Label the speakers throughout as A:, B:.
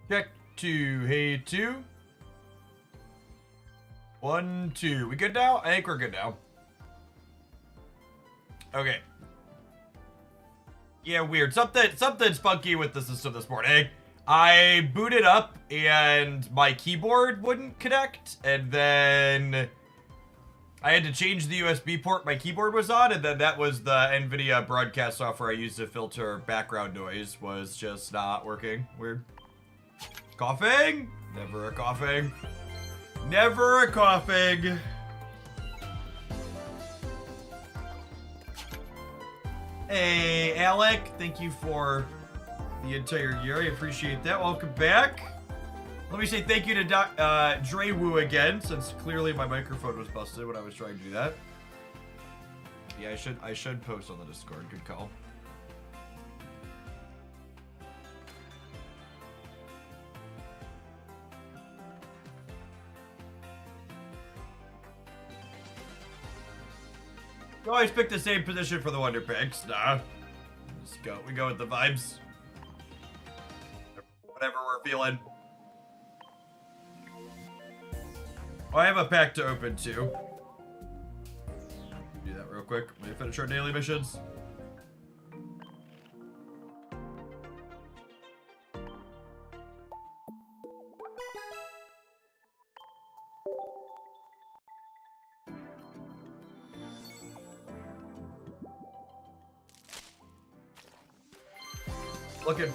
A: Check 2. Hey, 2. 1, 2. We good now? I think we're good now. Okay. Yeah, weird. Something's funky with the system this morning. I booted up and my keyboard wouldn't connect, and then I had to change the USB port my keyboard was on, and then that was the NVIDIA broadcast software I used to filter background noise was just not working. Weird. Coughing? Never a coughing. Never a coughing. Hey, Alec. Thank you for the entire year. I appreciate that. Welcome back. Let me say thank you to Dre Wu again, since clearly my microphone was busted when I was trying to do that. Yeah, I should post on the Discord. Good call. You always pick the same position for the Wonder Picks. Nah. Just go. We go with the vibes. Whatever we're feeling. Oh, I have a pack to open too. Do that real quick. Let me finish our daily missions. Looking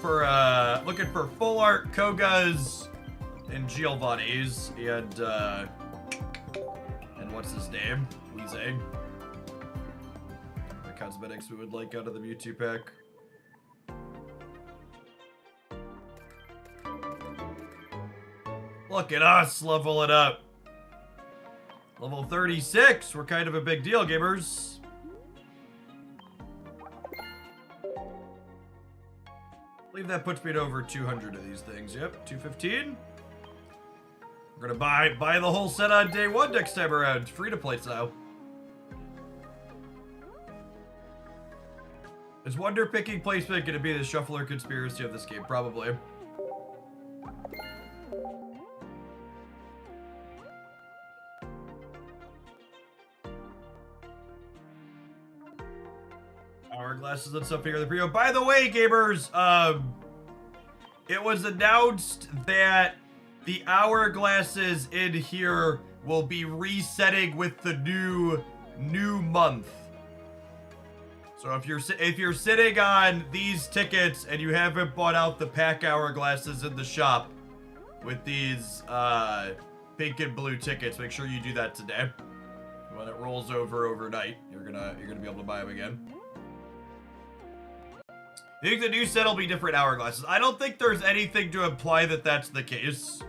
A: for full art Kogas and Giovanni's and what's his name? Weezing. The cosmetics we would like out of the Mewtwo pack. Look at us level it up. Level 36. We're kind of a big deal, gamers. I believe that puts me at over 200 of these things. Yep, 215. We're gonna buy the whole set on day one next time around. Free to play style. Is wonder picking placement gonna be the shuffler conspiracy of this game? Probably. Hourglasses and stuff here in the preview. By the way, gamers, it was announced that the hourglasses in here will be resetting with the new month. So if you're sitting on these tickets and you haven't bought out the pack hourglasses in the shop with these pink and blue tickets, make sure you do that today. When it rolls over overnight, you're gonna be able to buy them again. I think the new set will be different hourglasses. I don't think there's anything to imply that that's the case.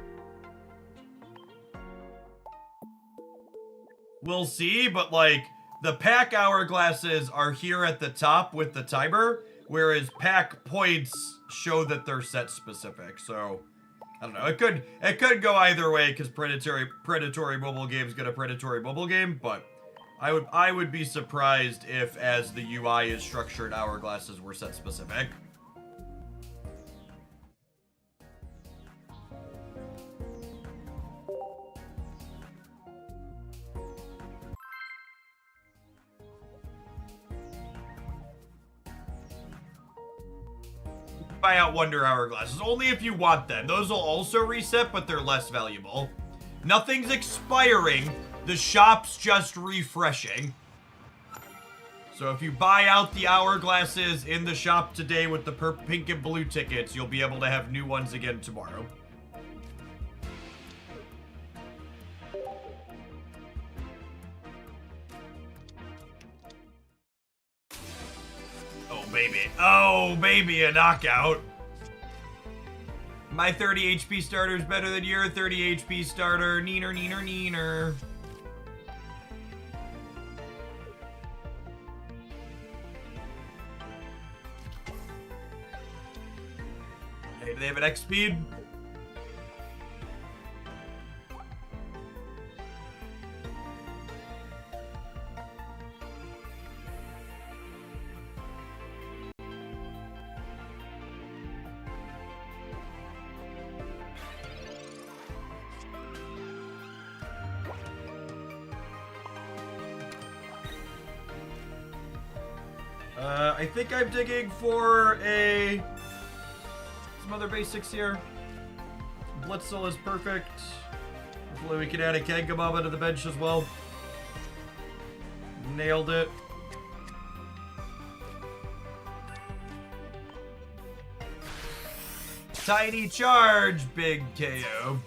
A: We'll see, but like, the pack hourglasses are here at the top with the timer, whereas pack points show that they're set specific. So, I don't know. It could go either way because predatory mobile game's got a predatory mobile game, but I would be surprised if, as the UI is structured, hourglasses were set specific. Buy out Wonder Hourglasses, only if you want them. Those will also reset, but they're less valuable. Nothing's expiring. The shop's just refreshing. So if you buy out the hourglasses in the shop today with the pink and blue tickets, you'll be able to have new ones again tomorrow. Oh, baby, a knockout. My 30 HP starter is better than your 30 HP starter. Neener, neener, neener. Hey, do they have an X speed? I think I'm digging for some other basics here. Blitzel is perfect. Hopefully we can add a Kangamama to the bench as well. Nailed it. Tiny charge, big KO.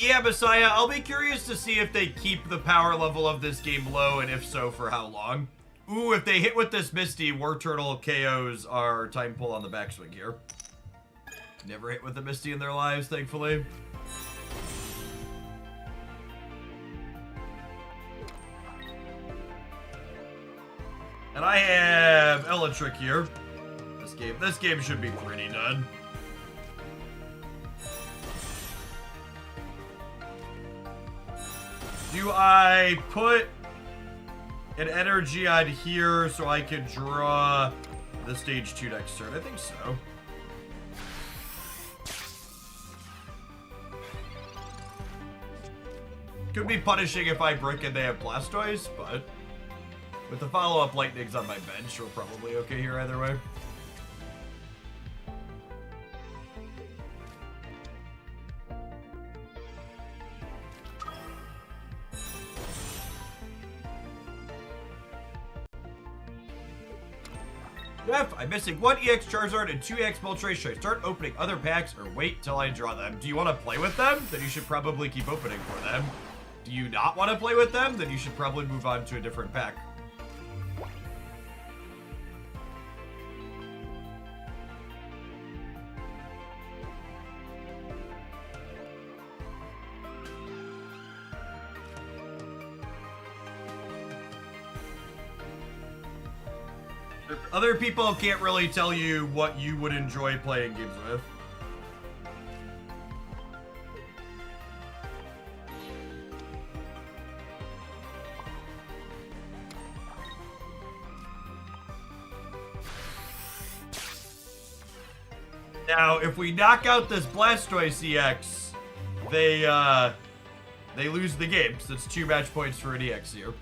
A: Yeah, Messiah, I'll be curious to see if they keep the power level of this game low, and if so, for how long. Ooh, if they hit with this Misty, War Turtle KOs are time pull on the backswing here. Never hit with the Misty in their lives, thankfully. And I have Electric here. This game should be pretty done. Do I put an energy on here so I can draw the stage 2 next turn? I think so. Could be punishing if I brick and they have Blastoise, but with the follow-up Lightnings on my bench, we're probably okay here either way. Jeff, I'm missing 1 EX Charizard and 2 EX Moltres. Should I start opening other packs or wait till I draw them? Do you want to play with them? Then you should probably keep opening for them. Do you not want to play with them? Then you should probably move on to a different pack. Other people can't really tell you what you would enjoy playing games with. Now, if we knock out this Blastoise EX, they lose the game. So it's 2 match points for an EX here.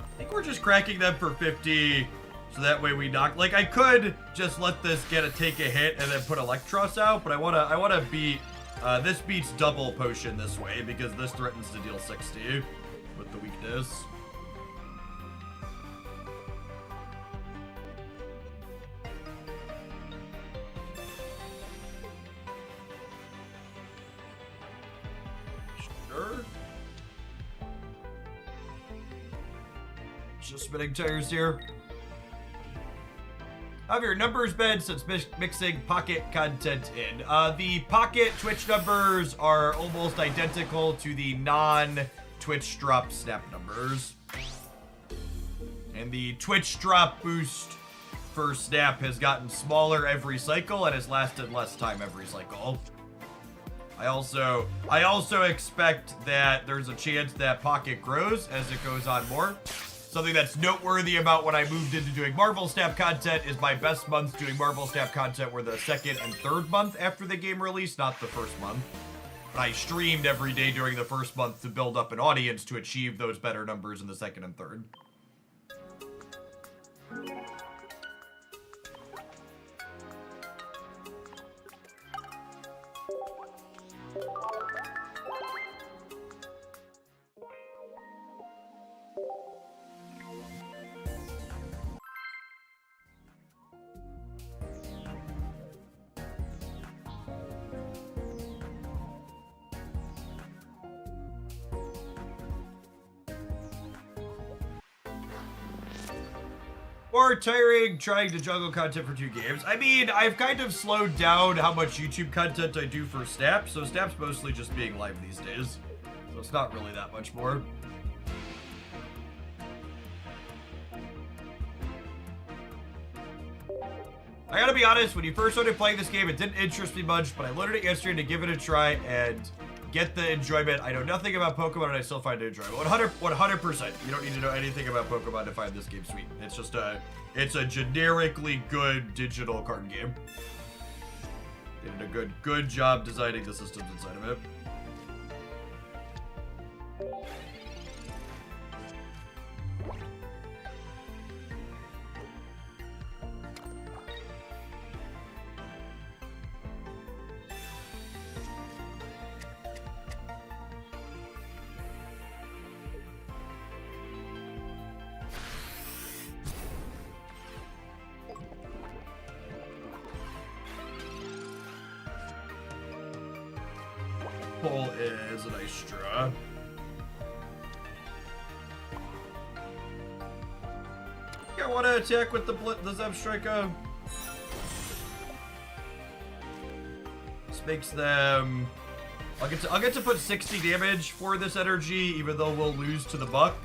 A: I think we're just cracking them for 50, so that way we knock. Like, I could just let this take a hit and then put Electros out, but I wanna beat. This beats double potion this way because this threatens to deal 60 with the weakness. Sure. Just spinning tires here. How have your numbers been since mixing Pocket content in? The Pocket Twitch numbers are almost identical to the non-Twitch drop Snap numbers. And the Twitch drop boost for Snap has gotten smaller every cycle and has lasted less time every cycle. I also expect that there's a chance that Pocket grows as it goes on more. Something that's noteworthy about when I moved into doing Marvel Snap content is my best months doing Marvel Snap content were the second and third month after the game release, not the first month. But I streamed every day during the first month to build up an audience to achieve those better numbers in the second and third. or tiring trying to juggle content for 2 games. I mean, I've kind of slowed down how much YouTube content I do for Snap, so Snap's mostly just being live these days. So it's not really that much more. I gotta be honest, when you first started playing this game, it didn't interest me much, but I loaded it yesterday to give it a try and get the enjoyment. I know nothing about Pokemon, and I still find it enjoyable. 100%. You don't need to know anything about Pokemon to find this game sweet. It's just it's a generically good digital card game. They did a good job designing the systems inside of it. Pull is a nice draw. I want to attack with the Zebstrika. This makes them. I'll get to put 60 damage for this energy, even though we'll lose to the Buck.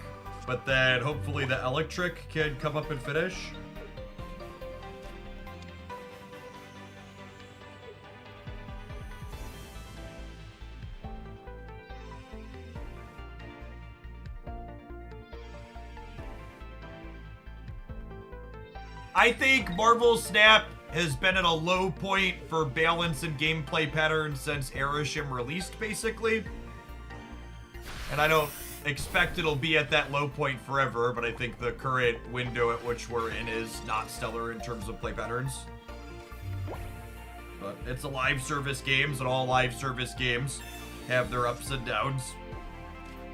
A: But then hopefully the Electric can come up and finish. I think Marvel Snap has been at a low point for balance and gameplay patterns since Aeroshim released, basically. And I don't expect it'll be at that low point forever, but I think the current window at which we're in is not stellar in terms of play patterns. But it's a live service games, and all live service games have their ups and downs.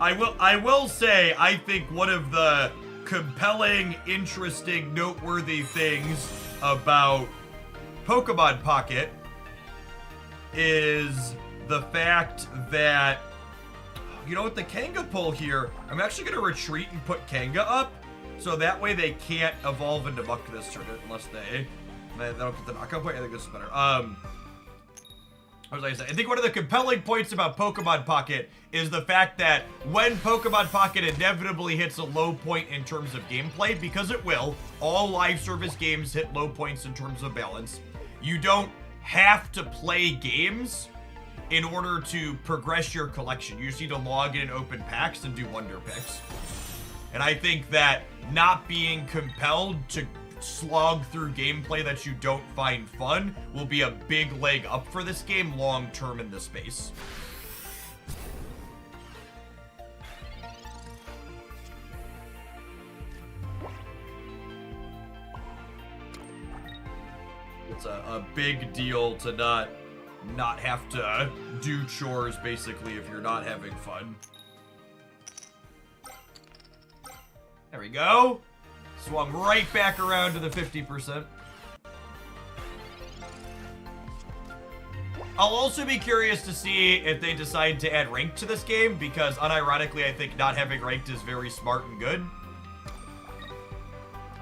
A: I will say, I think one of the compelling, interesting, noteworthy things about Pokemon Pocket is the fact that, you know, with the Kanga pull here, I'm actually going to retreat and put Kanga up, so that way they can't evolve into Muck this turn unless they don't get the knockout point. I think this is better. What was I saying? I think one of the compelling points about Pokemon Pocket is the fact that when Pokemon Pocket inevitably hits a low point in terms of gameplay, because it will, all live service games hit low points in terms of balance, you don't have to play games in order to progress your collection. You just need to log in and open packs and do wonder picks. And I think that not being compelled to slog through gameplay that you don't find fun will be a big leg up for this game long term in this space. It's a big deal to not have to do chores, basically, if you're not having fun. There we go. Swung right back around to the 50%. I'll also be curious to see if they decide to add ranked to this game, because unironically, I think not having ranked is very smart and good.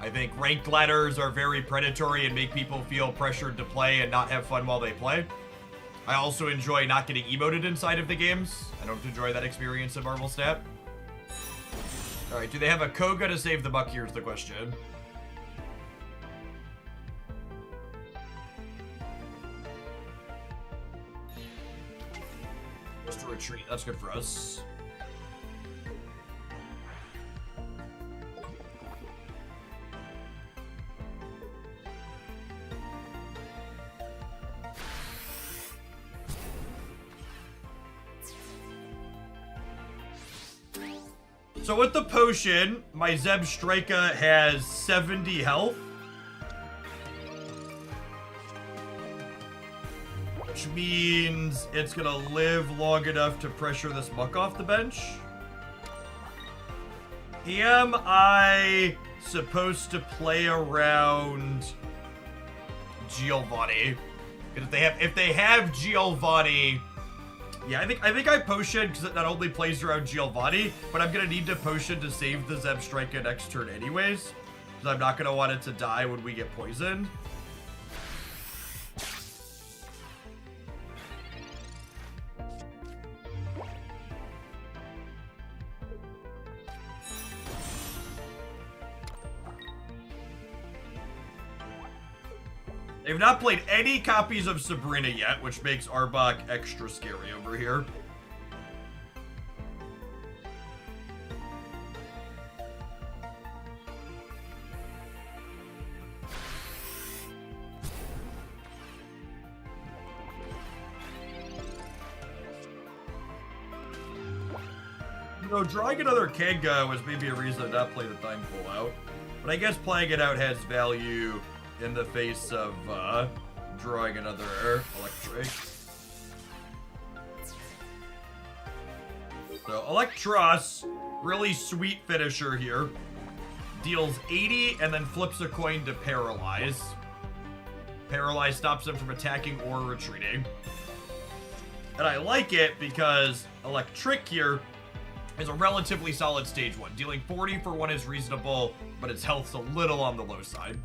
A: I think ranked ladders are very predatory and make people feel pressured to play and not have fun while they play. I also enjoy not getting emoted inside of the games. I don't enjoy that experience in Marvel Snap. Alright, do they have a Koga to save the Buck? Here's the question. Just a retreat. That's good for us. So with the potion, my Zebstrika has 70 health. Which means it's gonna live long enough to pressure this Muck off the bench. Am I supposed to play around Giovanni? Because if they have Giovanni, yeah, I think I potion because it not only plays around Giovanni, but I'm gonna need to potion to save the Zebstrika next turn anyways. because I'm not going to want it to die when we get poisoned. They've not played any copies of Sabrina yet, which makes Arbok extra scary over here. You know, drawing another Kenga was maybe a reason to not play the Time Pull out. But I guess playing it out has value in the face of drawing another Electric. So Electros, really sweet finisher here. Deals 80 and then flips a coin to Paralyze. Paralyze stops him from attacking or retreating. And I like it because Electric here is a relatively solid stage 1. Dealing 40 for 1 is reasonable, but its health's a little on the low side.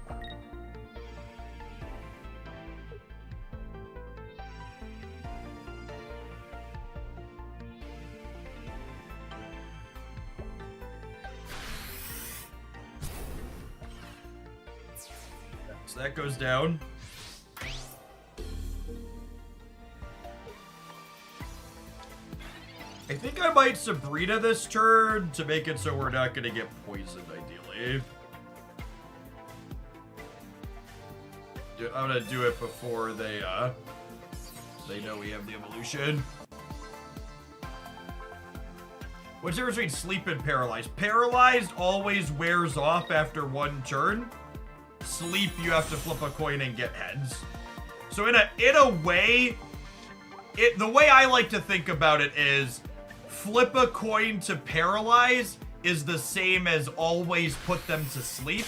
A: So that goes down. I think I might Sabrina this turn to make it so we're not going to get poisoned, ideally. I'm going to do it before they know we have the evolution. What's the difference between sleep and paralyzed? Paralyzed always wears off after 1 turn. Sleep, you have to flip a coin and get heads. So in a way, the way I like to think about it is flip a coin to paralyze is the same as always put them to sleep.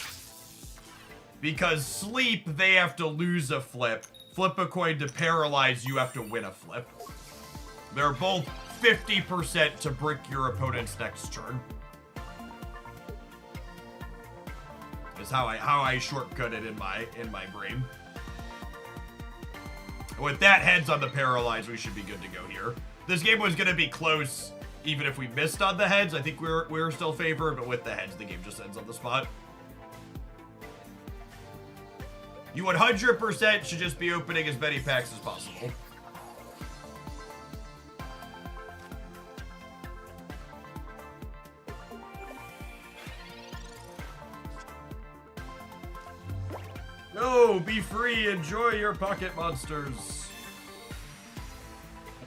A: Because sleep, they have to lose a flip. Flip a coin to paralyze, you have to win a flip. They're both 50% to brick your opponent's next turn. Is how I shortcut it in my brain. With that heads on the paralyze, we should be good to go here. This game was going to be close, even if we missed on the heads. I think we're still favored, but with the heads, the game just ends on the spot. You 100% should just be opening as many packs as possible. No, be free, enjoy your pocket monsters.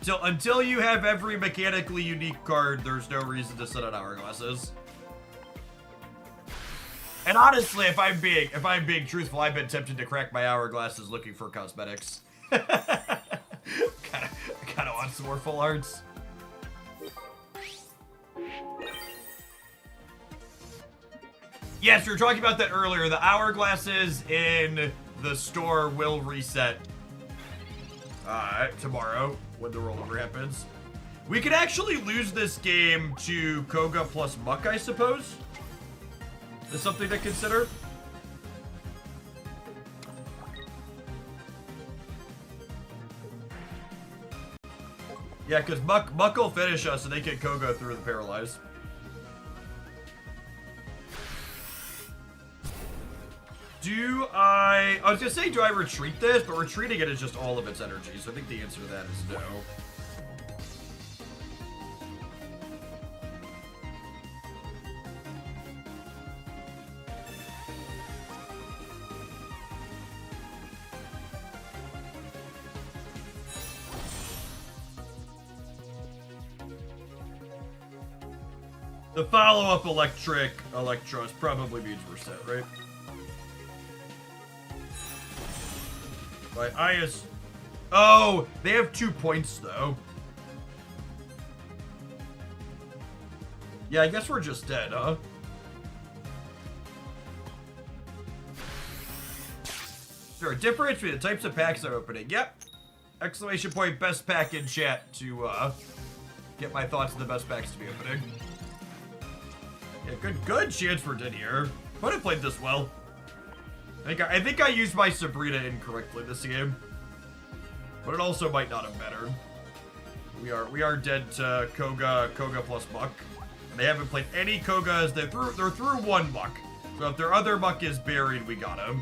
A: Until you have every mechanically unique card, there's no reason to sit on hourglasses. And honestly, if I'm being truthful, I've been tempted to crack my hourglasses looking for cosmetics. Kinda want some more full arts. Yes, we were talking about that earlier. The hourglasses in the store will reset tomorrow when the rollover happens. We could actually lose this game to Koga plus Muck, I suppose. Is something to consider. Yeah, because Muck will finish us and they get Koga through the paralyze. I was gonna say, do I retreat this? But retreating it is just all of its energy, so I think the answer to that is no. The follow-up Electros probably means we're set, right? Oh, they have 2 points, though. Yeah, I guess we're just dead, huh? Is there a difference between the types of packs I'm opening? Yep. Exclamation point, best pack in chat to, get my thoughts on the best packs to be opening. Yeah, good chance we're dead here. But I played this well. I think I used my Sabrina incorrectly this game. But it also might not have mattered. We are dead to Koga plus Muck. And they haven't played any Kogas. They're through one Muck. So if their other Muck is buried, we got him.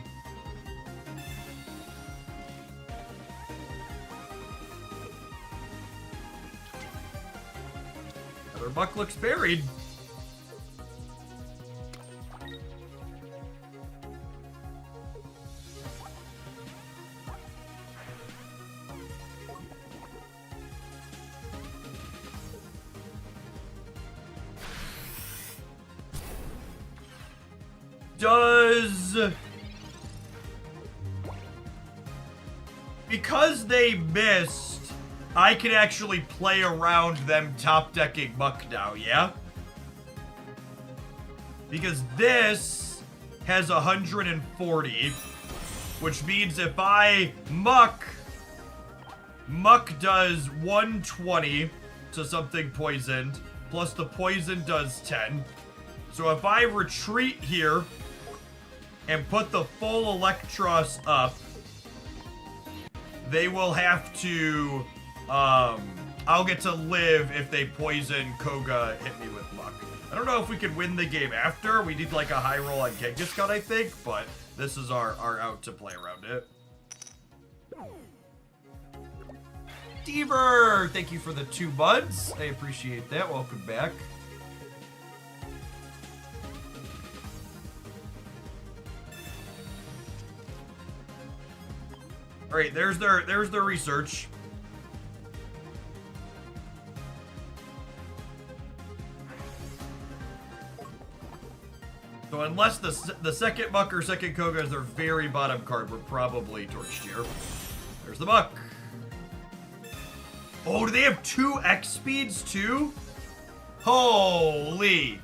A: Other Muck looks buried. Because they missed, I can actually play around them top decking Muck now, yeah? Because this has 140, which means if I Muck does 120 to something poisoned, plus the poison does 10. So if I retreat here and put the full Electros up, they will have to, I'll get to live if they poison Koga, hit me with Muck. I don't know if we can win the game after. We need like a high roll on Genghis-Khan, I think, but this is our out to play around it. Deaver, thank you for the 2 buds. I appreciate that. Welcome back. All right, there's their research. So unless the second Muck or second Koga is their very bottom card, we're probably torched here. There's the Muck. Oh, do they have 2 X speeds too? Holy.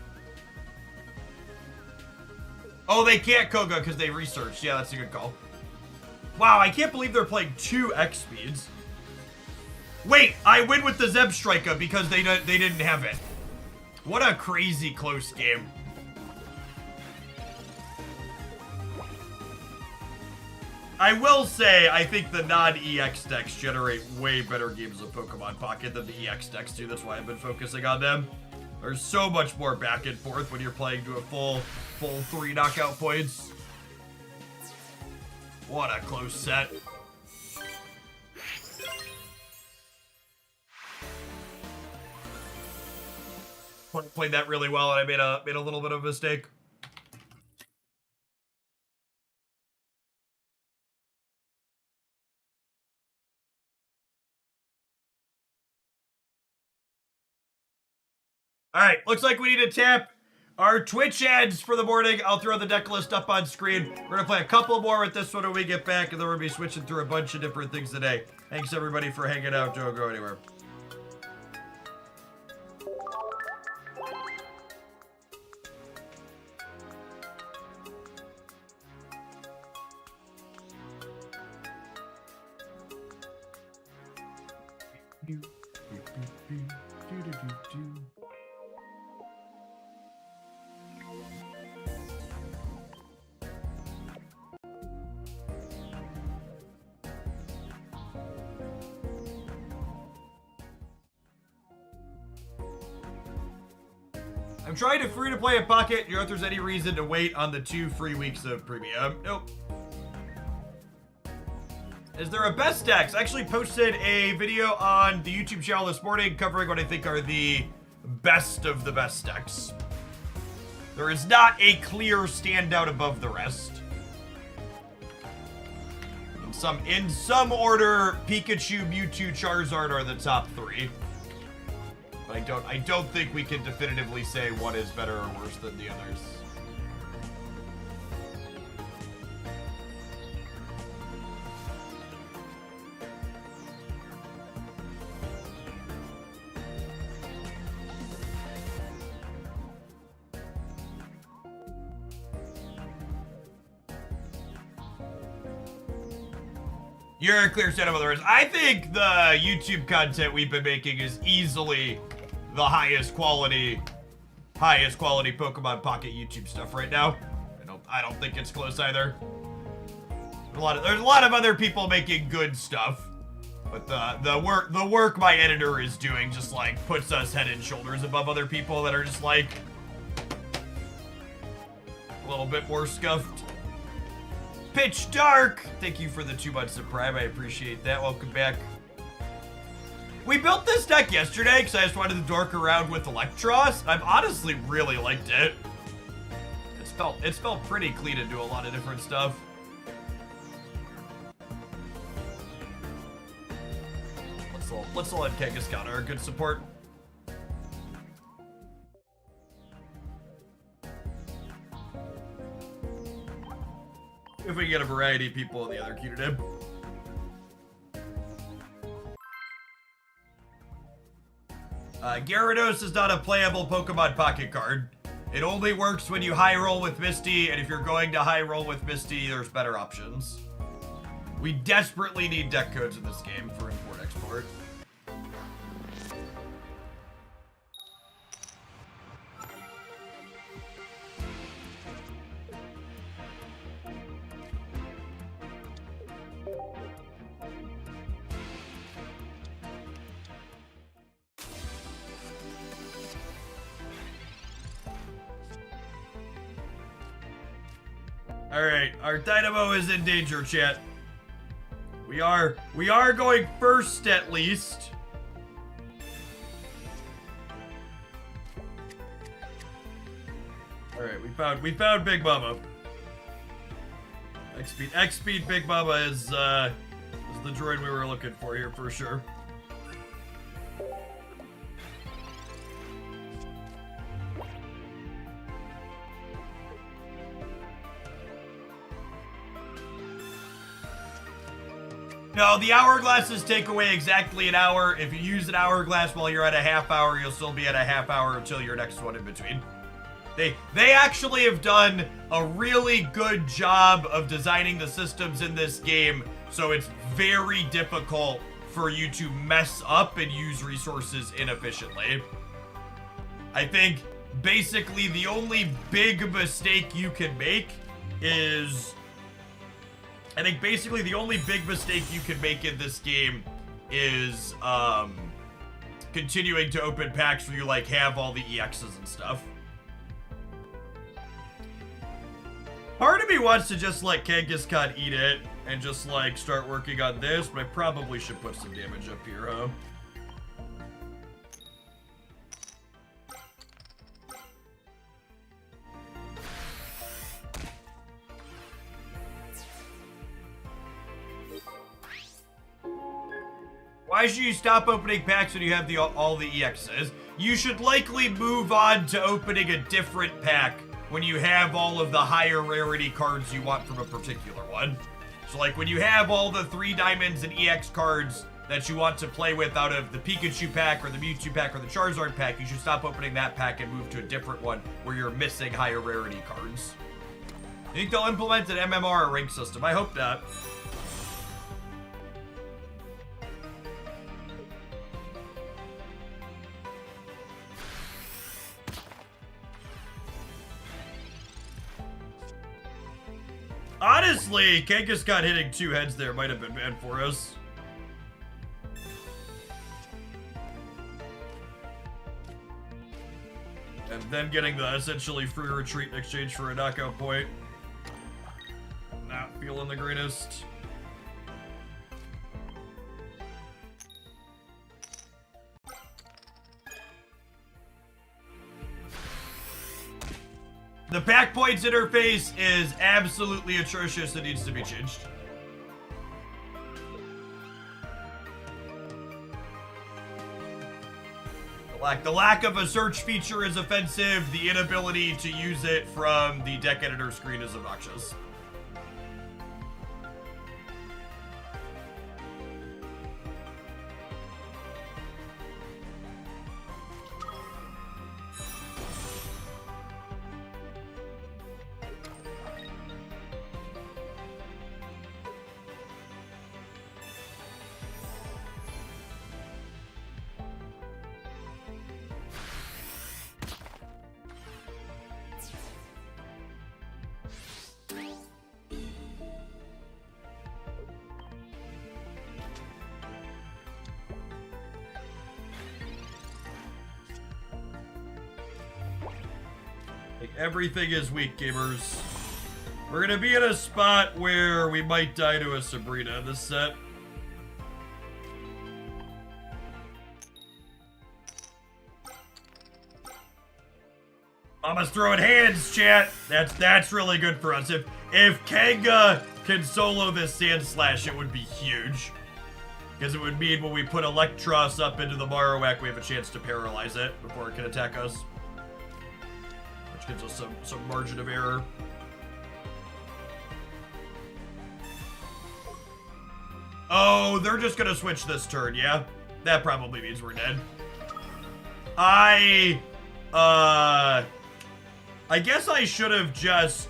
A: Oh, they can't Koga because they researched. Yeah, that's a good call. Wow, I can't believe they're playing 2 X speeds. Wait, I win with the Zeb Striker because they didn't have it. What a crazy close game. I will say, I think the non-EX decks generate way better games of Pokemon Pocket than the EX decks do. That's why I've been focusing on them. There's so much more back and forth when you're playing to a full 3 knockout points. What a close set. Played that really well, and I made a little bit of a mistake. All right, looks like we need to tap our Twitch ads for the morning. I'll throw the deck list up on screen. We're gonna play a couple more with this one when we get back, and then we'll be switching through a bunch of different things today. Thanks everybody for hanging out. Don't go anywhere. I'm trying to free to play a Pocket. You know if there's any reason to wait on the 2 free weeks of premium. Nope. Is there a best decks? I actually posted a video on the YouTube channel this morning covering what I think are the best of the best decks. There is not a clear standout above the rest. In some order, Pikachu, Mewtwo, Charizard are the top 3. But I don't think we can definitively say one is better or worse than the others. You're a clear set of others. I think the YouTube content we've been making is easily the highest quality Pokemon Pocket YouTube stuff right now. I don't think it's close either. There's a lot of other people making good stuff, but the work my editor is doing just like puts us head and shoulders above other people that are just like a little bit more scuffed. Pitch Dark, thank you for the 2 months of Prime. I appreciate that. Welcome back. We built this deck yesterday because I just wanted to dork around with Electros. I've honestly really liked it. It's felt pretty clean to do a lot of different stuff. Let's let Kangas counter a good support. If we can get a variety of people in the other queue today. Gyarados is not a playable Pokemon pocket card. It only works when you high roll with Misty, and if you're going to high roll with Misty, there's better options. We desperately need deck codes in this game for import-export. Alright, our Dynamo is in danger, chat. We are going first at least. Alright, we found Big Mama. X speed Big Mama is the droid we were looking for here for sure. No, the hourglasses take away exactly an hour. If you use an hourglass while you're at a half hour, you'll still be at a half hour until your next one in between. They actually have done a really good job of designing the systems in this game, so it's very difficult for you to mess up and use resources inefficiently. I think basically the only big mistake you can make is... I think basically the only big mistake you can make in this game is continuing to open packs where you like have all the EXs and stuff. Part of me wants to just let Kangaskhan eat it and just like start working on this, but I probably should put some damage up here, huh? Why should you stop opening packs when you have all the EXs? You should likely move on to opening a different pack when you have all of the higher rarity cards you want from a particular one. So like when you have all the 3 diamonds and EX cards that you want to play with out of the Pikachu pack or the Mewtwo pack or the Charizard pack, you should stop opening that pack and move to a different one where you're missing higher rarity cards. You think they'll implement an MMR or rank system? I hope not. Honestly, Kangaskhan hitting 2 heads there might have been bad for us. And then getting the essentially free retreat in exchange for a knockout point. Not feeling the greatest. The pack points interface is absolutely atrocious. It needs to be changed. The lack of a search feature is offensive. The inability to use it from the deck editor screen is obnoxious. Everything is weak, gamers. We're gonna be in a spot where we might die to a Sabrina in this set. Mama's throwing hands, chat. That's really good for us. If Kanga can solo this Sand Slash, it would be huge. Because it would mean when we put Electros up into the Marowak, we have a chance to paralyze it before it can attack us. Which gives us some margin of error. Oh, they're just gonna switch this turn, yeah? That probably means we're dead. I guess I should have just...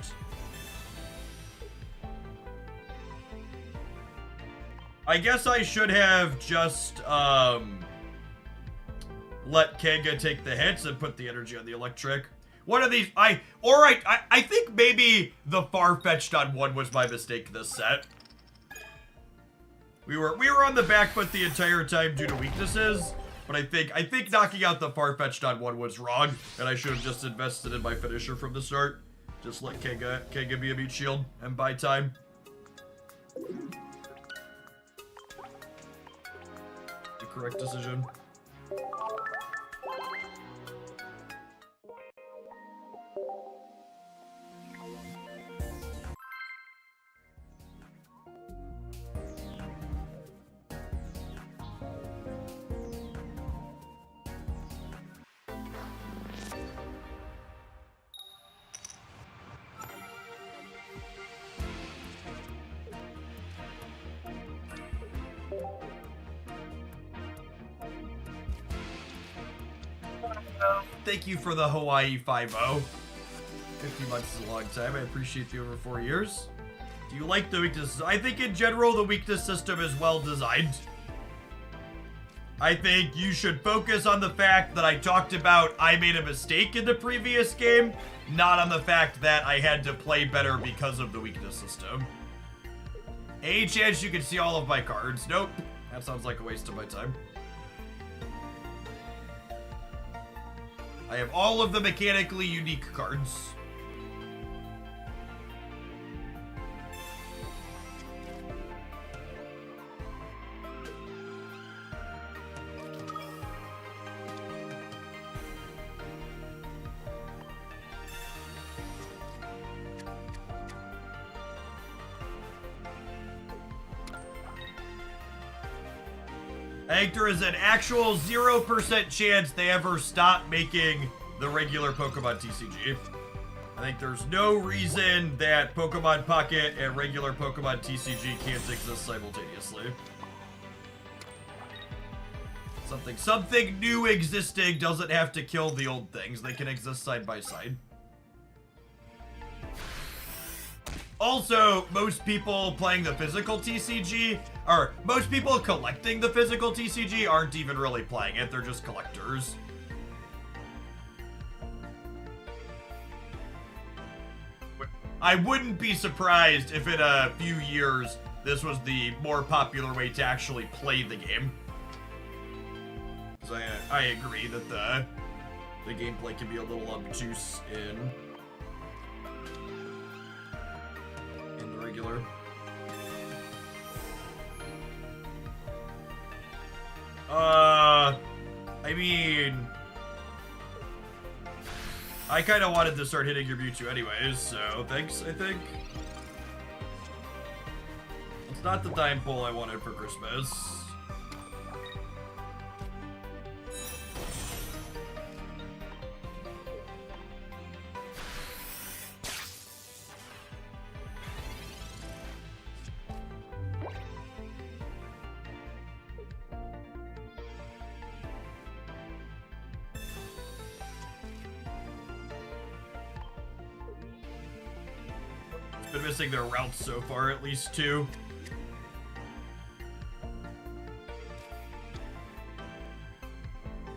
A: let Kanga take the hits and put the energy on the electric. One of these, alright, I think maybe the far-fetched on one was my mistake this set. We were on the back foot the entire time due to weaknesses, but I think knocking out the far-fetched on one was wrong, and I should have just invested in my finisher from the start. Just let Kanga be a meat shield and buy time. The correct decision. Thank you for the Hawaii 5-0. 50 months is a long time. I appreciate the over 4 years. Do you like the weakness? I think in general the weakness system is well designed. I think you should focus on the fact that I talked about I made a mistake in the previous game, not on the fact that I had to play better because of the weakness system. Any chance you can see all of my cards? Nope. That sounds like a waste of my time. I have all of the mechanically unique cards. I think there is an actual 0% chance they ever stop making the regular Pokemon TCG. I think there's no reason that Pokemon Pocket and regular Pokemon TCG can't exist simultaneously. Something new existing doesn't have to kill the old things. They can exist side by side. Also, most people playing the physical TCG, or most people collecting the physical TCG aren't even really playing it, they're just collectors. I wouldn't be surprised if in a few years this was the more popular way to actually play the game. Because I agree that the gameplay can be a little obtuse in the regular. I mean, I kind of wanted to start hitting your Mewtwo anyways, so thanks, I think. It's not the time pull I wanted for Christmas. Been missing their routes so far, at least 2.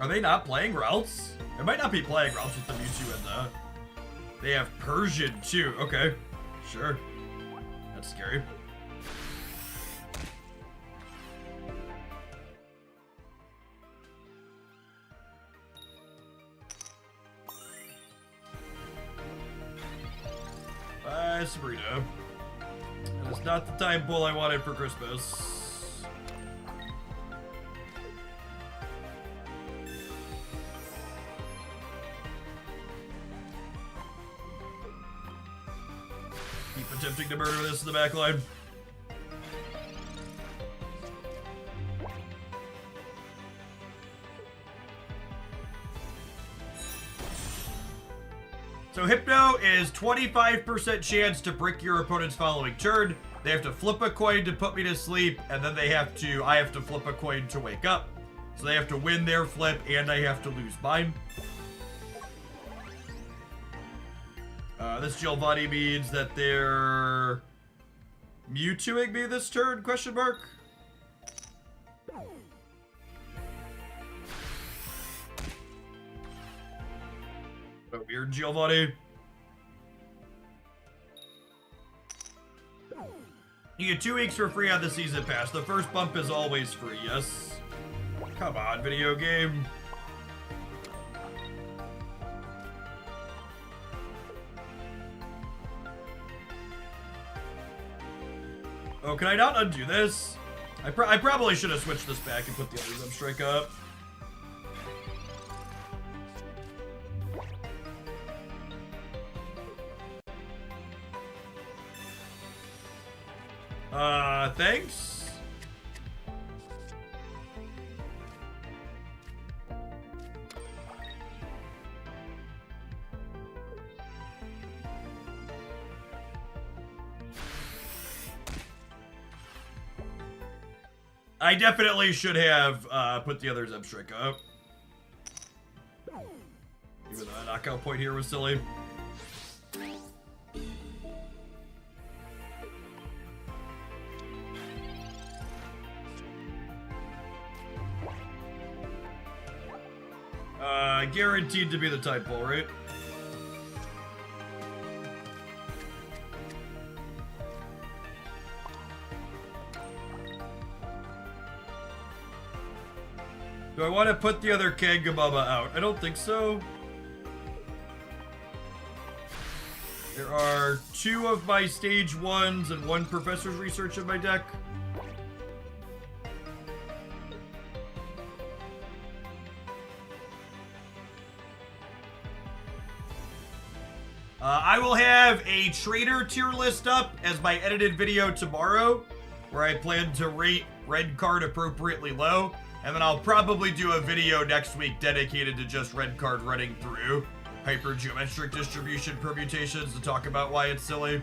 A: Are they not playing routes? They might not be playing routes with the Mewtwo and the... They have Persian too. Okay, sure. That's scary. by Sabrina. And it's not the time pull I wanted for Christmas. Keep attempting to murder this in the back line. So Hypno is 25% chance to brick your opponent's following turn. They have to flip a coin to put me to sleep, and then I have to flip a coin to wake up. So they have to win their flip, and I have to lose mine. This Giovanni means that they're Mewtwoing me this turn, question mark? A weird Giovanni. You get 2 weeks for free on the season pass. The first bump is always free, yes. Come on, video game. Oh, can I not undo this? I probably should have switched this back and put the other strike up. Thanks. I definitely should have put the other Zeb strike up. Even though that knockout point here was silly. Guaranteed to be the type ball, right? Do I want to put the other Kangamama out? I don't think so. There are 2 of my stage 1s and 1 Professor's Research in my deck. I will have a trader tier list up as my edited video tomorrow, where I plan to rate red card appropriately low, and then I'll probably do a video next week dedicated to just red card running through hypergeometric distribution permutations to talk about why it's silly.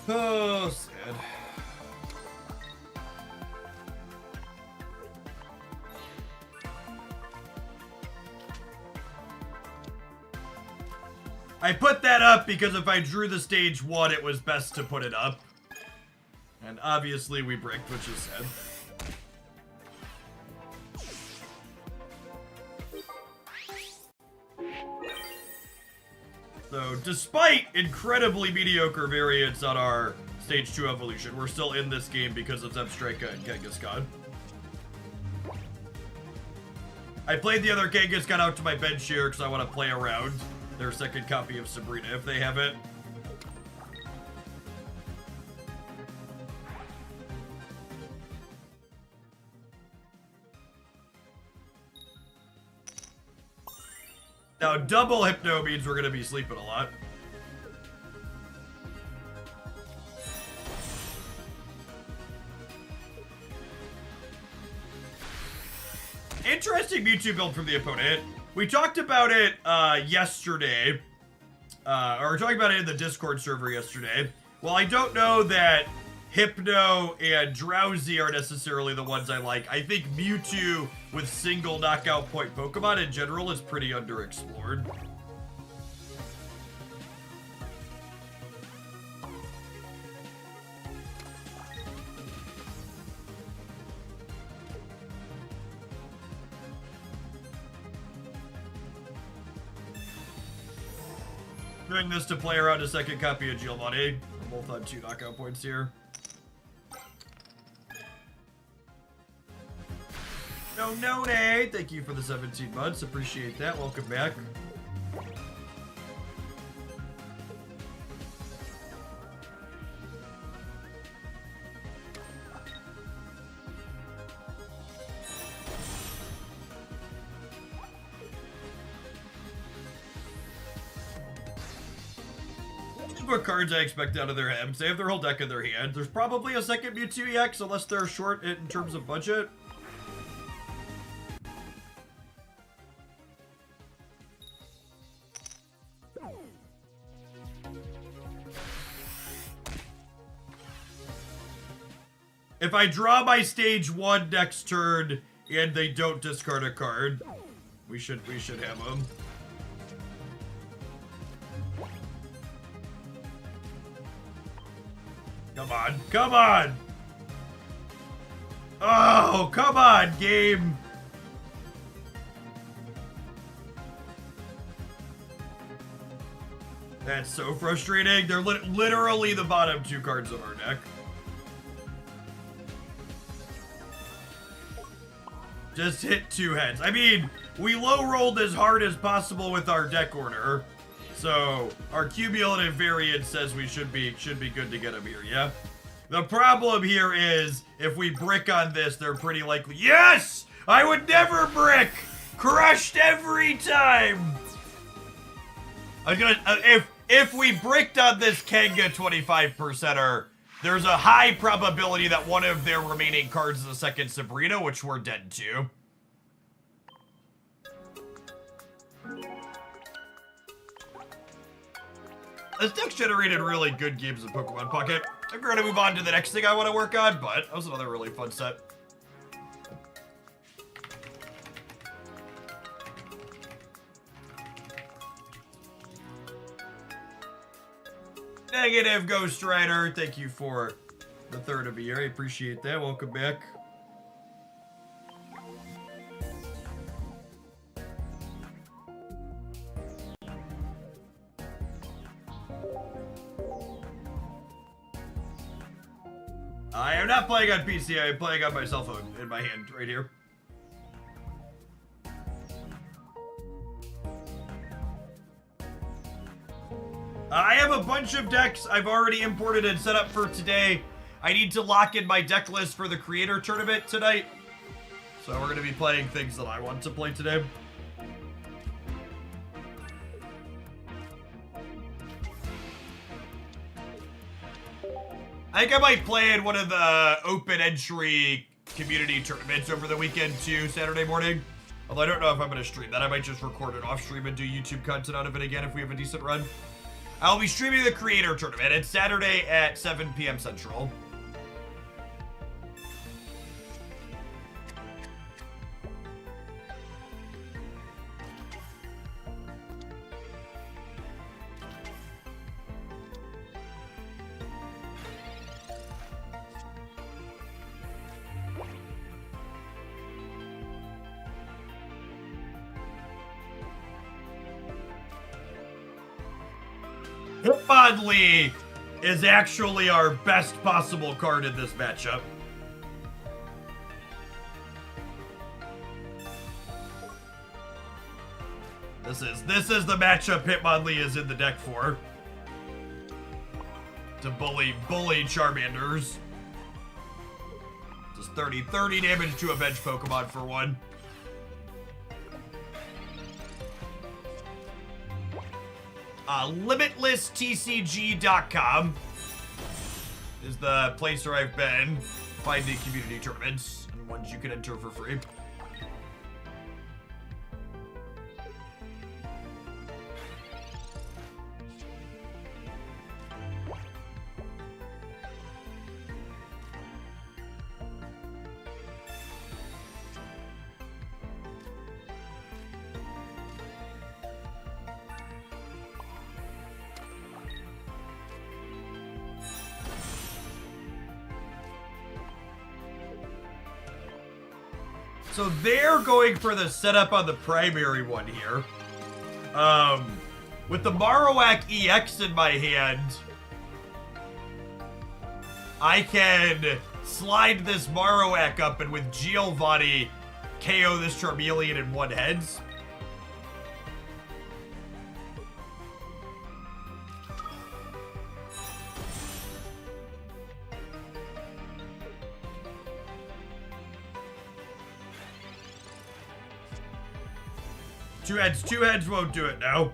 A: Oh, sad. I put that up because if I drew the stage 1, it was best to put it up. And obviously we bricked, which is sad. So, despite incredibly mediocre variants on our Stage 2 evolution, we're still in this game because of Zebstrika and Kangaskhan. I played the other Kangaskhan out to my bench here because I want to play around their second copy of Sabrina if they have it. Now, double Hypno means we're going to be sleeping a lot. Interesting Mewtwo build from the opponent. We talked about it yesterday. Or we talked about it in the Discord server yesterday. Well, I don't know that Hypno and Drowsy are necessarily the ones I like. I think Mewtwo with single knockout point Pokemon in general is pretty underexplored. Doing this to play around a second copy of Jill Money. We're both on 2 knockout points here. No, nay. Thank you for the 17 months. Appreciate that. Welcome back. What cards I expect out of their hands. They have their whole deck in their hand. There's probably a second Mewtwo EX unless they're short in terms of budget. If I draw my stage 1 next turn and they don't discard a card, we should have them. Come on, come on! Oh, come on, game! That's so frustrating. They're literally the bottom 2 cards of our deck. Just hit 2 heads. I mean, we low rolled as hard as possible with our deck order. So, our cumulative variance says we should be good to get them here, yeah? The problem here is, if we brick on this, they're pretty likely— Yes! I would never brick! Crushed every time! I was gonna— if we bricked on this Kanga 25%er, there's a high probability that one of their remaining cards is a second Sabrina, which we're dead to. This deck's generated really good games of Pokemon Pocket. I'm going to move on to the next thing I want to work on, but that was another really fun set. Negative Ghost Rider, thank you for the 3rd of a year. I appreciate that. Welcome back. I am not playing on PC, I am playing on my cell phone in my hand right here. I have a bunch of decks I've already imported and set up for today. I need to lock in my deck list for the creator tournament tonight. So we're going to be playing things that I want to play today. I think I might play in one of the open entry community tournaments over the weekend too, Saturday morning. Although I don't know if I'm going to stream that. I might just record it off stream and do YouTube content out of it again if we have a decent run. I'll be streaming the creator tournament. It's Saturday at 7 p.m. Central. Hitmonlee is actually our best possible card in this matchup. This is the matchup Hitmonlee is in the deck for. To bully Charmanders. Just 30 damage to a bench Pokemon for one. LimitlessTCG.com is the place where I've been finding community tournaments and ones you can enter for free. So they're going for the setup on the primary one here. with the Marowak EX in my hand, I can slide this Marowak up and with Giovanni KO this Charmeleon in one heads. Two heads won't do it now.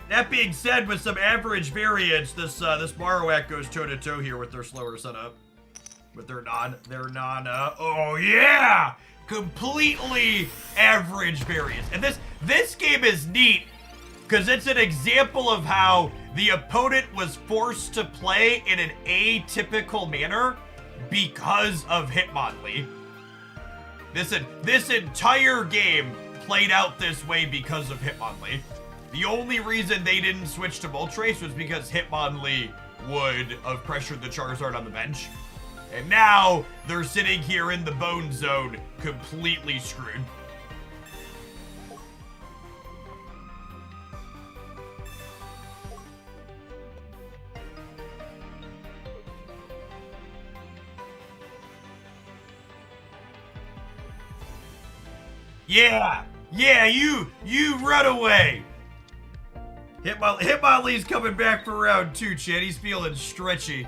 A: That being said, with some average variance, this Marowak goes toe-to-toe here with their slower setup. With their oh yeah! Completely average variance. And this game is neat, because it's an example of how the opponent was forced to play in an atypical manner because of Hitmonlee. This entire game played out this way because of Hitmonlee. The only reason they didn't switch to Moltres was because Hitmonlee would have pressured the Charizard on the bench. And now they're sitting here in the Bone Zone, completely screwed. Yeah, you run away. Hitmonlee's coming back for round 2, Chad. He's feeling stretchy.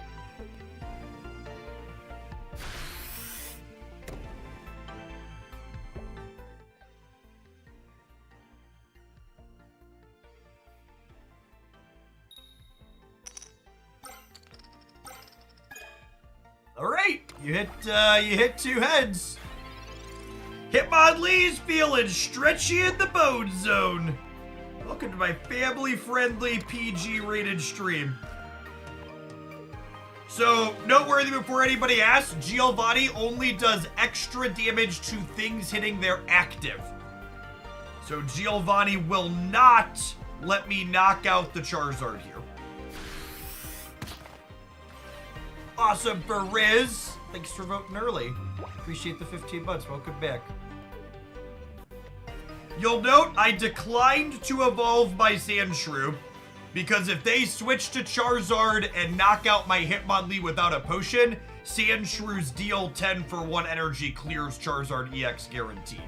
A: All right, you hit 2 heads. Hitmonlee's feeling stretchy in the Bone Zone. Welcome to my family-friendly, PG-rated stream. So, noteworthy before anybody asks, Giovanni only does extra damage to things hitting their active. So Giovanni will not let me knock out the Charizard here. Awesome for Riz. Thanks for voting early. Appreciate the 15 months. Welcome back. You'll note I declined to evolve my Sandshrew because if they switch to Charizard and knock out my Hitmonlee without a potion, Sandshrew's deal 10 for 1 energy clears Charizard EX guaranteed.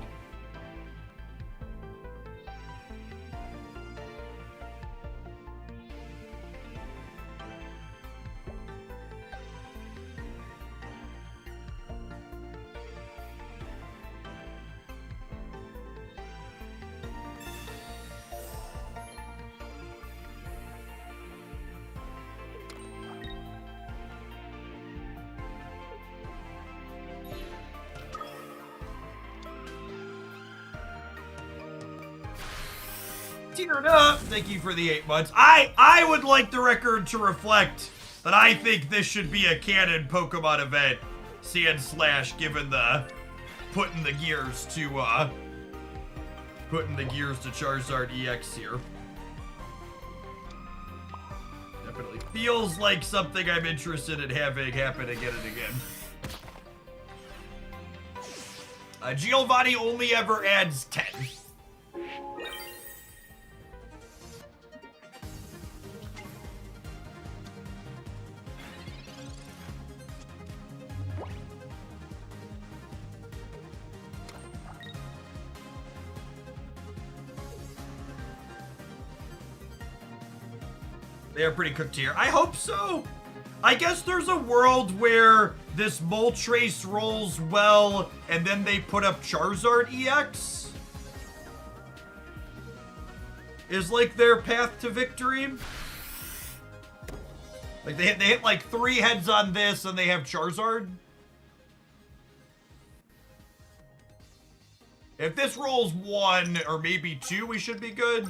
A: Teared up. Thank you for the 8 months. I would like the record to reflect that I think this should be a canon Pokemon event. Sandslash, given the putting the gears to Charizard EX here. Definitely feels like something I'm interested in having happen again and again. Giovanni only ever adds 10. They're pretty cooked here. I hope so. I guess there's a world where this Moltres rolls well and then they put up Charizard EX. Is like their path to victory. Like they hit like 3 heads on this and they have Charizard. If this rolls 1 or maybe 2, we should be good.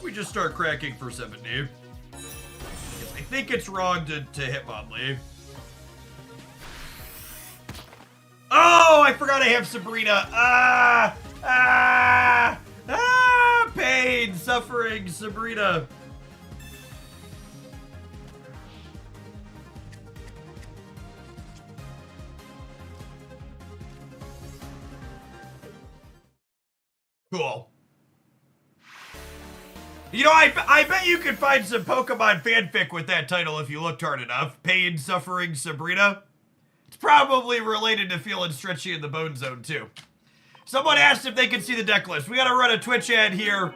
A: We just start cracking for 70. I think it's wrong to Hitmonlee. Oh, I forgot I have Sabrina. Pain, suffering, Sabrina. Cool. You know, I bet you could find some Pokemon fanfic with that title if you looked hard enough. Pain, suffering, Sabrina. It's probably related to feeling stretchy in the bone zone, too. Someone asked if they could see the deck list. We gotta run a Twitch ad here.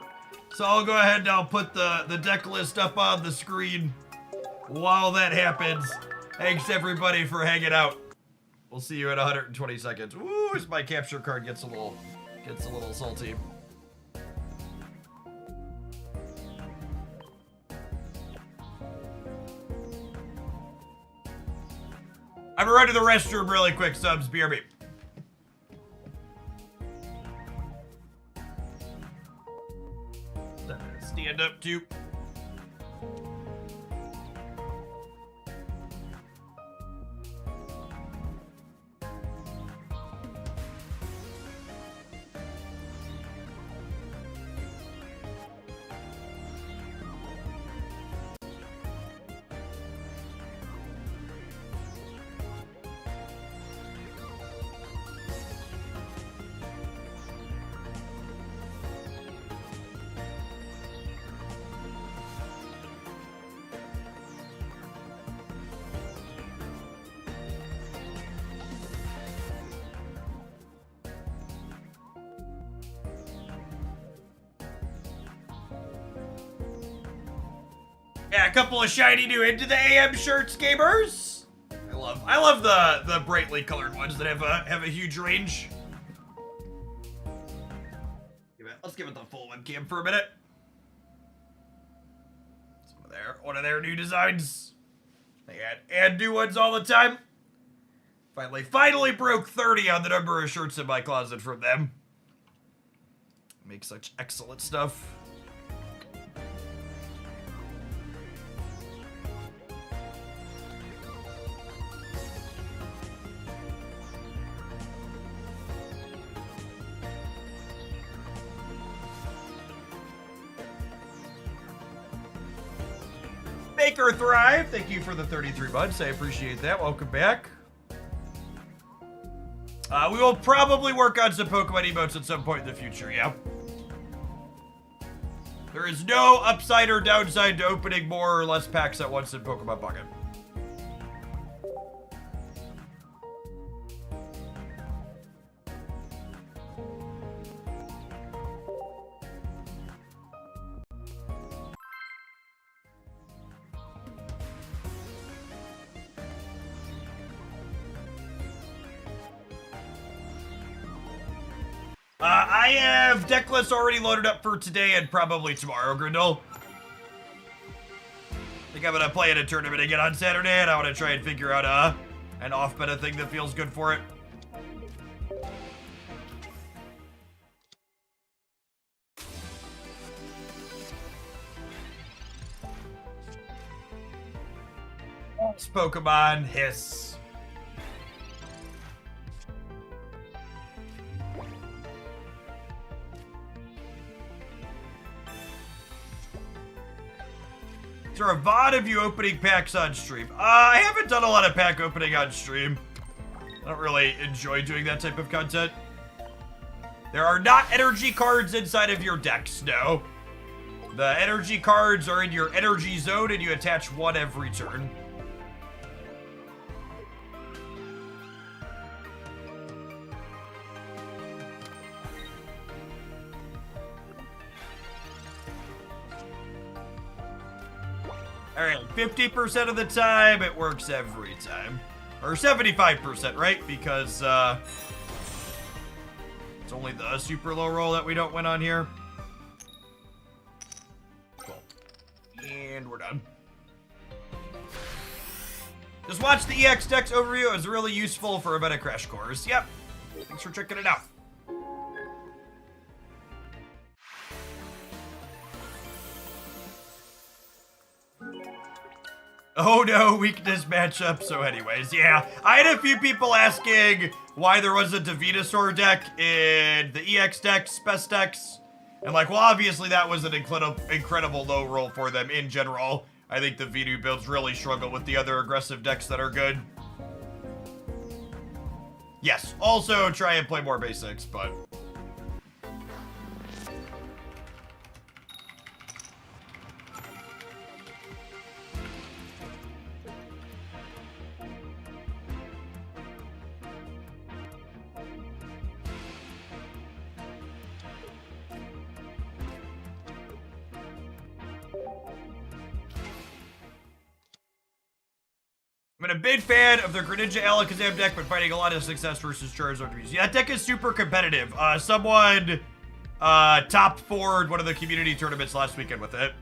A: So I'll go ahead and I'll put the deck list up on the screen while that happens. Thanks, everybody, for hanging out. We'll see you in 120 seconds. Ooh, as my capture card gets a little salty. I'm gonna run to the restroom really quick, subs. BRB. Stand up, too. Yeah, a couple of shiny new Into the AM shirts, gamers. I love the brightly colored ones that have a huge range. Let's give it the full webcam for a minute. It's one of their new designs. They add new ones all the time. Finally broke 30 on the number of shirts in my closet from them. Make such excellent stuff. Baker Thrive, thank you for the 33 months. I appreciate that. Welcome back. We will probably work on some Pokemon emotes at some point in the future, yeah? There is no upside or downside to opening more or less packs at once in Pokemon Pocket. I have deck lists already loaded up for today and probably tomorrow, Grindel. I think I'm gonna play in a tournament again on Saturday, and I want to try and figure out an off-meta thing that feels good for it. It's Pokemon Hiss. Is there a VOD of you opening packs on stream? I haven't done a lot of pack opening on stream. I don't really enjoy doing that type of content. There are not energy cards inside of your decks, no. The energy cards are in your energy zone and you attach one every turn. Alright, 50% of the time, it works every time. Or 75%, right? Because, it's only the super low roll that we don't win on here. Cool. And we're done. Just watch the EX decks overview. It was really useful for a meta crash course. Yep. Thanks for checking it out. Oh no, weakness matchup. So anyways, yeah. I had a few people asking why there wasn't a Venusaur deck in the EX decks, best decks. And like, well, obviously that was an incredible low roll for them in general. I think the Venu builds really struggle with the other aggressive decks that are good. Yes, also try and play more basics, but... I'm a big fan of the Greninja Alakazam deck, but finding a lot of success versus Charizard trees. Yeah, that deck is super competitive. Someone top 4'd one of the community tournaments last weekend with it.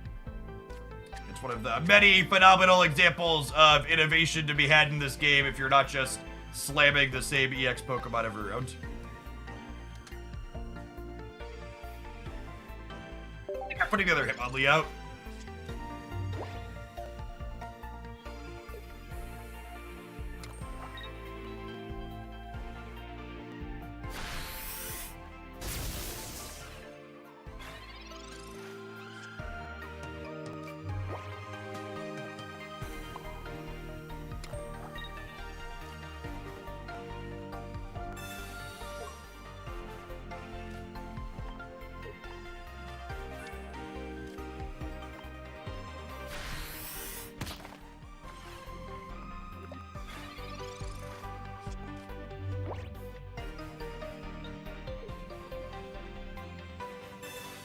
A: It's one of the many phenomenal examples of innovation to be had in this game if you're not just slamming the same EX Pokemon every round. I think I'm putting the other Hitmonlee out.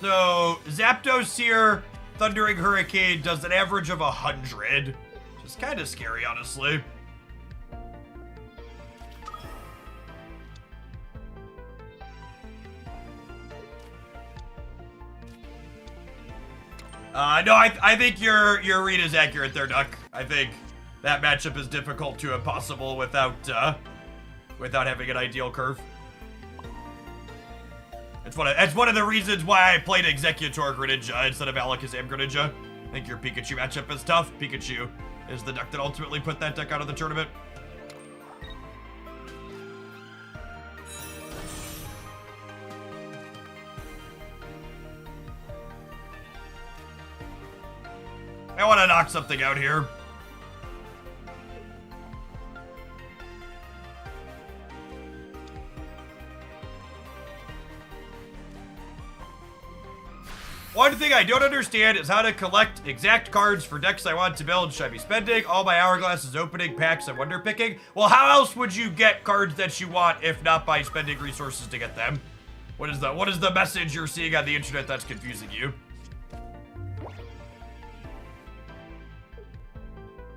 A: So, Zapdos here, Thundering Hurricane does an average of 100. Which is kind of scary, honestly. No, I think your read is accurate there, Duck. I think that matchup is difficult to impossible without having an ideal curve. It's one of the reasons why I played Executor Greninja instead of Alakazam Greninja. I think your Pikachu matchup is tough. Pikachu is the deck that ultimately put that deck out of the tournament. I want to knock something out here. One thing I don't understand is how to collect exact cards for decks I want to build. Should I be spending all my hourglasses opening packs and wonder picking? Well, how else would you get cards that you want if not by spending resources to get them? What is the message you're seeing on the internet that's confusing you?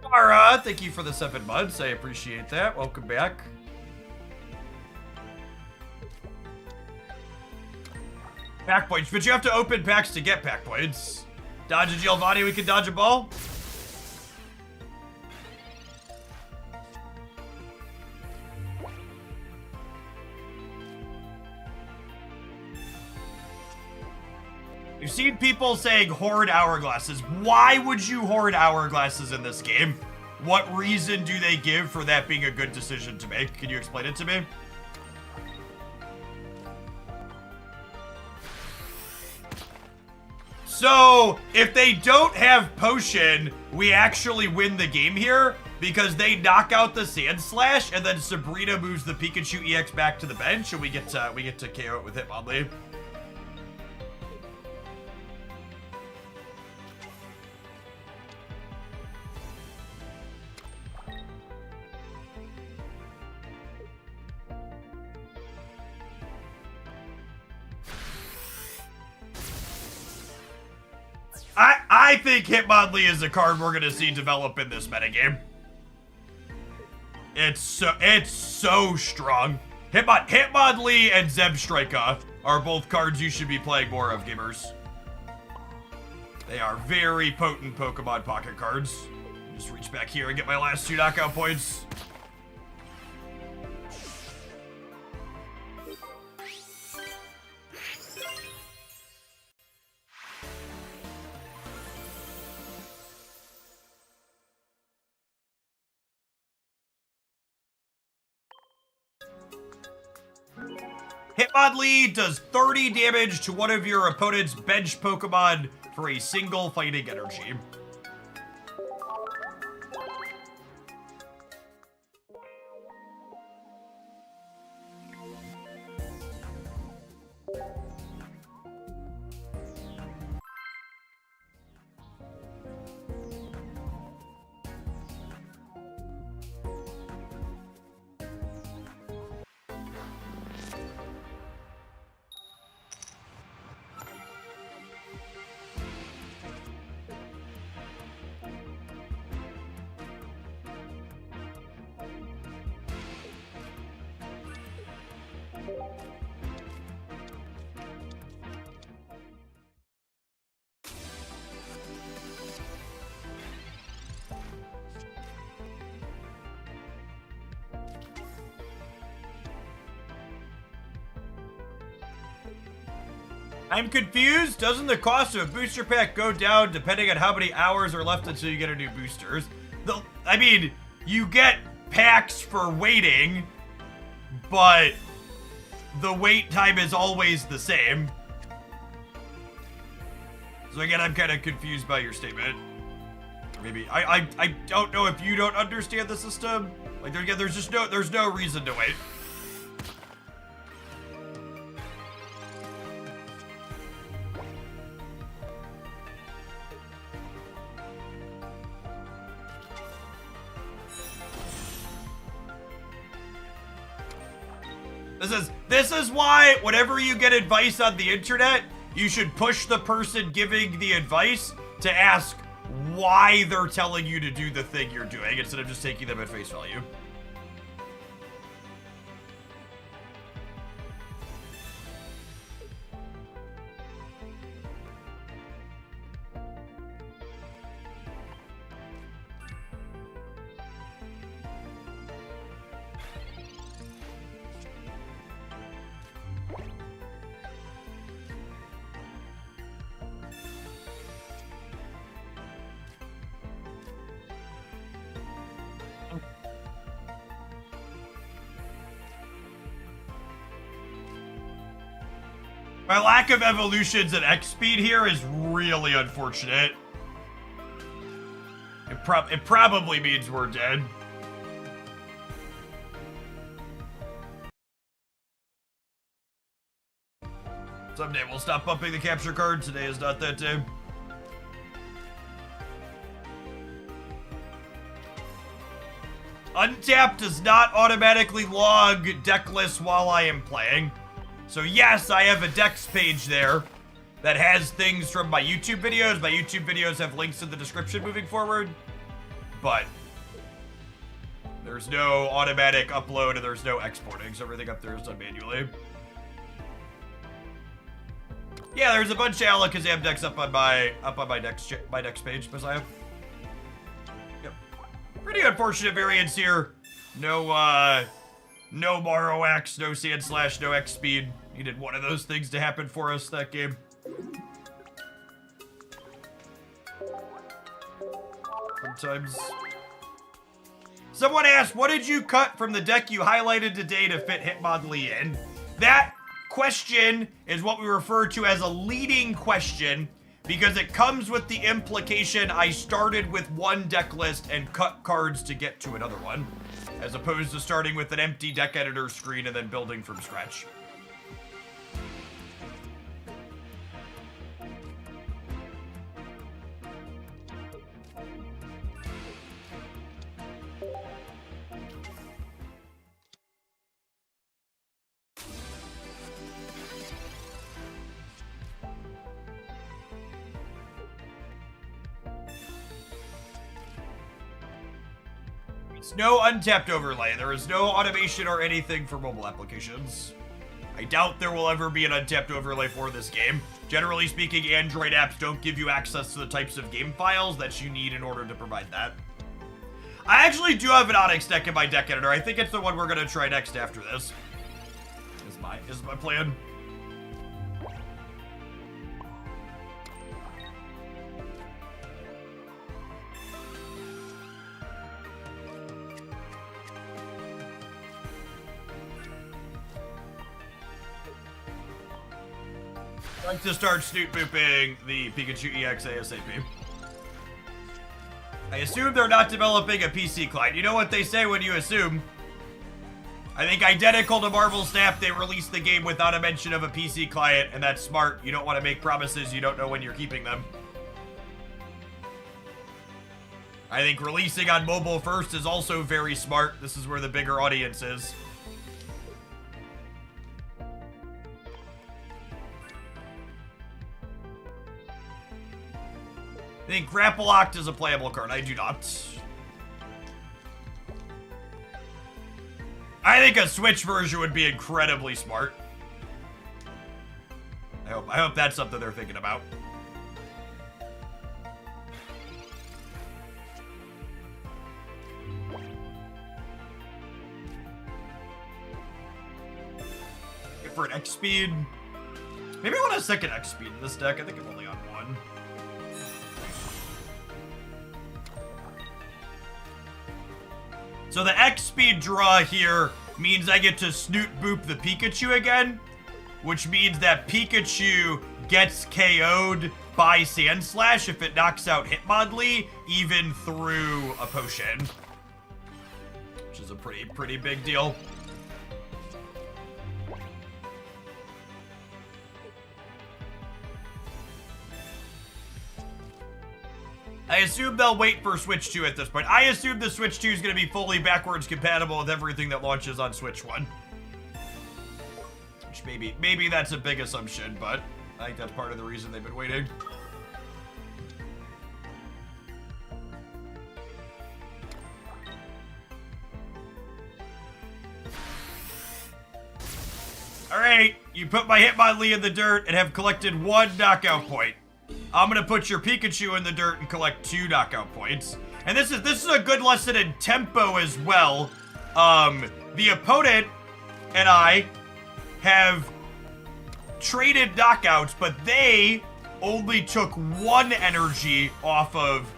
A: Mara, thank you for the 7 months. I appreciate that. Welcome back. Pack points, but you have to open packs to get pack points. Dodge a Giovanni, we can dodge a ball. You've seen people saying hoard hourglasses. Why would you hoard hourglasses in this game? What reason do they give for that being a good decision to make? Can you explain it to me? So, if they don't have Potion, we actually win the game here because they knock out the Sand Slash and then Sabrina moves the Pikachu EX back to the bench and we get to KO it with Hitmonlee. I think Hitmonlee is a card we're gonna see develop in this metagame. It's so strong. Hitmonlee and Zebstrika are both cards you should be playing more of, gamers. They are very potent Pokemon pocket cards. Just reach back here and get my last 2 knockout points. Hitmonlee does 30 damage to one of your opponent's bench Pokemon for a single fighting energy. I'm confused. Doesn't the cost of a booster pack go down depending on how many hours are left until you get a new boosters? I mean, you get packs for waiting, but the wait time is always the same. So again, I'm kind of confused by your statement. Maybe I don't know if you don't understand the system. Like there's no reason to wait. This is why whenever you get advice on the internet, you should push the person giving the advice to ask why they're telling you to do the thing you're doing instead of just taking them at face value. My lack of evolutions at X speed here is really unfortunate. It probably means we're dead. Someday we'll stop bumping the capture card. Today is not that day. Untap does not automatically log deck lists while I am playing. So yes, I have a Dex page there that has things from my YouTube videos. My YouTube videos have links in the description moving forward. But there's no automatic upload and there's no exporting, so everything up there is done manually. Yeah, there's a bunch of Alakazam decks up on my Dex page, Messiah. Yep. Pretty unfortunate variants here. No Marowak, no Sandslash, no X speed. Needed one of those things to happen for us that game. Sometimes. Someone asked, what did you cut from the deck you highlighted today to fit Hitmonlee in? That question is what we refer to as a leading question because it comes with the implication I started with one deck list and cut cards to get to another one, as opposed to starting with an empty deck editor screen and then building from scratch. It's no untapped overlay. There is no automation or anything for mobile applications. I doubt there will ever be an untapped overlay for this game. Generally speaking, Android apps don't give you access to the types of game files that you need in order to provide that. I actually do have an Onyx deck in my deck editor. I think it's the one we're gonna try next after this. Is my plan. Like to start snoot booping the Pikachu EX ASAP. I assume they're not developing a PC client. You know what they say when you assume. I think identical to Marvel Snap, they released the game without a mention of a PC client, and that's smart. You don't want to make promises you don't know when you're keeping them. I think releasing on mobile first is also very smart. This is where the bigger audience is. I think Grapple Locked is a playable card. I do not. I think a Switch version would be incredibly smart. I hope that's something they're thinking about. For an X speed. Maybe I want a second X speed in this deck. I think I'm only on one. So the X speed draw here means I get to snoot boop the Pikachu again, which means that Pikachu gets KO'd by Sandslash if it knocks out Hitmonlee, even through a potion. Which is a pretty big deal. I assume they'll wait for Switch 2 at this point. I assume the Switch 2 is going to be fully backwards compatible with everything that launches on Switch 1. Which maybe that's a big assumption, but I think that's part of the reason they've been waiting. Alright, you put my Hitmonlee in the dirt and have collected 1 knockout point. I'm gonna put your Pikachu in the dirt and collect 2 knockout points. And this is a good lesson in tempo as well. The opponent and I have traded knockouts, but they only took 1 energy off of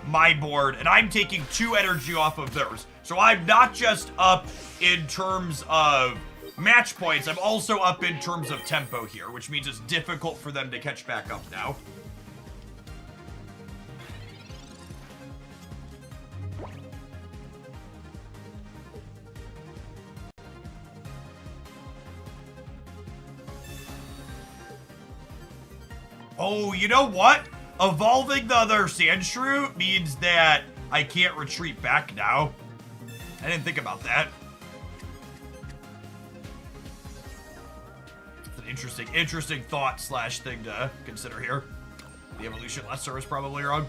A: my board, and I'm taking 2 energy off of theirs. So I'm not just up in terms of match points, I'm also up in terms of tempo here, which means it's difficult for them to catch back up now. Oh, you know what? Evolving the other Sandshrew means that I can't retreat back now. I didn't think about that. It's an interesting thought slash thing to consider here. The evolution lesser is probably wrong.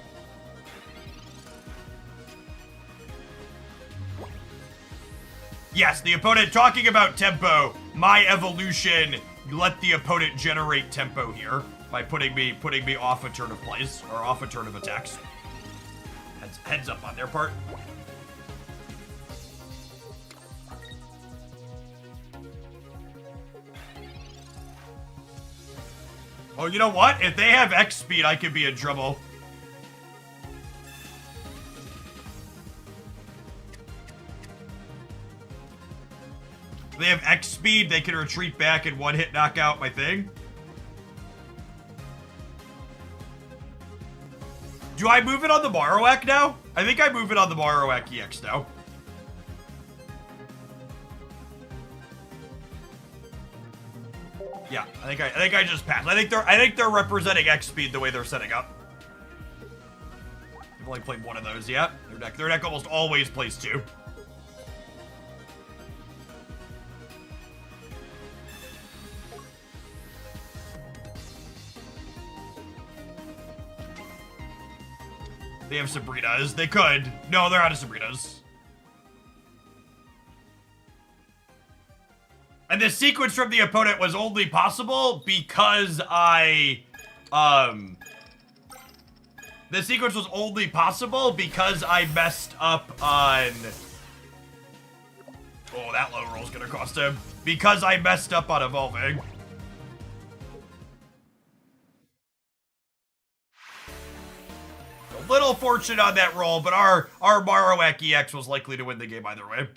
A: Yes, the opponent talking about tempo. My evolution let the opponent generate tempo here by putting me off a turn of plays or off a turn of attacks. Heads up on their part. Oh, you know what? If they have X speed, I could be in trouble. If they have X speed, they can retreat back and 1-hit knock out my thing. Do I move it on the Marowak now? I think I move it on the Marowak EX now. Yeah, I think I just passed. I think they're representing X speed the way they're setting up. I've only played 1 of those yet. Their deck almost always plays 2. They have Sabrinas. They could. No, they're out of Sabrinas. And the sequence from the opponent was only possible because I, the sequence was only possible because I messed up on, oh, that low roll's gonna cost him. Because I messed up on evolving. A little fortunate on that roll, but our Marowak EX was likely to win the game either way.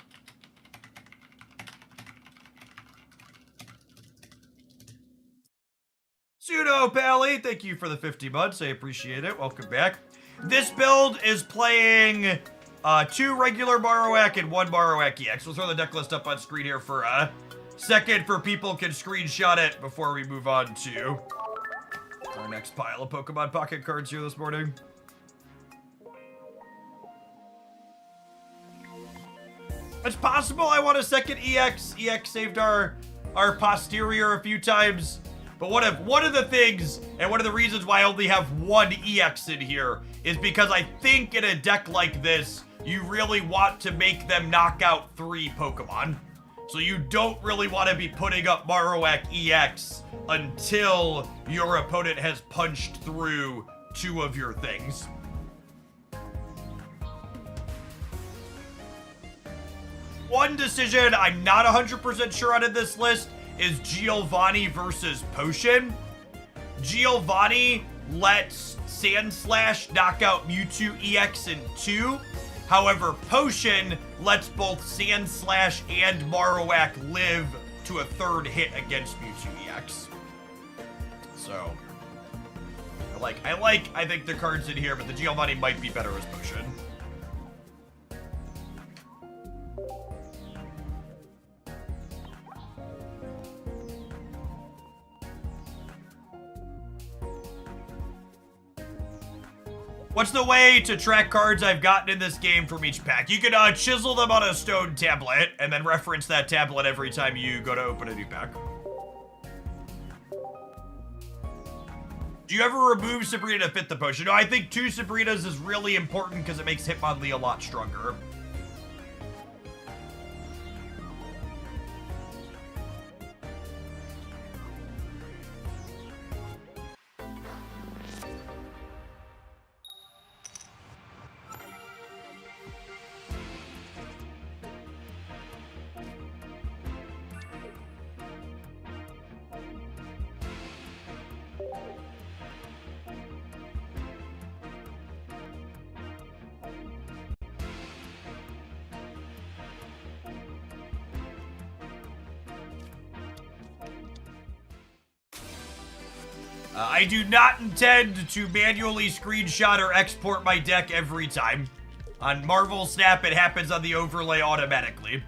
A: Pseudo Pally, thank you for the 50 months. I appreciate it. Welcome back. This build is playing 2 regular Marowak and 1 Marowak EX. We'll throw the deck list up on screen here for a second for people can screenshot it before we move on to our next pile of Pokemon Pocket cards here this morning. It's possible I want a second EX. EX saved our posterior a few times. But one of the things, and one of the reasons why I only have 1 EX in here, is because I think in a deck like this, you really want to make them knock out 3 Pokemon. So you don't really want to be putting up Marowak EX until your opponent has punched through 2 of your things. One decision I'm not 100% sure on in this list is Giovanni versus Potion. Giovanni lets Sandslash knock out Mewtwo EX in 2. However, Potion lets both Sandslash and Marowak live to a 3rd hit against Mewtwo EX. So, I think the cards in here, but the Giovanni might be better as Potion. What's the way to track cards I've gotten in this game from each pack? You can chisel them on a stone tablet and then reference that tablet every time you go to open a new pack. Do you ever remove Sabrina to fit the potion? No, I think 2 Sabrinas is really important because it makes Hitmonlee a lot stronger. I do not intend to manually screenshot or export my deck every time. On Marvel Snap, it happens on the overlay automatically.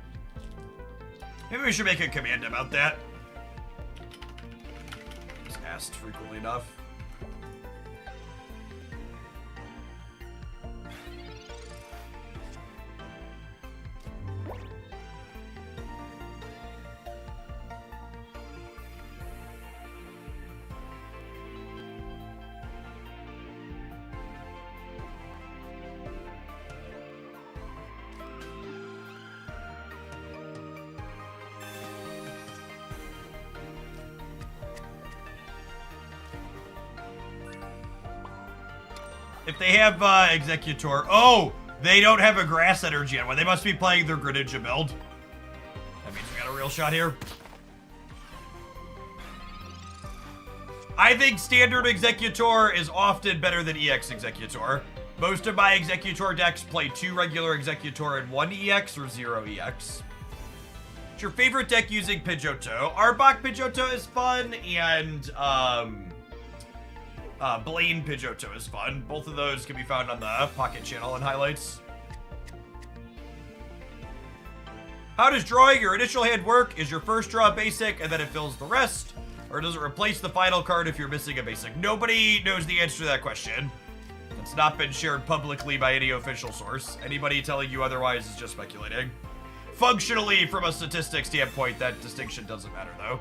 A: Maybe we should make a command about that. It's asked frequently enough. If they have Executor, oh, they don't have a Grass Energy on one. They must be playing their Greninja build. That means we got a real shot here. I think standard Executor is often better than EX Executor. Most of my Executor decks play 2 regular Executor and 1 EX or 0 EX. What's your favorite deck using Pidgeotto? Arbok Pidgeotto is fun, and Blaine Pidgeotto is fun. Both of those can be found on the Pocket channel and highlights. How does drawing your initial hand work? Is your first draw basic and then it fills the rest? Or does it replace the final card if you're missing a basic? Nobody knows the answer to that question. It's not been shared publicly by any official source. Anybody telling you otherwise is just speculating. Functionally, from a statistics standpoint, that distinction doesn't matter, though.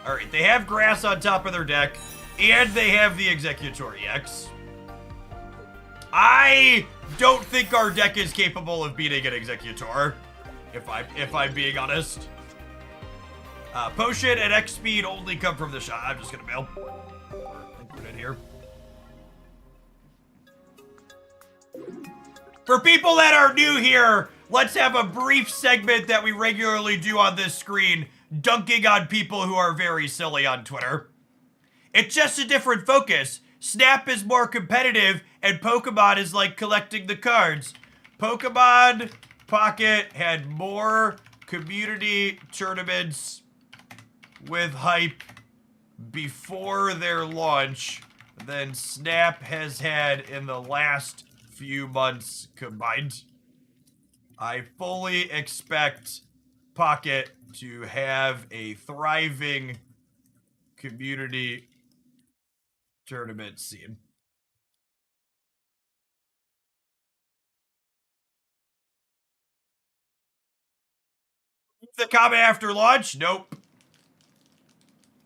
A: Alright, they have Grass on top of their deck, and they have the Executor EX. I don't think our deck is capable of beating an Executor, if I'm being honest. Potion and X speed only come from the shot. I'm just gonna mail. Put it here. For people that are new here, let's have a brief segment that we regularly do on this screen, dunking on people who are very silly on Twitter. It's just a different focus. Snap is more competitive, and Pokemon is like collecting the cards. Pokemon Pocket had more community tournaments with hype before their launch than Snap has had in the last few months combined. I fully expect Pocket to have a thriving community tournament scene. The comment after launch? Nope.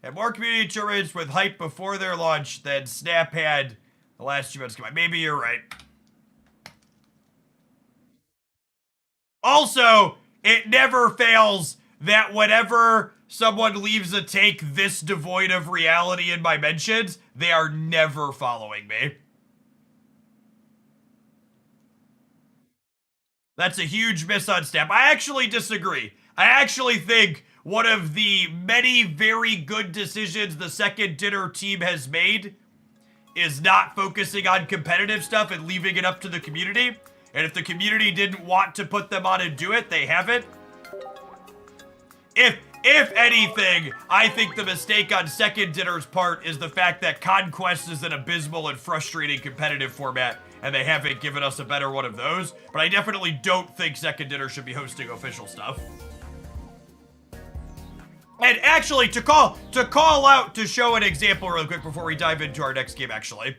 A: Had more community tournaments with hype before their launch than Snap had the last 2 months combined. Maybe you're right. Also, it never fails that whenever someone leaves a take this devoid of reality in my mentions, they are never following me. That's a huge miss on Snap. I actually disagree. I actually think one of the many very good decisions the Second Dinner team has made is not focusing on competitive stuff and leaving it up to the community. And if the community didn't want to put them on and do it, they haven't. If anything, I think the mistake on Second Dinner's part is the fact that Conquest is an abysmal and frustrating competitive format, and they haven't given us a better one of those. But I definitely don't think Second Dinner should be hosting official stuff. And actually, to call out, to show an example real quick before we dive into our next game, actually.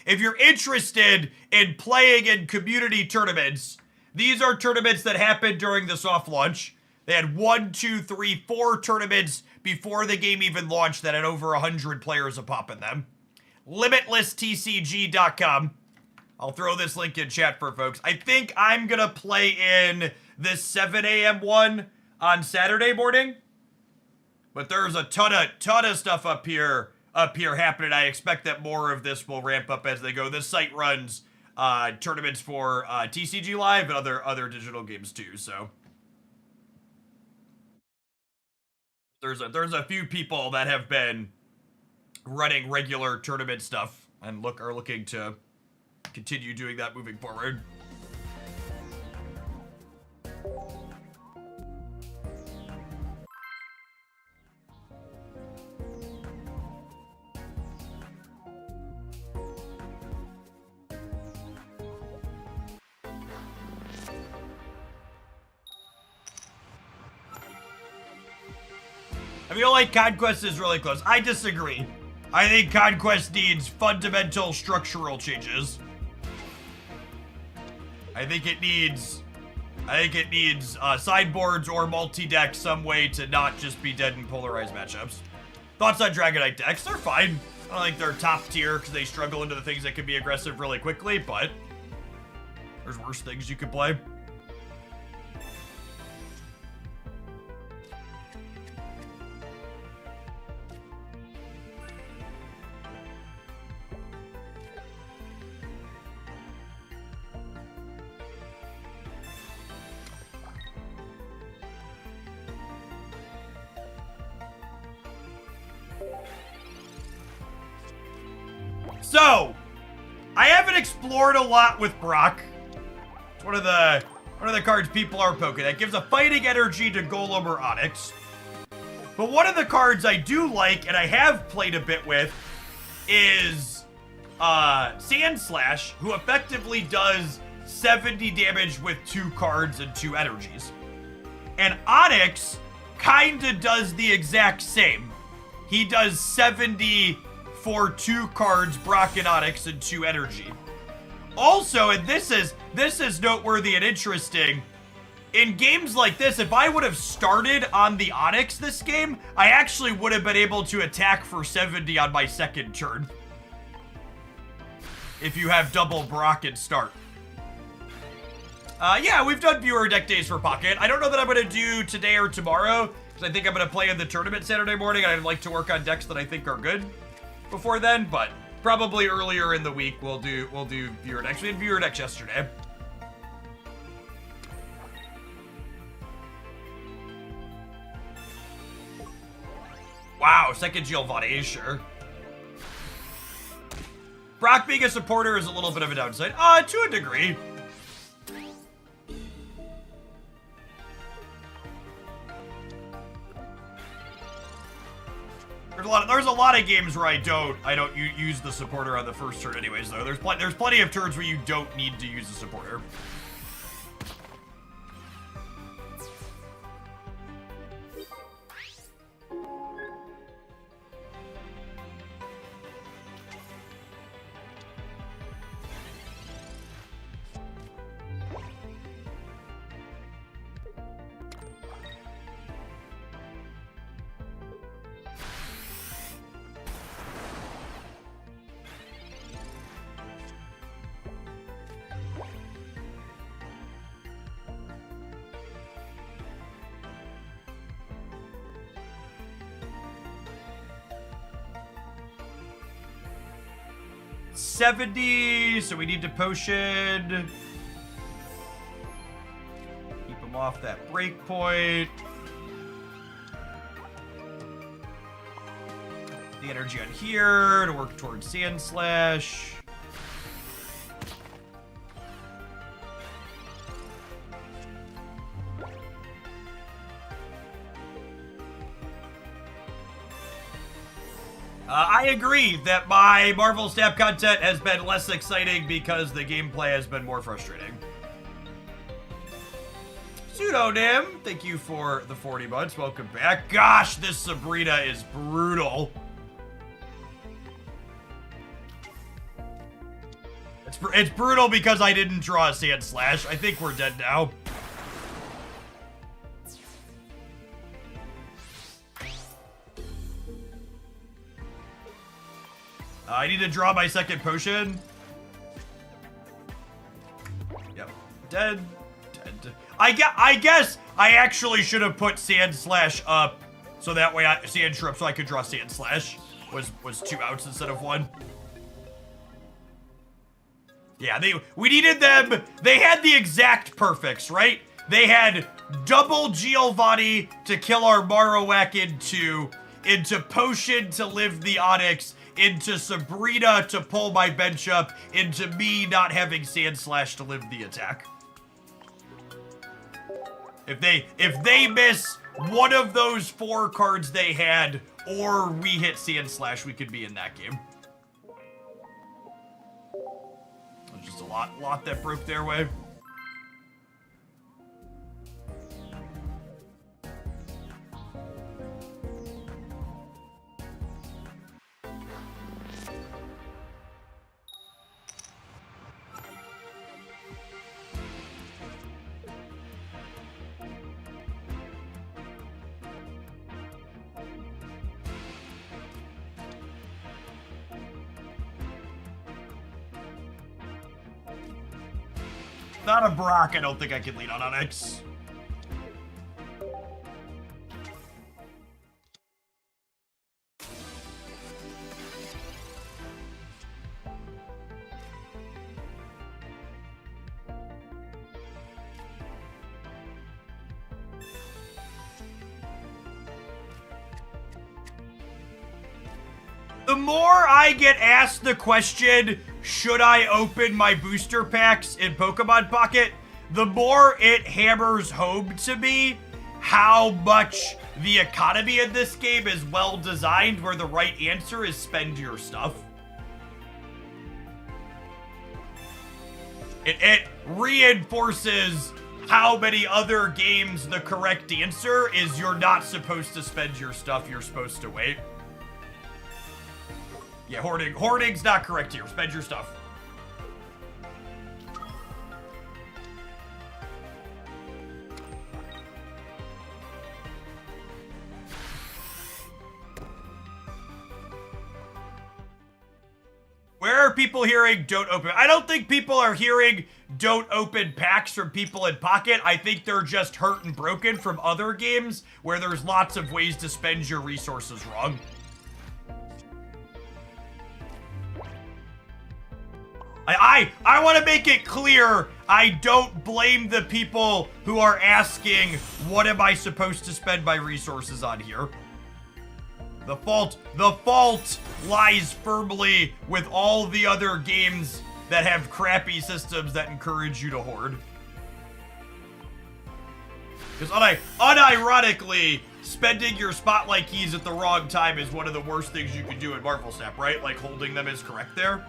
A: If you're interested in playing in community tournaments, these are tournaments that happened during the soft launch. They had 1, 2, 3, 4 tournaments before the game even launched that had over 100 players a pop in them. LimitlessTCG.com. I'll throw this link in chat for folks. I think I'm gonna play in this 7 a.m. one on Saturday morning. But there's a ton of stuff up here happening. I expect that more of this will ramp up as they go. This site runs tournaments for TCG Live and other digital games too. So there's a few people that have been running regular tournament stuff and are looking to continue doing that moving forward. I feel like Conquest is really close. I disagree. I think Conquest needs fundamental structural changes. I think it needs sideboards or multi-deck some way to not just be dead in polarized matchups. Thoughts on Dragonite decks? They're fine. I don't think they're top tier because they struggle into the things that can be aggressive really quickly, but there's worse things you could play. So, I haven't explored a lot with Brock. It's one of the cards people are poking. That gives a fighting energy to Golem or Onyx. But one of the cards I do like, and I have played a bit with, is Sand Slash, who effectively does 70 damage with 2 cards and 2 energies. And Onyx kinda does the exact same. He does 70 for 2 cards, Brock and Onyx, and 2 energy. Also, and this is noteworthy and interesting, in games like this, if I would have started on the Onyx this game, I actually would have been able to attack for 70 on my second turn. If you have double Brock and start. Yeah, we've done viewer deck days for Pocket. I don't know that I'm going to do today or tomorrow, because I think I'm going to play in the tournament Saturday morning, and I'd like to work on decks that I think are good before then, but probably earlier in the week we'll do viewer decks. We had viewer decks yesterday. Wow, second Giovanni, sure. Brock being a supporter is a little bit of a downside. To a degree. There's a lot of games where I don't use the supporter on the first turn anyways, though. There's plenty of turns where you don't need to use the supporter. $70, so we need to potion. Keep him off that break point. The energy on here to work towards Sand Slash. I agree that my Marvel Snap content has been less exciting because the gameplay has been more frustrating. Pseudonym, thank you for the 40 months. Welcome back. Gosh, this Sabrina is brutal. It's brutal because I didn't draw a Sand Slash. I think we're dead now. I need to draw my second potion. Yep. Dead. I guess I actually should have put Sand Slash up so that way Sand Shrimp so I could draw Sand Slash was 2 outs instead of 1. Yeah, we needed them. They had the exact perfects, right? They had double Giovanni to kill our Marowak into Potion to live the Onyx, into Sabrina to pull my bench up, into me not having Sand Slash to live the attack. If they miss one of those 4 cards they had, or we hit Sand Slash, we could be in that game. There's just a lot that broke their way. Not a Brock, I don't think I can lead on Onyx. The more I get asked the question, should I open my booster packs in Pokemon Pocket, the more it hammers home to me how much the economy in this game is well designed, where the right answer is spend your stuff. It reinforces how many other games the correct answer is you're not supposed to spend your stuff, you're supposed to wait. Yeah, hoarding's not correct here. Spend your stuff. Where are people hearing don't open? I don't think people are hearing don't open packs from people in Pocket. I think they're just hurt and broken from other games where there's lots of ways to spend your resources wrong. I want to make it clear, I don't blame the people who are asking, what am I supposed to spend my resources on here? The fault lies firmly with all the other games that have crappy systems that encourage you to hoard. Because unironically, spending your spotlight keys at the wrong time is one of the worst things you can do in Marvel Snap, right? Like, holding them is correct there.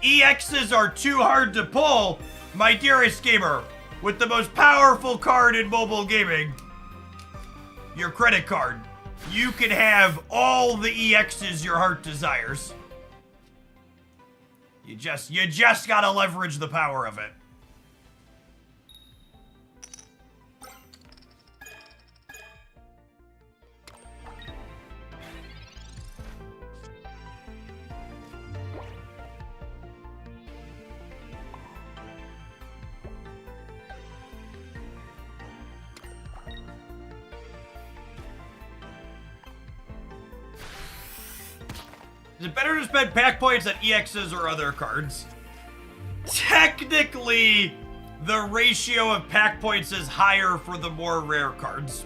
A: EXs are too hard to pull, my dearest gamer. With the most powerful card in mobile gaming, your credit card. You can have all the EXs your heart desires. You just gotta leverage the power of it. Is it better to spend pack points on EXs or other cards? Technically, the ratio of pack points is higher for the more rare cards.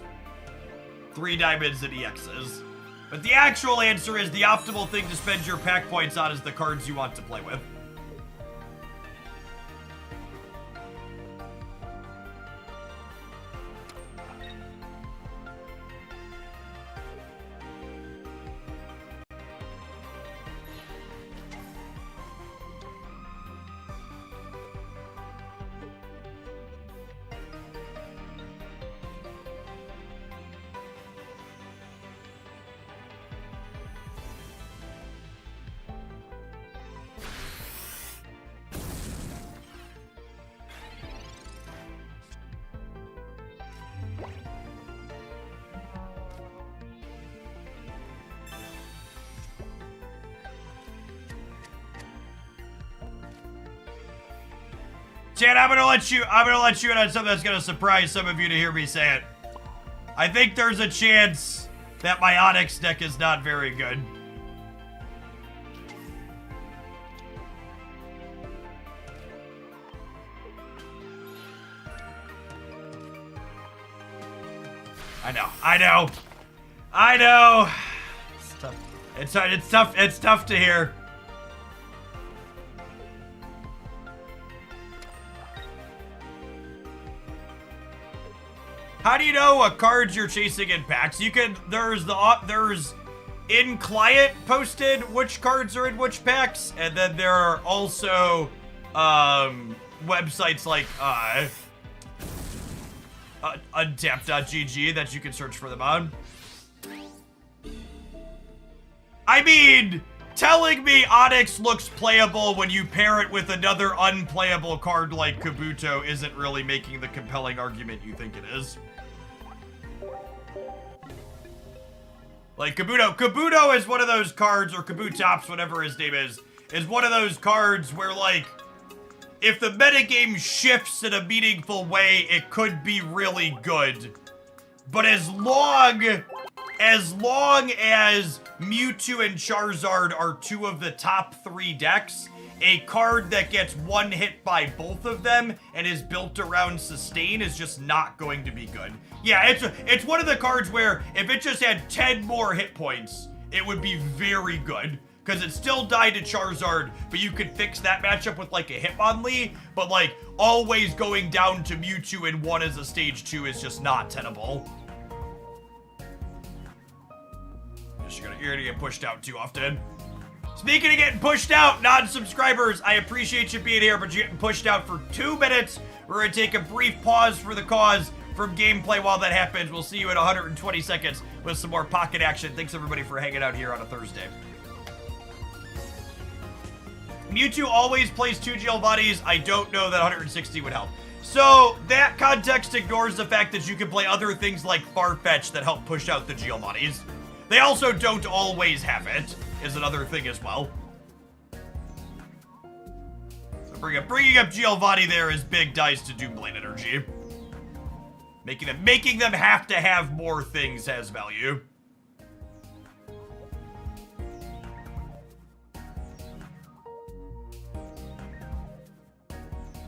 A: 3 diamonds and EXs. But the actual answer is the optimal thing to spend your pack points on is the cards you want to play with. Chad, I'm gonna let you in on something that's gonna surprise some of you to hear me say it. I think there's a chance that my Onyx deck is not very good. I know. It's tough to hear. How do you know what cards you're chasing in packs? There's in client posted which cards are in which packs, and then there are also websites like Untapped.gg that you can search for them on. I mean, telling me Onyx looks playable when you pair it with another unplayable card like Kabuto isn't really making the compelling argument you think it is. Like, Kabuto is one of those cards, or Kabutops, whatever his name is one of those cards where, like, if the metagame shifts in a meaningful way, it could be really good. But as long as Mewtwo and Charizard are 2 of the top 3 decks, a card that gets one hit by both of them and is built around sustain is just not going to be good. Yeah, it's one of the cards where if it just had 10 more hit points, it would be very good. Because it still died to Charizard, but you could fix that matchup with like a Hitmonlee, but like always going down to Mewtwo and 1 as a stage 2 is just not tenable. You're gonna get pushed out too often. Speaking of getting pushed out, non-subscribers, I appreciate you being here, but you're getting pushed out for 2 minutes. We're gonna take a brief pause for the cause from gameplay while that happens. We'll see you in 120 seconds with some more pocket action. Thanks everybody for hanging out here on a Thursday. Mewtwo always plays 2 Giovannis. I don't know that 160 would help. So that context ignores the fact that you can play other things like Farfetch that help push out the Giovannis. They also don't always have it, is another thing as well. So bringing up Giovanni there is big dice to Doomblade energy. Making them have to have more things has value.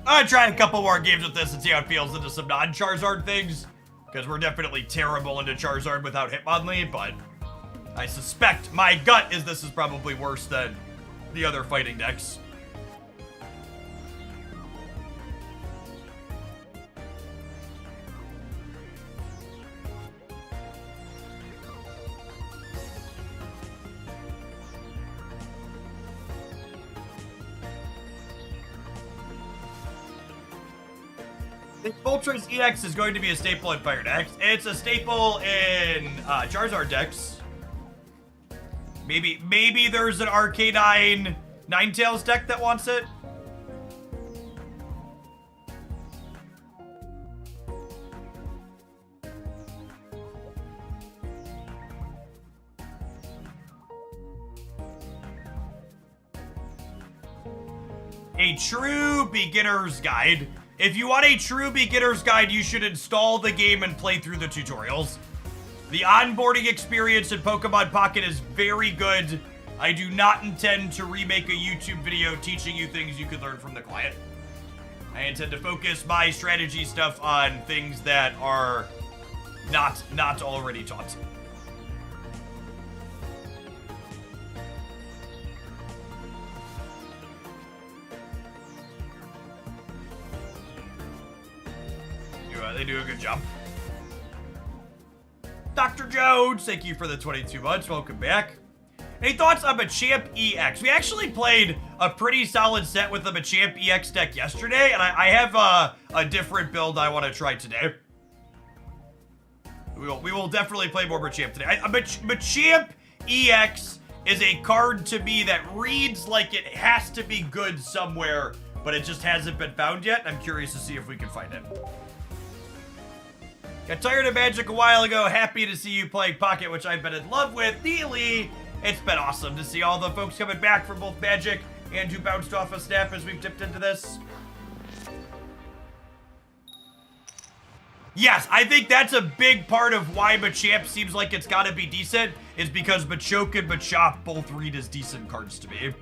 A: I'm gonna try a couple more games with this and see how it feels into some non-Charizard things. Because we're definitely terrible into Charizard without Hitmonlee, but I suspect, my gut is this is probably worse than the other fighting decks. I think Voltra's EX is going to be a staple in Fire decks. It's a staple in Charizard decks. Maybe there's an Arcanine Ninetales deck that wants it. A true beginner's guide. If you want a true beginner's guide, you should install the game and play through the tutorials. The onboarding experience in Pokemon Pocket is very good. I do not intend to remake a YouTube video teaching you things you could learn from the client. I intend to focus my strategy stuff on things that are not already taught. They do a good job. Dr. Jones, thank you for the 22 months. Welcome back. Any thoughts on Machamp EX? We actually played a pretty solid set with the Machamp EX deck yesterday, and I have a different build I want to try today. We will definitely play more Machamp today. Machamp EX is a card to me that reads like it has to be good somewhere, but it just hasn't been found yet. I'm curious to see if we can find it. Got tired of Magic a while ago. Happy to see you playing Pocket, which I've been in love with. Neely, it's been awesome to see all the folks coming back from both Magic and who bounced off of Snap as we've dipped into this. Yes, I think that's a big part of why Machamp seems like it's got to be decent, is because Machoke and Machop both read as decent cards to me.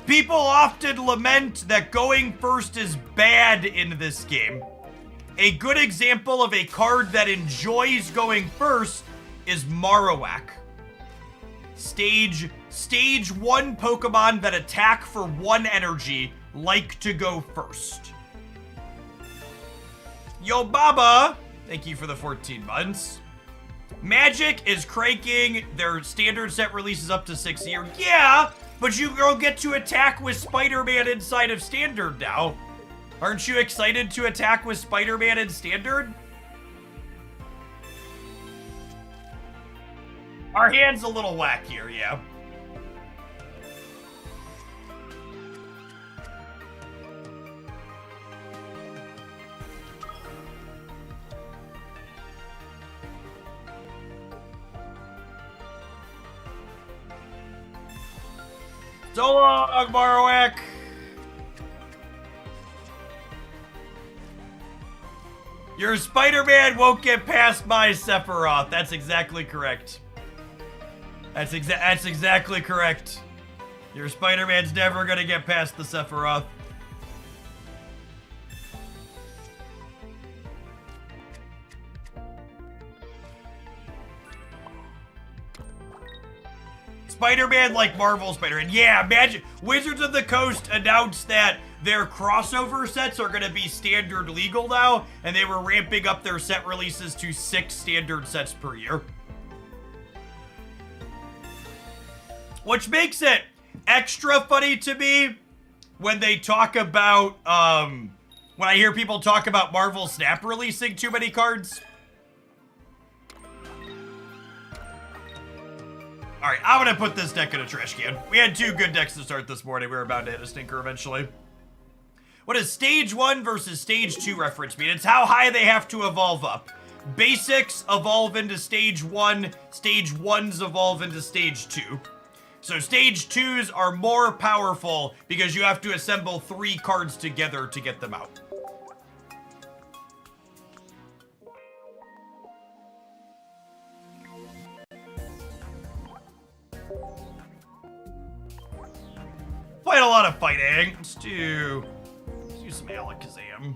A: People often lament that going first is bad in this game. A good example of a card that enjoys going first is Marowak. Stage 1 Pokemon that attack for 1 energy like to go first. Yo Baba, thank you for the 14 months. Magic is cranking their standard set releases up to 6 a year. Yeah, but you don't get to attack with Spider-Man inside of standard now. Aren't you excited to attack with Spider-Man in Standard? Our hand's a little whack here, yeah. So long, Marowak! Your Spider-Man won't get past my Sephiroth. That's exactly correct. That's exactly correct. Your Spider-Man's never gonna get past the Sephiroth. Spider-Man like Marvel Spider-Man. Yeah, Magic Wizards of the Coast announced that their crossover sets are going to be standard legal now, and they were ramping up their set releases to 6 standard sets per year. Which makes it extra funny to me when they talk about, when I hear people talk about Marvel Snap releasing too many cards. Alright, I'm gonna put this deck in a trash can. We had 2 good decks to start this morning. We were about to hit a stinker eventually. What does Stage 1 versus Stage 2 reference mean? It's how high they have to evolve up. Basics evolve into Stage 1. Stage 1s evolve into Stage 2. So Stage 2s are more powerful because you have to assemble 3 cards together to get them out. Quite a lot of fighting. Let's do some Alakazam.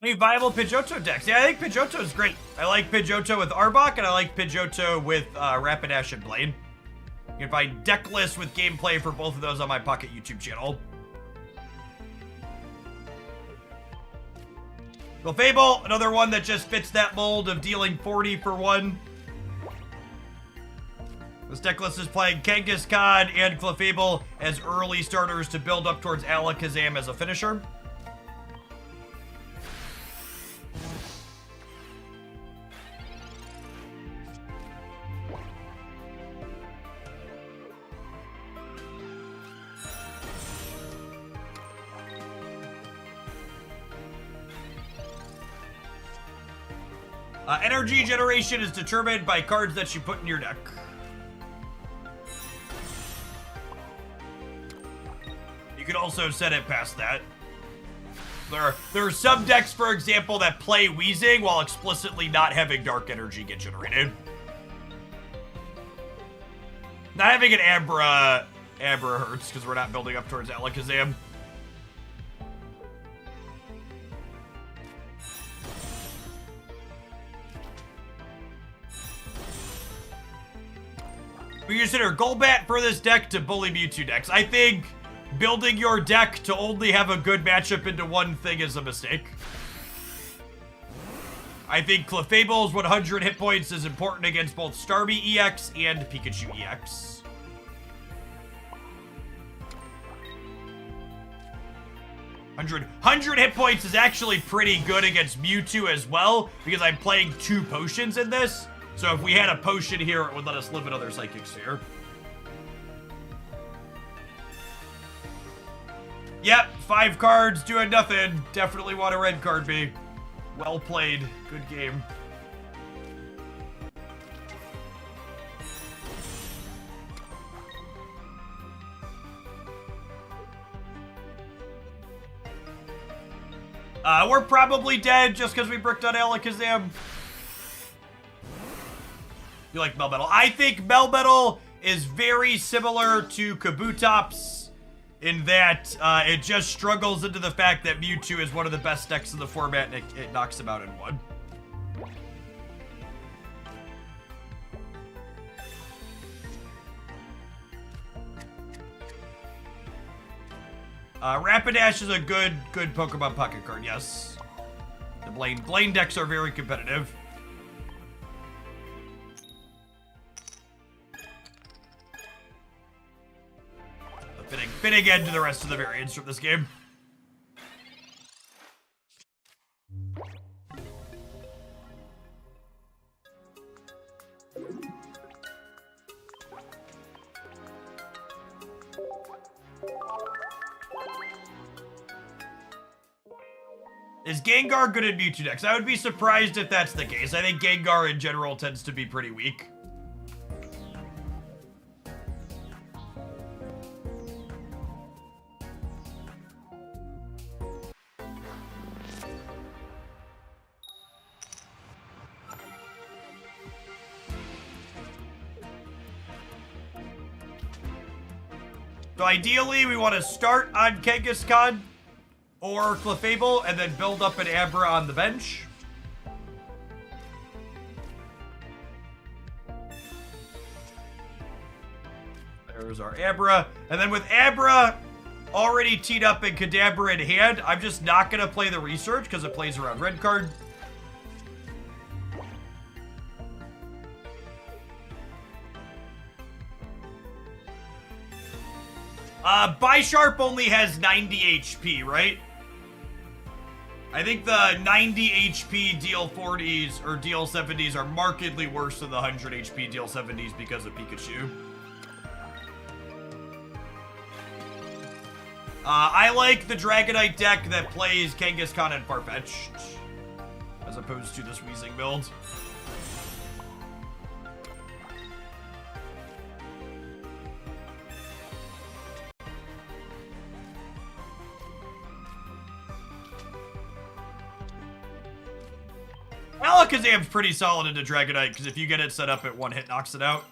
A: Any viable Pidgeotto decks? Yeah, I think Pidgeotto is great. I like Pidgeotto with Arbok, and I like Pidgeotto with Rapidash and Blaine. You can find deck lists with gameplay for both of those on my Pocket YouTube channel. Clefable, another one that just fits that mold of dealing 40 for 1. This deck list is playing Kangaskhan and Clefable as early starters to build up towards Alakazam as a finisher. Energy generation is determined by cards that you put in your deck. You could also set it past that. There are some decks, for example, that play Weezing while explicitly not having dark energy get generated. Not having an Abra hurts because we're not building up towards Alakazam. We consider Golbat for this deck to bully Mewtwo decks. I think building your deck to only have a good matchup into one thing is a mistake. I think Clefable's 100 hit points is important against both Starmie EX and Pikachu EX. Hundred hit points is actually pretty good against Mewtwo as well, because I'm playing 2 potions in this. So if we had a potion here, it would let us live another Psychic Sphere. Yep, 5 cards doing nothing. Definitely want a red card, B. Well played. Good game. We're probably dead just because we bricked on Alakazam. You like Melmetal? I think Melmetal is very similar to Kabutops in that it just struggles into the fact that Mewtwo is one of the best decks in the format and it knocks him out in 1. Rapidash is a good Pokemon pocket card, yes. The Blaine decks are very competitive. Fitting end to the rest of the variants from this game. Is Gengar good at Mewtwo decks? I would be surprised if that's the case. I think Gengar in general tends to be pretty weak. So ideally, we want to start on Kangaskhan or Clefable and then build up an Abra on the bench. There's our Abra. And then with Abra already teed up and Kadabra in hand, I'm just not going to play the Research because it plays around red card. Bisharp only has 90 HP, right? I think the 90 HP deal 40s or deal 70s are markedly worse than the 100 HP deal 70s because of Pikachu. I like the Dragonite deck that plays Kangaskhan and Farfetch'd, as opposed to this Weezing build. Alakazam's pretty solid into Dragonite, because if you get it set up at 1 hit, knocks it out.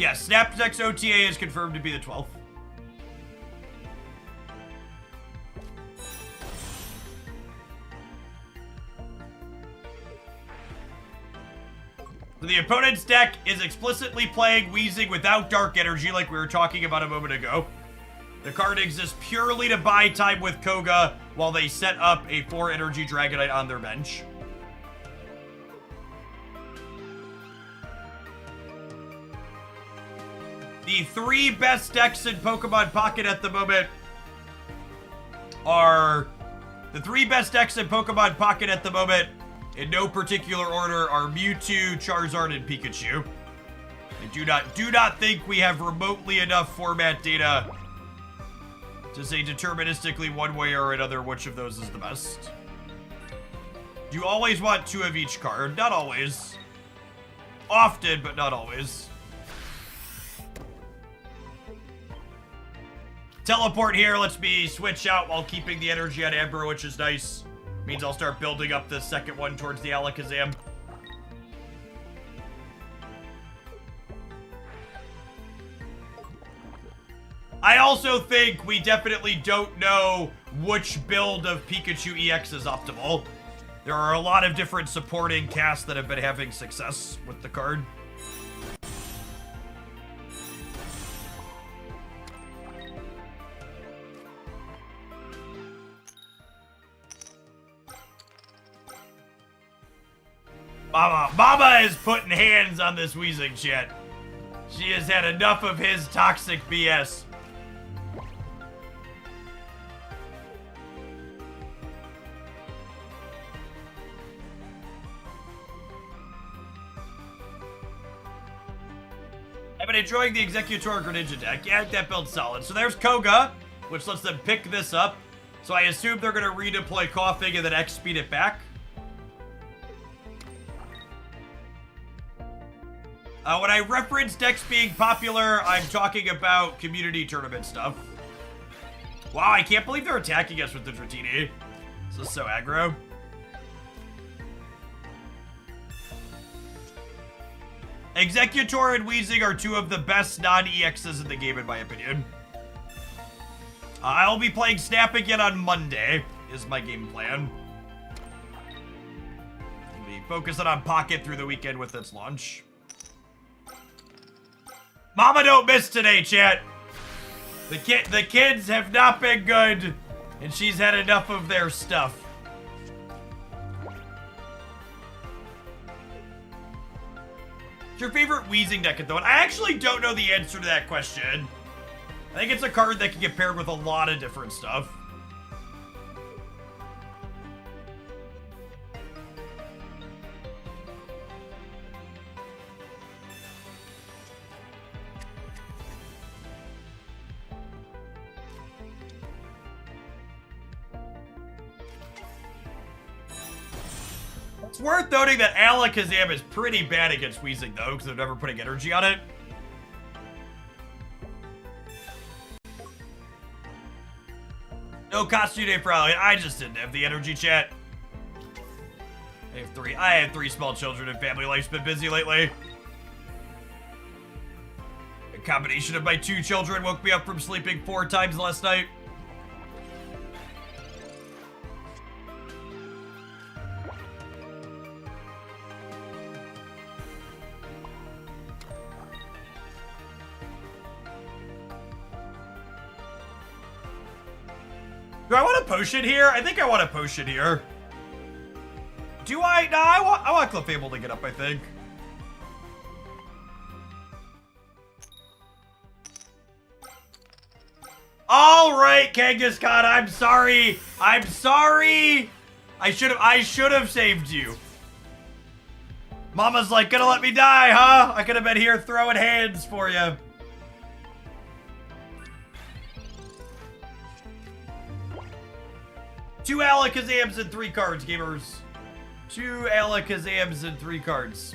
A: Yeah, Snap's next OTA is confirmed to be the 12th. So the opponent's deck is explicitly playing Weezing without Dark Energy like we were talking about a moment ago. The card exists purely to buy time with Koga while they set up a 4-energy Dragonite on their bench. The 3 best decks in Pokemon Pocket at the moment are... The 3 best decks in Pokemon Pocket at the moment, in no particular order, are Mewtwo, Charizard, and Pikachu. I do not think we have remotely enough format data to say deterministically one way or another which of those is the best. You always want 2 of each card. Not always. Often, but not always. Teleport here lets me switch out while keeping the energy on Amber, which is nice. Means I'll start building up the second one towards the Alakazam. I also think we definitely don't know which build of Pikachu EX is optimal. There are a lot of different supporting casts that have been having success with the card. Mama is putting hands on this Weezing chat. She has had enough of his toxic BS. I've been enjoying the Executor Greninja deck. Yeah, that build's solid. So there's Koga, which lets them pick this up. So I assume they're going to redeploy Coughing and then X-speed it back. When I reference decks being popular, I'm talking about community tournament stuff. Wow, I can't believe they're attacking us with the Dratini. This is so aggro. Executor and Weezing are 2 of the best non-EXs in the game, in my opinion. I'll be playing Snap again on Monday, is my game plan. I'll be focusing on Pocket through the weekend with its launch. Mama don't miss today, chat. The kids have not been good, and she's had enough of their stuff. What's your favorite Weezing deck at the moment? I actually don't know the answer to that question. I think it's a card that can get paired with a lot of different stuff. It's worth noting that Alakazam is pretty bad against Weezing, though, because they're never putting energy on it. No costume day for Alakazam. I just didn't have the energy, chat. I have three small children and family life's been busy lately. A combination of my 2 children woke me up from sleeping 4 times last night. Do I want a potion here? I think I want a potion here. Do I? No, I want Clefable to get up, I think. All right, Kangaskhan, I'm sorry. I'm sorry. I should have saved you. Mama's like, gonna let me die, huh? I could have been here throwing hands for you. Two Alakazams and 3 cards, gamers. 2 Alakazams and 3 cards.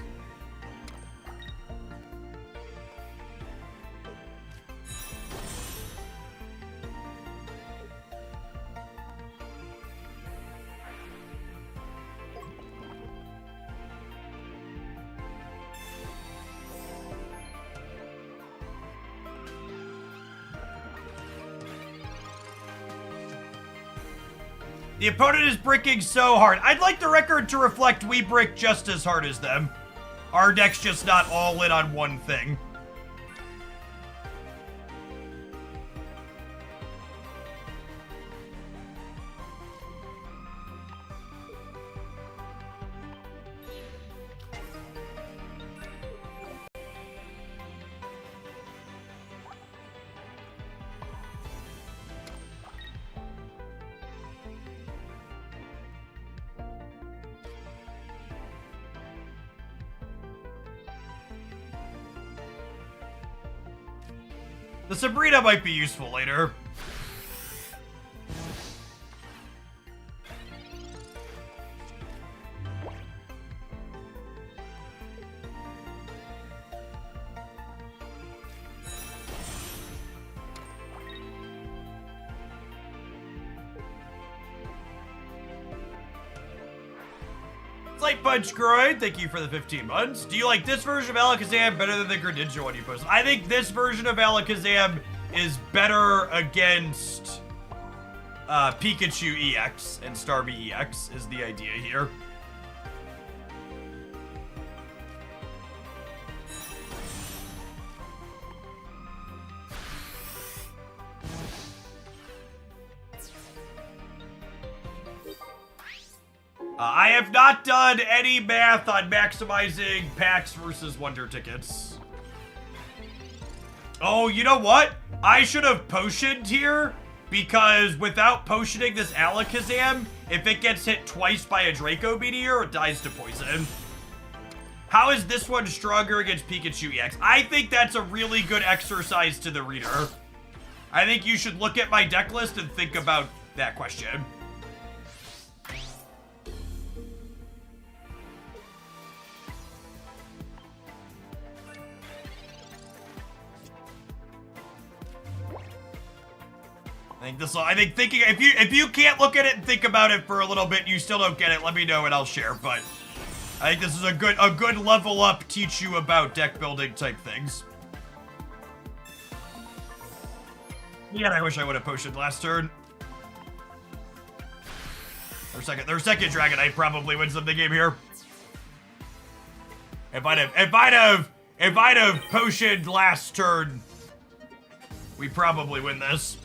A: The opponent is bricking so hard. I'd like the record to reflect we brick just as hard as them. Our deck's just not all in on one thing. The Sabrina might be useful later. Light Punch Groin, thank you for the 15 months. Do you like this version of Alakazam better than the Greninja one you posted? I think this version of Alakazam is better against Pikachu EX and Starmie EX is the idea here. I have not done any math on maximizing packs versus wonder tickets. Oh, you know what? I should have potioned here, because without potioning this Alakazam, if it gets hit twice by a Draco Meteor, it dies to poison. How is this one stronger against Pikachu EX? I think that's a really good exercise to the reader. I think you should look at my deck list and think about that question. I think thinking if you can't look at it and think about it for a little bit, you still don't get it, let me know and I'll share. But I think this is a good level up, teach you about deck building type things. Yeah, I wish I would have potioned last turn. Their second Dragonite probably wins them the game here. If I'd have potioned last turn, we probably win this.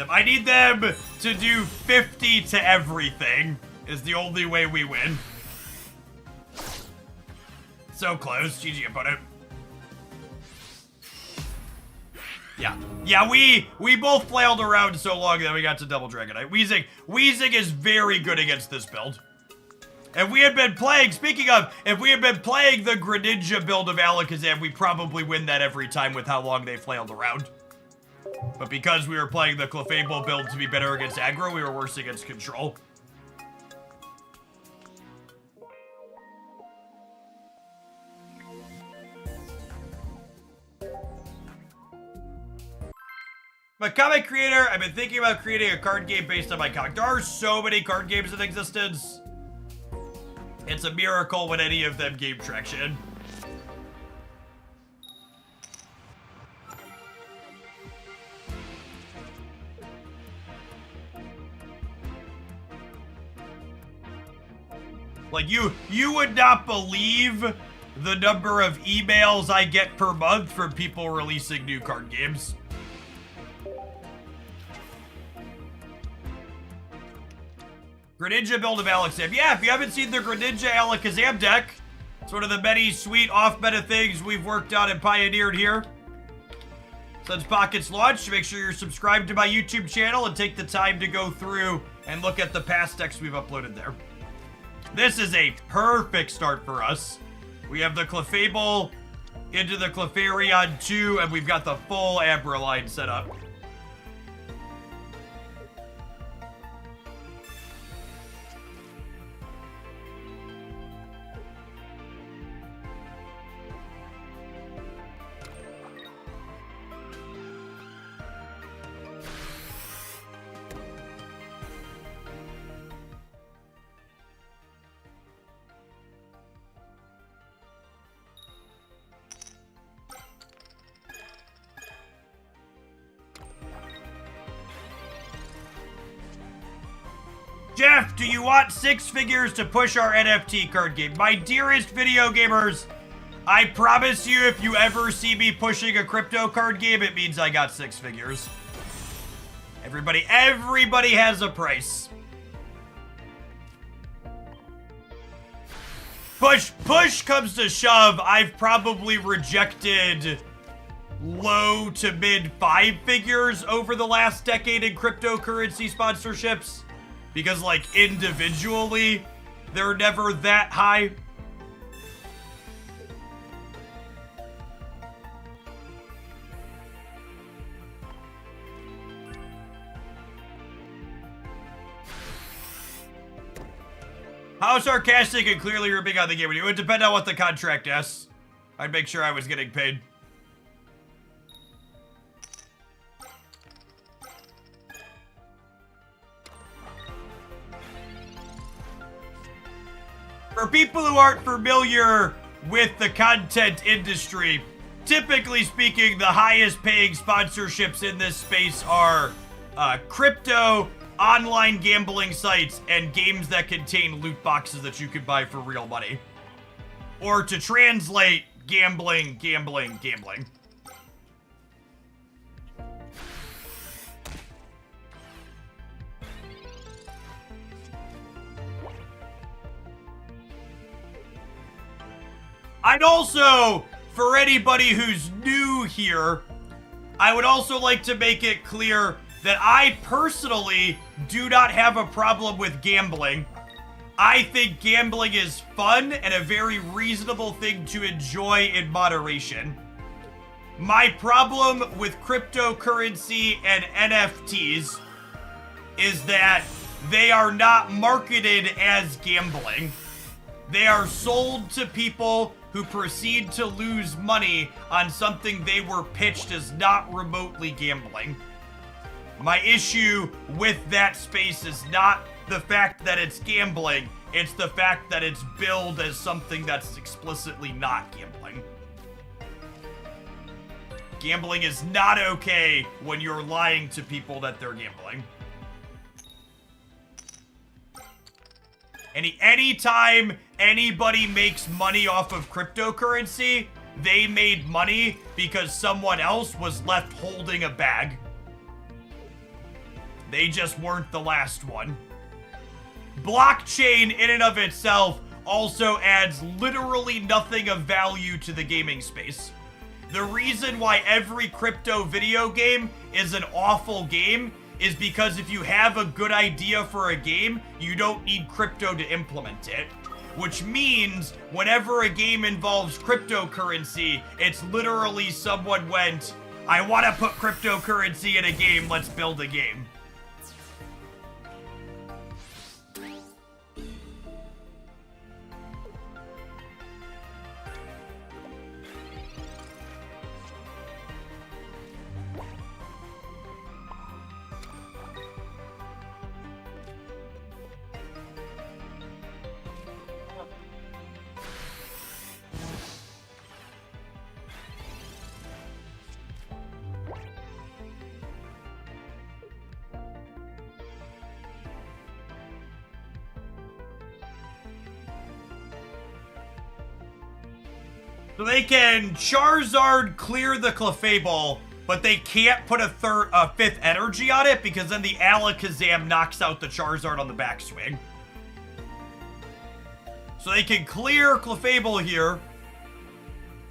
A: I need them to do 50 to everything is the only way we win. So close. GG opponent. Yeah, we both flailed around so long that we got to double Dragonite. Weezing is very good against this build. If we had been playing, speaking of, if we had been playing the Greninja build of Alakazam, we probably win that every time with how long they flailed around. But because we were playing the Clefable build to be better against aggro, we were worse against control. I'm a comic creator. I've been thinking about creating a card game based on my comic. There are so many card games in existence. It's a miracle when any of them gain traction. Like, you would not believe the number of emails I get per month from people releasing new card games. Greninja build of Alakazam. Yeah, if you haven't seen the Greninja Alakazam deck, it's one of the many sweet off-meta things we've worked on and pioneered here since Pocket's launch. Make sure you're subscribed to my YouTube channel and take the time to go through and look at the past decks we've uploaded there. This is a perfect start for us. We have the Clefable into the Clefairy 2, and we've got the full Abra line set up. Jeff, do you want 6 figures to push our NFT card game? My dearest video gamers, I promise you if you ever see me pushing a crypto card game, it means I got 6 figures. Everybody has a price. Push comes to shove, I've probably rejected low to mid 5 figures over the last decade in cryptocurrency sponsorships. Because, like, individually, they're never that high. How sarcastic and clearly ripping on the game. It would depend on what the contract is. I'd make sure I was getting paid. For people who aren't familiar with the content industry, typically speaking, the highest paying sponsorships in this space are crypto, online gambling sites, and games that contain loot boxes that you can buy for real money. Or to translate, gambling. I'd also, for anybody who's new here, I would also like to make it clear that I personally do not have a problem with gambling. I think gambling is fun and a very reasonable thing to enjoy in moderation. My problem with cryptocurrency and NFTs is that they are not marketed as gambling. They are sold to people who proceed to lose money on something they were pitched as not remotely gambling. My issue with that space is not the fact that it's gambling, it's the fact that it's billed as something that's explicitly not gambling. Gambling is not okay when you're lying to people that they're gambling. Anytime anybody makes money off of cryptocurrency, they made money because someone else was left holding a bag. They just weren't the last one. Blockchain in and of itself also adds literally nothing of value to the gaming space. The reason why every crypto video game is an awful game is because if you have a good idea for a game, you don't need crypto to implement it. Which means whenever a game involves cryptocurrency, it's literally someone went, I want to put cryptocurrency in a game, let's build a game. So they can Charizard clear the Clefable, but they can't put a 5th energy on it because then the Alakazam knocks out the Charizard on the backswing. So they can clear Clefable here.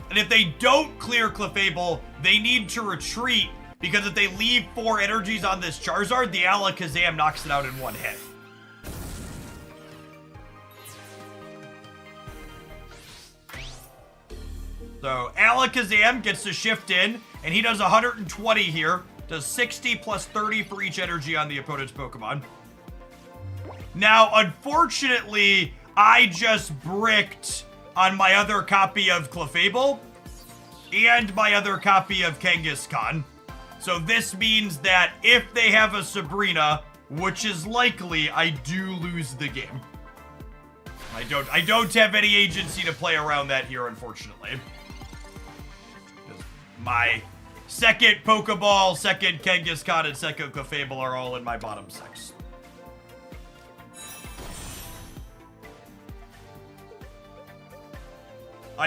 A: And if they don't clear Clefable, they need to retreat because if they leave 4 energies on this Charizard, the Alakazam knocks it out in 1 hit. So Alakazam gets to shift in, and he does 120 here. Does 60 plus 30 for each energy on the opponent's Pokemon. Now, unfortunately, I just bricked on my other copy of Clefable and my other copy of Kangaskhan. So this means that if they have a Sabrina, which is likely, I do lose the game. I don't have any agency to play around that here, unfortunately. My second Pokeball, second Kangaskhan, and second Clefable are all in my bottom 6.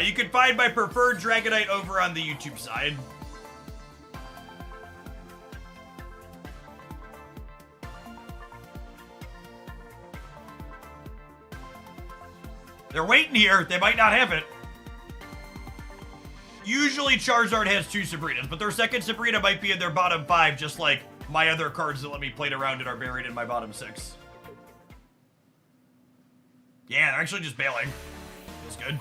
A: You can find my preferred Dragonite over on the YouTube side. They're waiting here. They might not have it. Usually Charizard has 2 Sabrinas, but their second Sabrina might be in their bottom 5, just like my other cards that let me play around it are buried in my bottom 6. Yeah, they're actually just bailing. Feels good.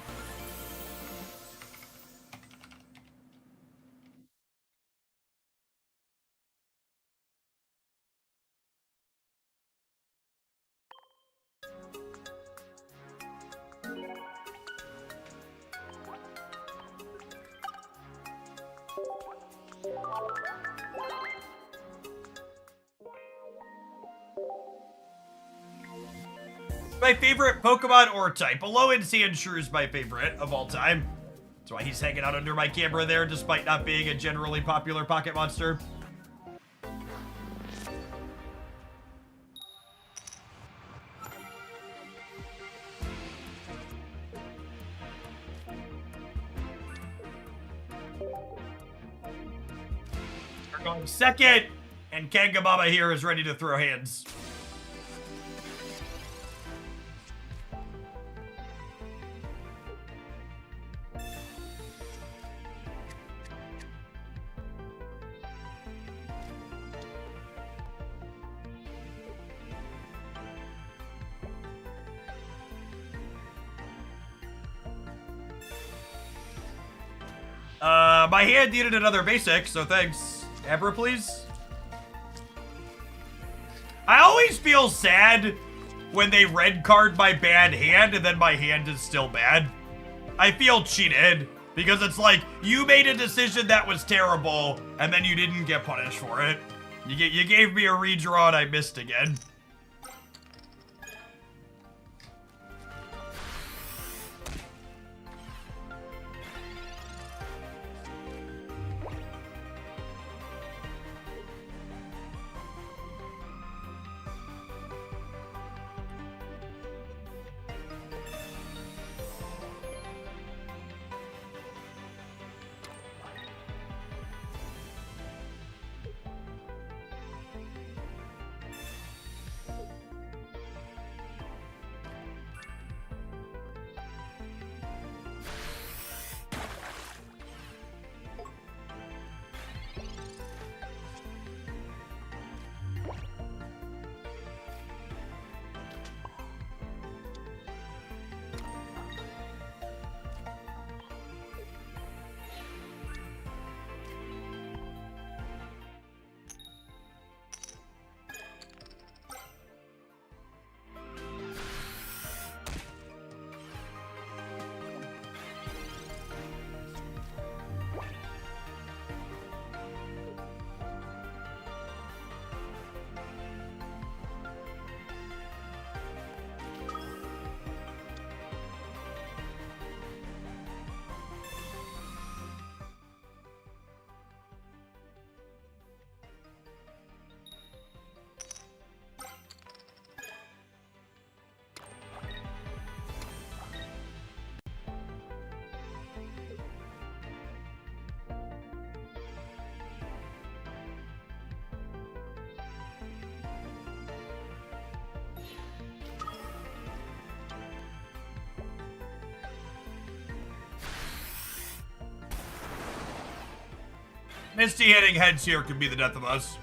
A: My favorite Pokemon or type. Alolan Sandshrew is my favorite of all time. That's why he's hanging out under my camera there, despite not being a generally popular pocket monster. We're going second, and Kangamama here is ready to throw hands. My hand needed another basic, so thanks. Abra, please. I always feel sad when they red card my bad hand and then my hand is still bad. I feel cheated because it's like, you made a decision that was terrible and then you didn't get punished for it. You gave me a redraw and I missed again. Misty hitting heads here could be the death of us.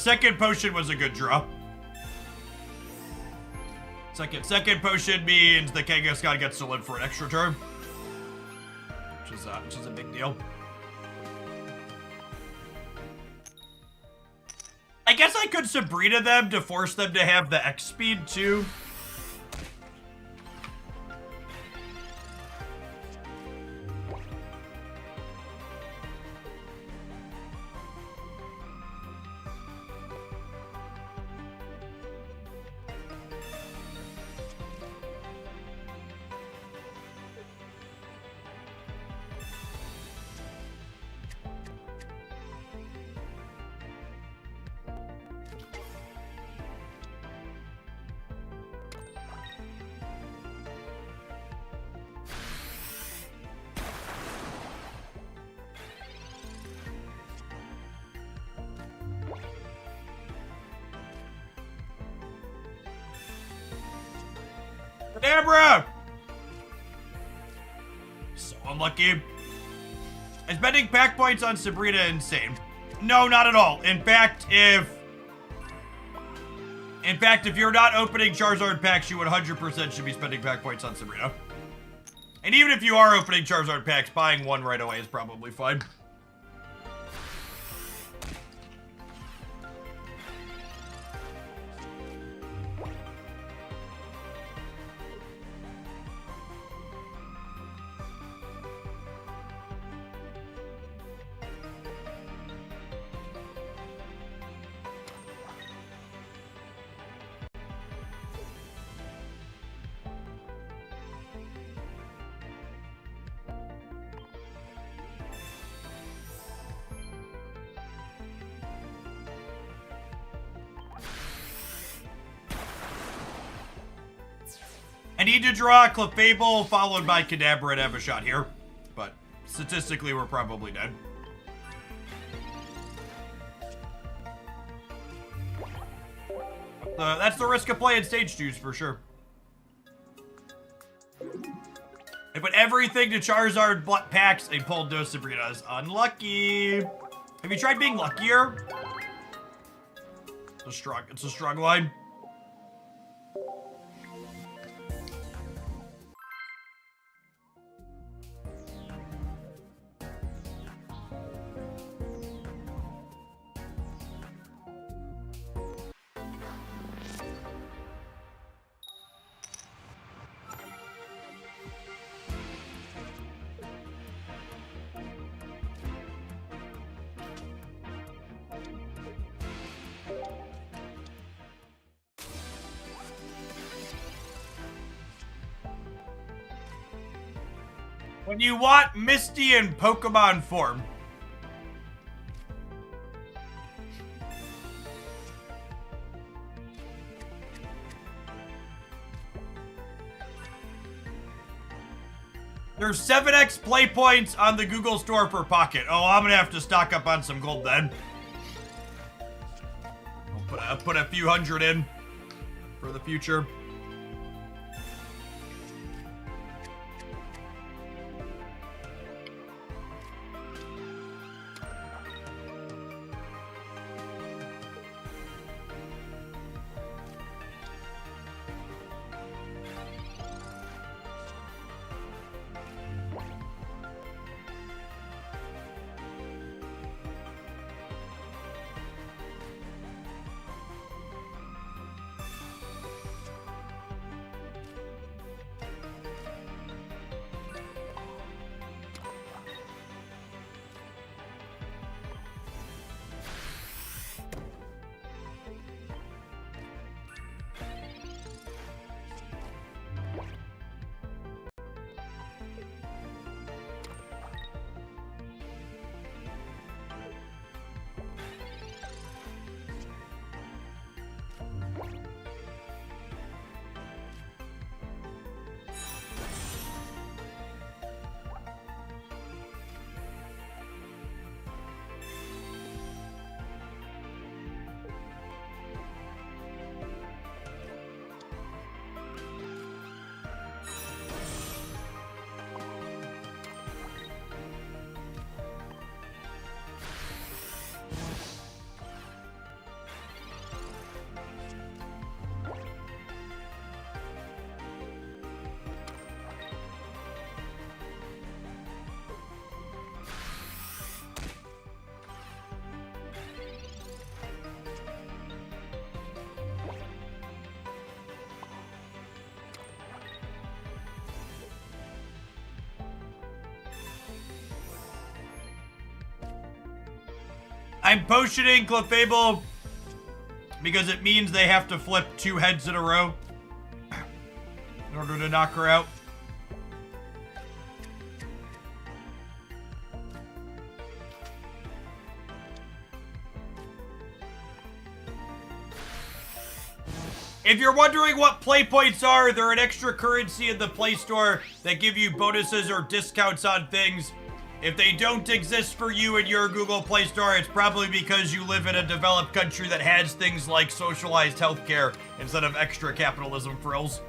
A: Second potion was a good draw. Second potion means the Kangaskhan gets to live for an extra turn. Which is a big deal. I guess I could Sabrina them to force them to have the X speed too. Kadabra! So unlucky. Is spending pack points on Sabrina insane? No, not at all. In fact, if you're not opening Charizard packs, you 100% should be spending pack points on Sabrina. And even if you are opening Charizard packs, buying one right away is probably fine. I need to draw a Clefable followed by Kadabra and have a shot here. But statistically, we're probably dead. That's the risk of playing Stage Juice for sure. I put everything to Charizard packs and pulled no Sabrinas. Unlucky. Have you tried being luckier? It's a strong line. When you want Misty in Pokemon form. There's 7x play points on the Google store per pocket. Oh, I'm gonna have to stock up on some gold then. I'll put a few hundred in for the future. I'm potioning Clefable because it means they have to flip 2 heads in a row in order to knock her out. If you're wondering what play points are, they're an extra currency in the Play Store that give you bonuses or discounts on things. If they don't exist for you in your Google Play Store, it's probably because you live in a developed country that has things like socialized healthcare instead of extra capitalism frills.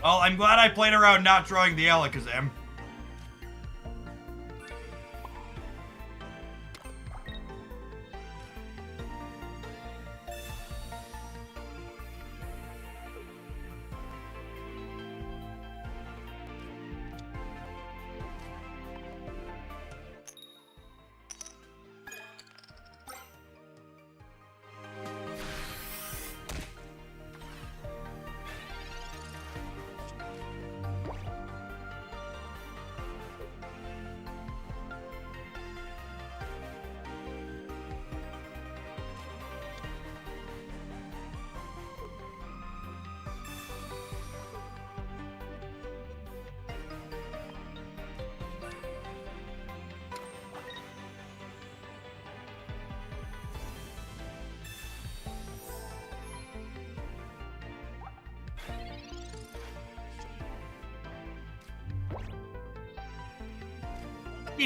A: Oh, I'm glad I played around not drawing the Alakazam.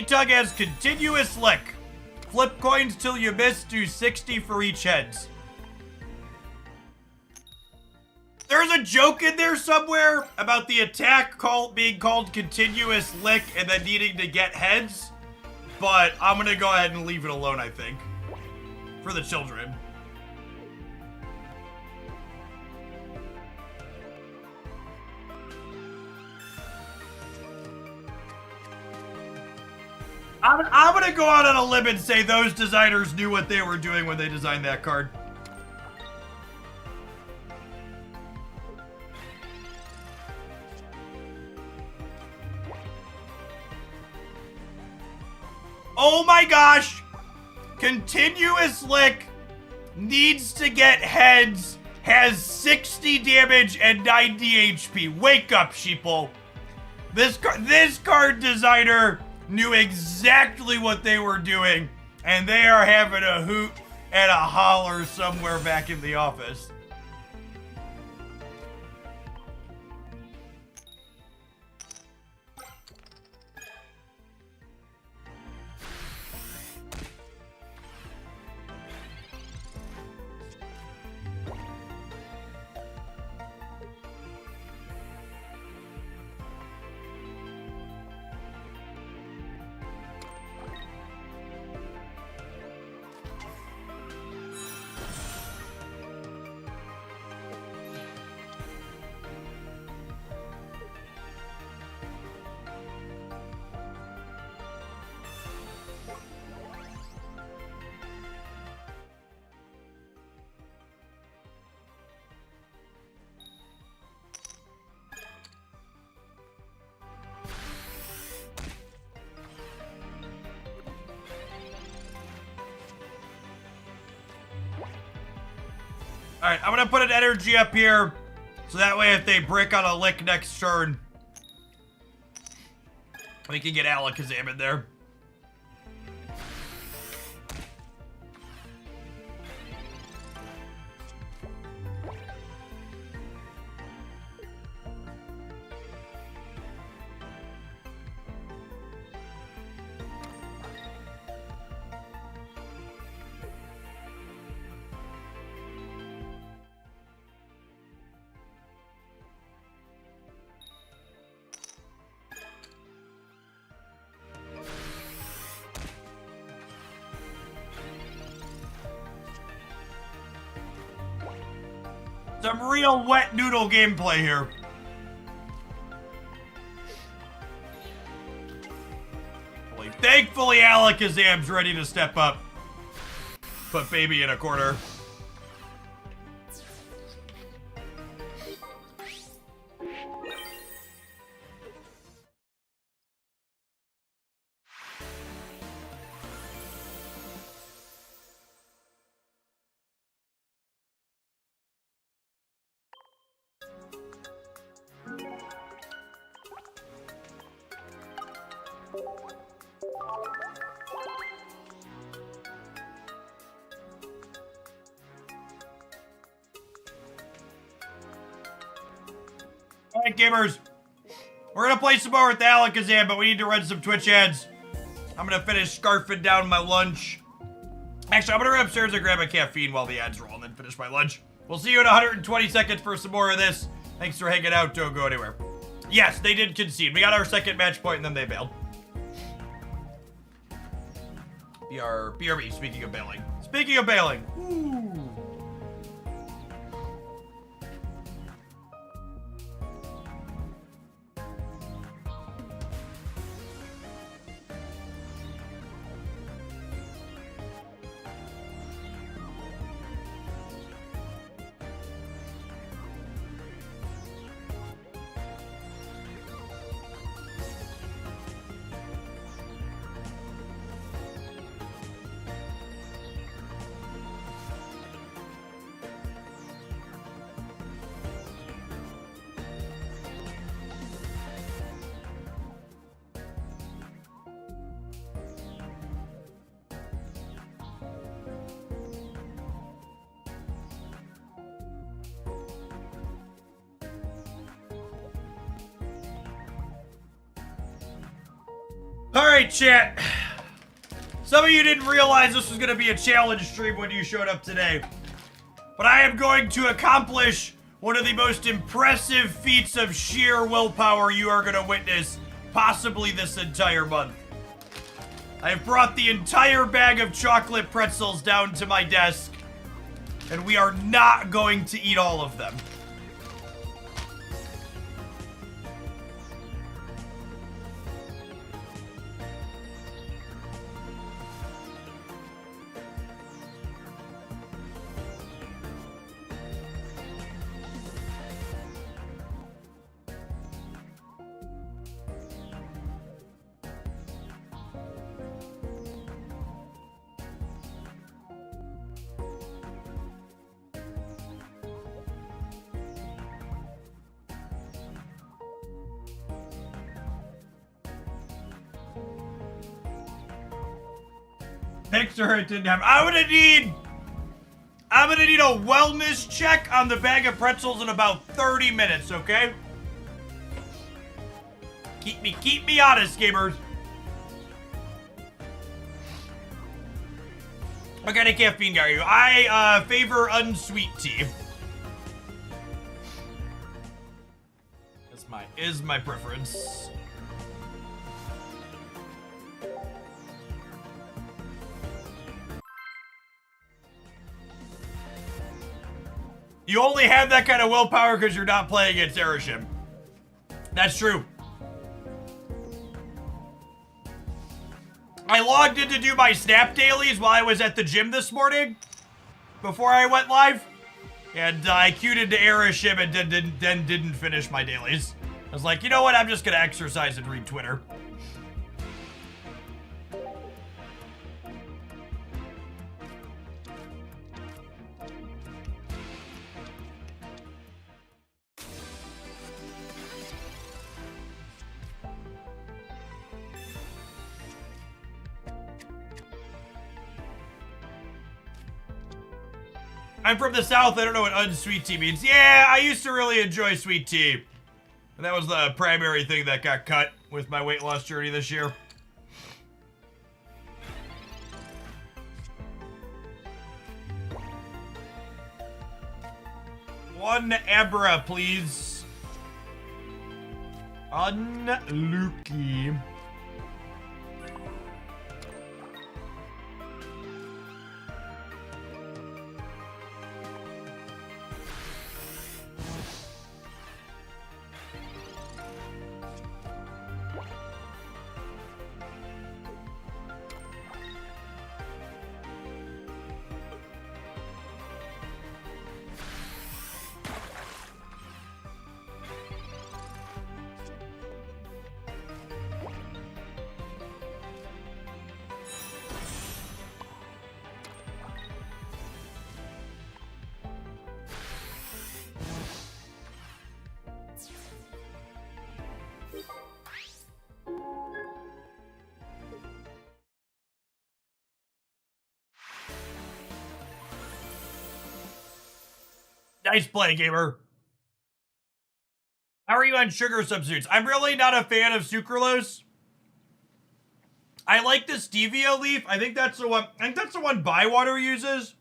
A: Tug has continuous lick. Flip coins till you miss, do 60 for each heads. There's a joke in there somewhere about the attack being called continuous lick and then needing to get heads. But I'm gonna go ahead and leave it alone, I think. For the children. I'm gonna go out on a limb and say those designers knew what they were doing when they designed that card. Oh my gosh! Continuous lick needs to get heads, has 60 damage and 90 HP. Wake up, sheeple. This card designer knew exactly what they were doing, and they are having a hoot and a holler somewhere back in the office. Alright, I'm gonna put an energy up here, so that way if they brick on a lick next turn, we can get Alakazam in there. Some real wet noodle gameplay here. Thankfully, Alakazam's ready to step up. Put baby in a corner. Alright, gamers. We're gonna play some more with the Alakazam, but we need to run some Twitch ads. I'm gonna finish scarfing down my lunch. Actually, I'm gonna run upstairs and grab a caffeine while the ads roll and then finish my lunch. We'll see you in 120 seconds for some more of this. Thanks for hanging out. Don't go anywhere. Yes, they did concede. We got our second match point and then they bailed. BRB, speaking of bailing. Speaking of bailing. Ooh. Alright, chat. Some of you didn't realize this was going to be a challenge stream when you showed up today. But I am going to accomplish one of the most impressive feats of sheer willpower you are going to witness, possibly this entire month. I have brought the entire bag of chocolate pretzels down to my desk, and we are not going to eat all of them. Picture it didn't have. I'm gonna need a wellness check on the bag of pretzels in about 30 minutes, okay? Keep me honest, gamers. What kind of caffeine are you? I favor unsweet tea. Is my preference. You only have that kind of willpower because you're not playing against Erishim. That's true. I logged in to do my snap dailies while I was at the gym this morning, before I went live, and I queued into Erishim and then didn't finish my dailies. I was like, you know what? I'm just gonna exercise and read Twitter. I'm from the South, I don't know what unsweet tea means. Yeah, I used to really enjoy sweet tea. And that was the primary thing that got cut with my weight loss journey this year. One Abra, please. Unlucky. Nice play, gamer. How are you on sugar substitutes? I'm really not a fan of sucralose. I like the stevia leaf. I think that's the one Bywater uses.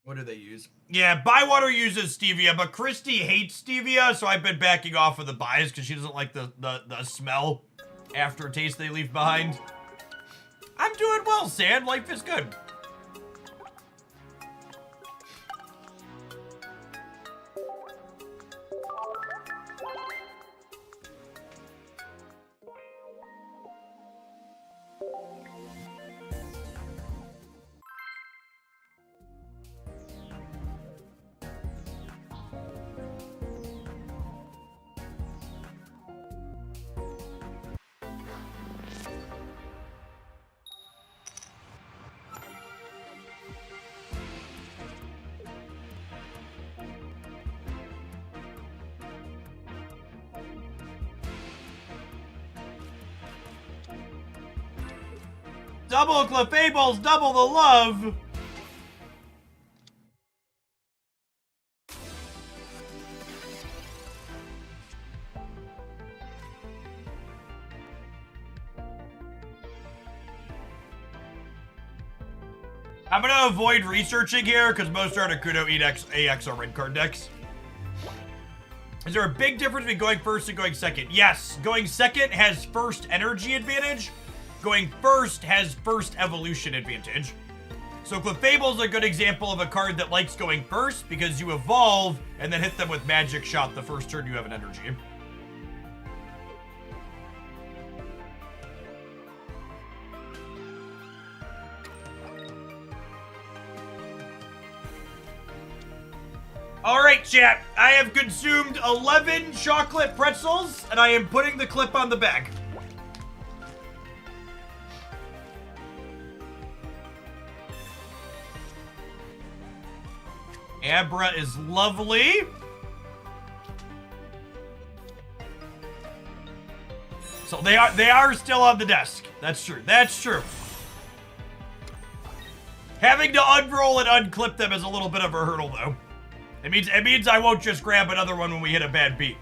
A: What do they use? Yeah, Bywater uses stevia, but Christy hates stevia, so I've been backing off of the buys because she doesn't like the smell aftertaste they leave behind. I'm doing well, Sand. Life is good. Double Clefables, double the love. I'm gonna avoid researching here because most Articuno AX are red card decks. Is there a big difference between going first and going second? Yes, going second has first energy advantage. Going first has first evolution advantage. So Clefable's a good example of a card that likes going first because you evolve and then hit them with Magic Shot the first turn you have an energy. All right, chat. I have consumed 11 chocolate pretzels, and I am putting the clip on the bag. Abra is lovely. So they are still on the desk. That's true. That's true. Having to unroll and unclip them is a little bit of a hurdle, though. It means I won't just grab another one when we hit a bad beat.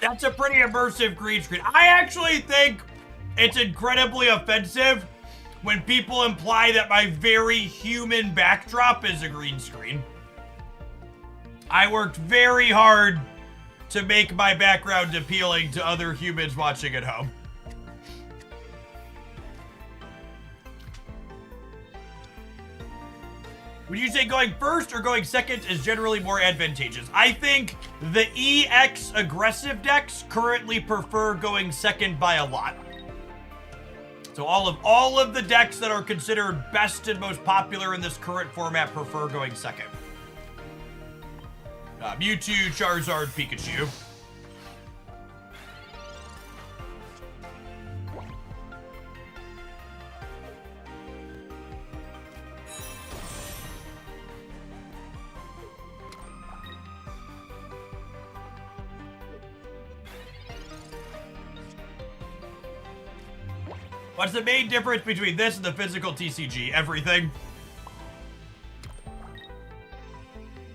A: That's a pretty immersive green screen. I actually think it's incredibly offensive when people imply that my very human backdrop is a green screen. I worked very hard to make my background appealing to other humans watching at home. Would you say going first or going second is generally more advantageous? I think the EX aggressive decks currently prefer going second by a lot. So all of the decks that are considered best and most popular in this current format prefer going second. Mewtwo, Charizard, Pikachu. What's the main difference between this and the physical TCG? Everything.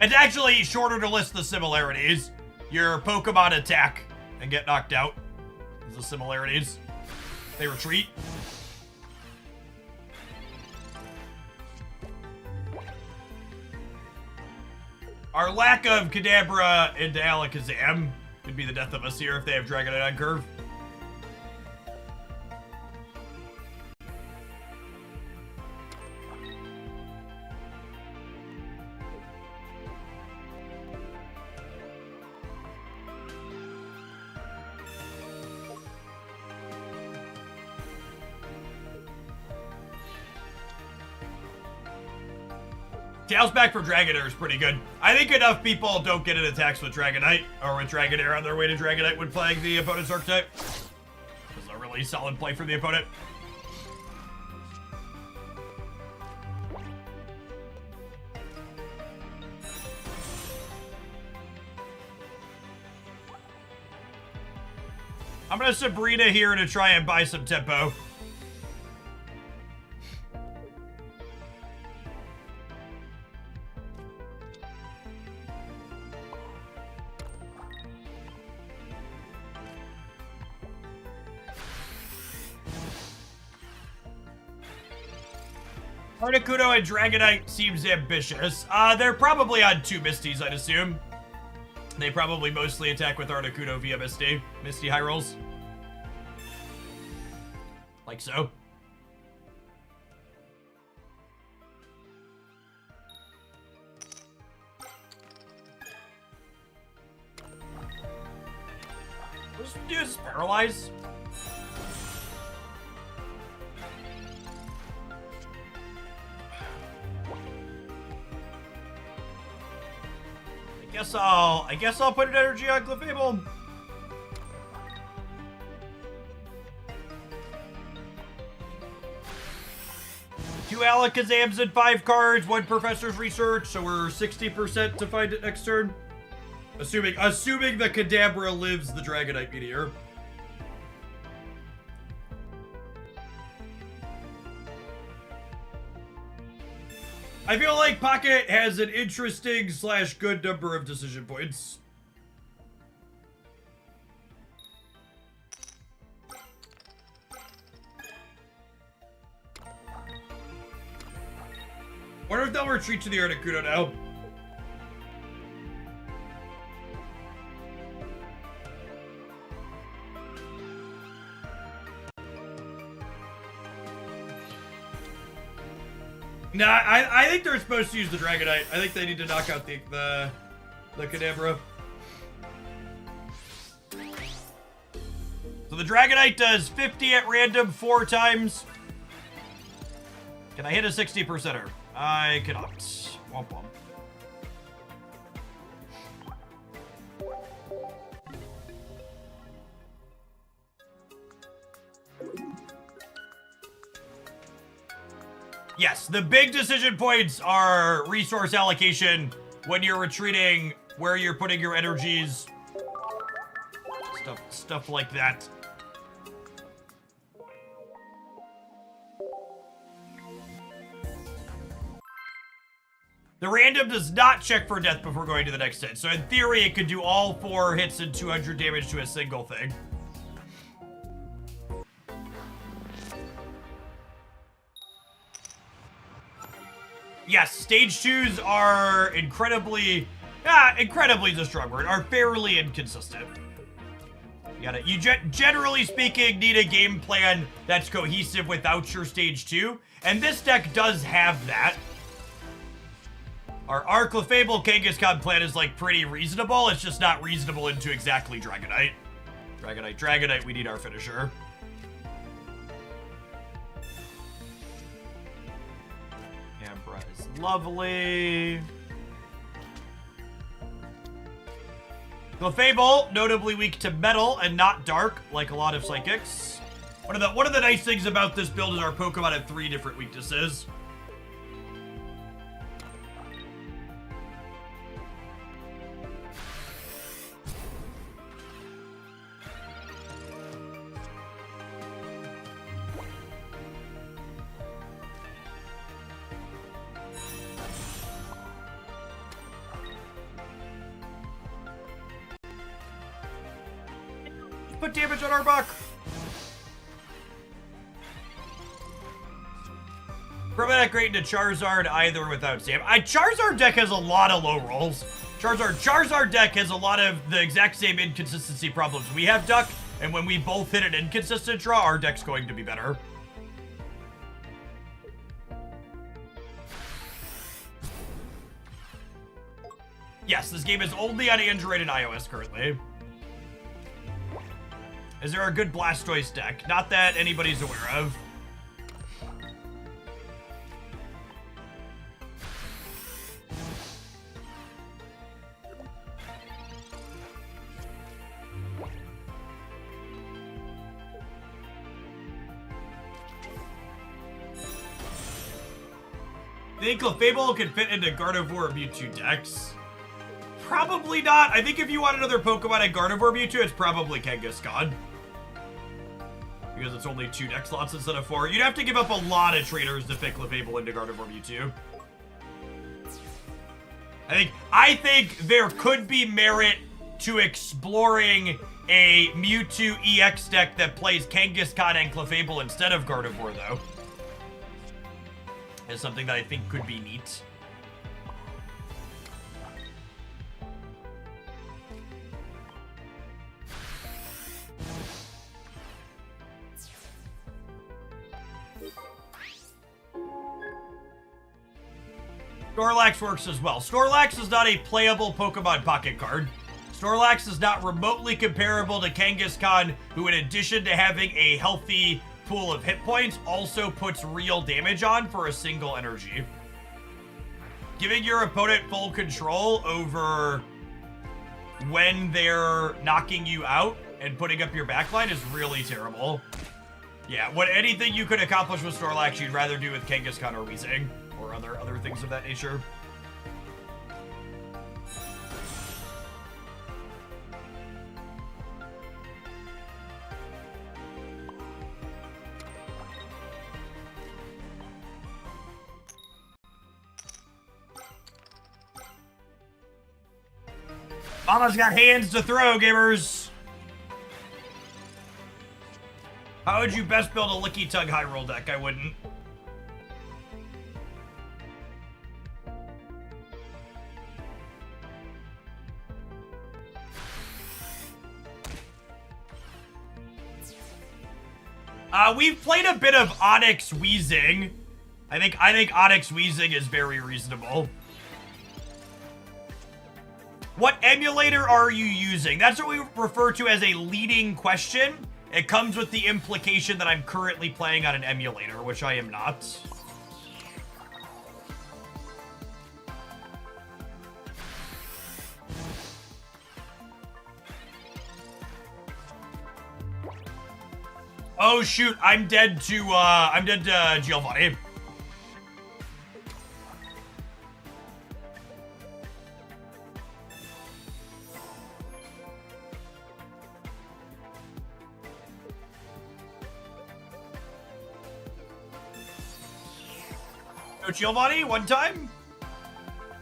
A: It's actually shorter to list the similarities. Your Pokemon attack and get knocked out. The similarities. They retreat. Our lack of Kadabra into Alakazam could be the death of us here if they have Dragonite on curve. Tails back for Dragonair is pretty good. I think enough people don't get in attacks with Dragonite, or with Dragonair on their way to Dragonite when playing the opponent's archetype. This is a really solid play for the opponent. I'm gonna Sabrina here to try and buy some tempo. Articuno and Dragonite seems ambitious. They're probably on 2 Misties, I'd assume. They probably mostly attack with Articuno via Misty. Misty high rolls. Like so. Let's do is paralyze. I guess I'll put an energy on Clefable. Two Alakazams and 5 cards, 1 Professor's Research, so we're 60% to find it next turn. Assuming the Kadabra lives the Dragonite Meteor. I feel like Pocket has an interesting / good number of decision points. Wonder if they'll retreat to the Articuno now. Nah, I think they're supposed to use the Dragonite. I think they need to knock out the Kadabra. So the Dragonite does 50 at random 4 times. Can I hit a 60%er? I cannot. Womp womp. Yes, the big decision points are resource allocation when you're retreating, where you're putting your energies, stuff like that. The random does not check for death before going to the next hit, so in theory it could do all 4 hits and 200 damage to a single thing. Yes, stage 2s are incredibly is a strong word, are fairly inconsistent. You generally speaking need a game plan that's cohesive without your stage 2, and this deck does have that. Our Clefable Kangaskhan plan is like pretty reasonable, it's just not reasonable into exactly Dragonite. Dragonite, we need our finisher. Lovely. Clefable, notably weak to metal and not dark, like a lot of psychics. One of the nice things about this build is our Pokemon have 3 different weaknesses. Put damage on our buck. Probably not great into Charizard either without Sam. Charizard deck has a lot of low rolls. Charizard deck has a lot of the exact same inconsistency problems we have, Duck, and when we both hit an inconsistent draw, our deck's going to be better. Yes, this game is only on Android and iOS currently. Is there a good Blastoise deck? Not that anybody's aware of. think Clefable can fit into Gardevoir Mewtwo decks? Probably not. I think if you want another Pokemon in Gardevoir Mewtwo, it's probably Kangaskhan. Because it's only 2 deck slots instead of 4. You'd have to give up a lot of trainers to fit Clefable into Gardevoir Mewtwo. I think there could be merit to exploring a Mewtwo EX deck that plays Kangaskhan and Clefable instead of Gardevoir, though. Is something that I think could be neat. Snorlax works as well. Snorlax is not a playable Pokemon Pocket card. Snorlax is not remotely comparable to Kangaskhan, who in addition to having a healthy pool of hit points, also puts real damage on for a single energy. Giving your opponent full control over when they're knocking you out and putting up your backline is really terrible. Yeah, anything you could accomplish with Snorlax, you'd rather do with Kangaskhan or Weezing. Or other things of that nature. Mama's got hands to throw, gamers! How would you best build a Licky Tug high roll deck? I wouldn't. We've played a bit of Onyx Weezing. I think Onyx Weezing is very reasonable. What emulator are you using? That's what we refer to as a leading question. It comes with the implication that I'm currently playing on an emulator, which I am not. Oh shoot, I'm dead to Giovanni. No Giovanni, one time?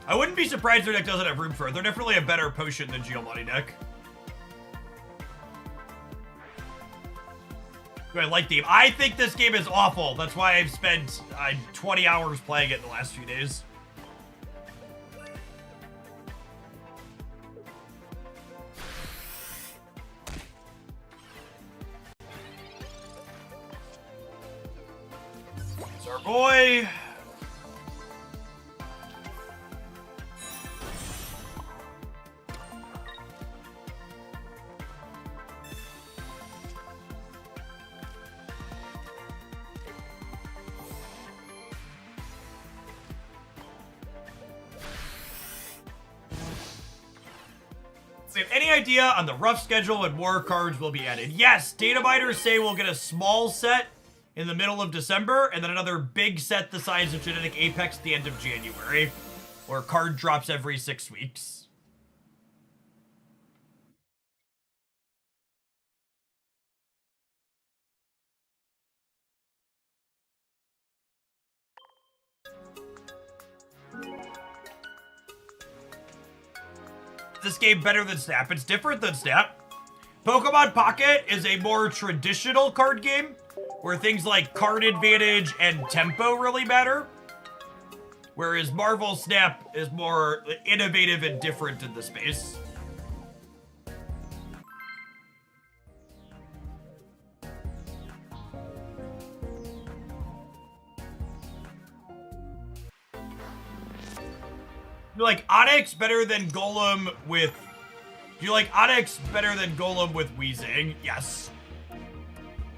A: I wouldn't be surprised their deck doesn't have room for it. They're definitely a better potion than Giovanni deck. I like the game. I think this game is awful. That's why I've spent 20 hours playing it in the last few days. It's our boy. We have any idea on the rough schedule when more cards will be added? Yes, data miners say we'll get a small set in the middle of December, and then another big set the size of Genetic Apex at the end of January, where card drops every 6 weeks. This game better than Snap? It's different than Snap. Pokemon Pocket is a more traditional card game where things like card advantage and tempo really matter. Whereas Marvel Snap is more innovative and different in the space. You like Onyx better than Golem with... Do you like Onyx better than Golem with Weezing? Yes.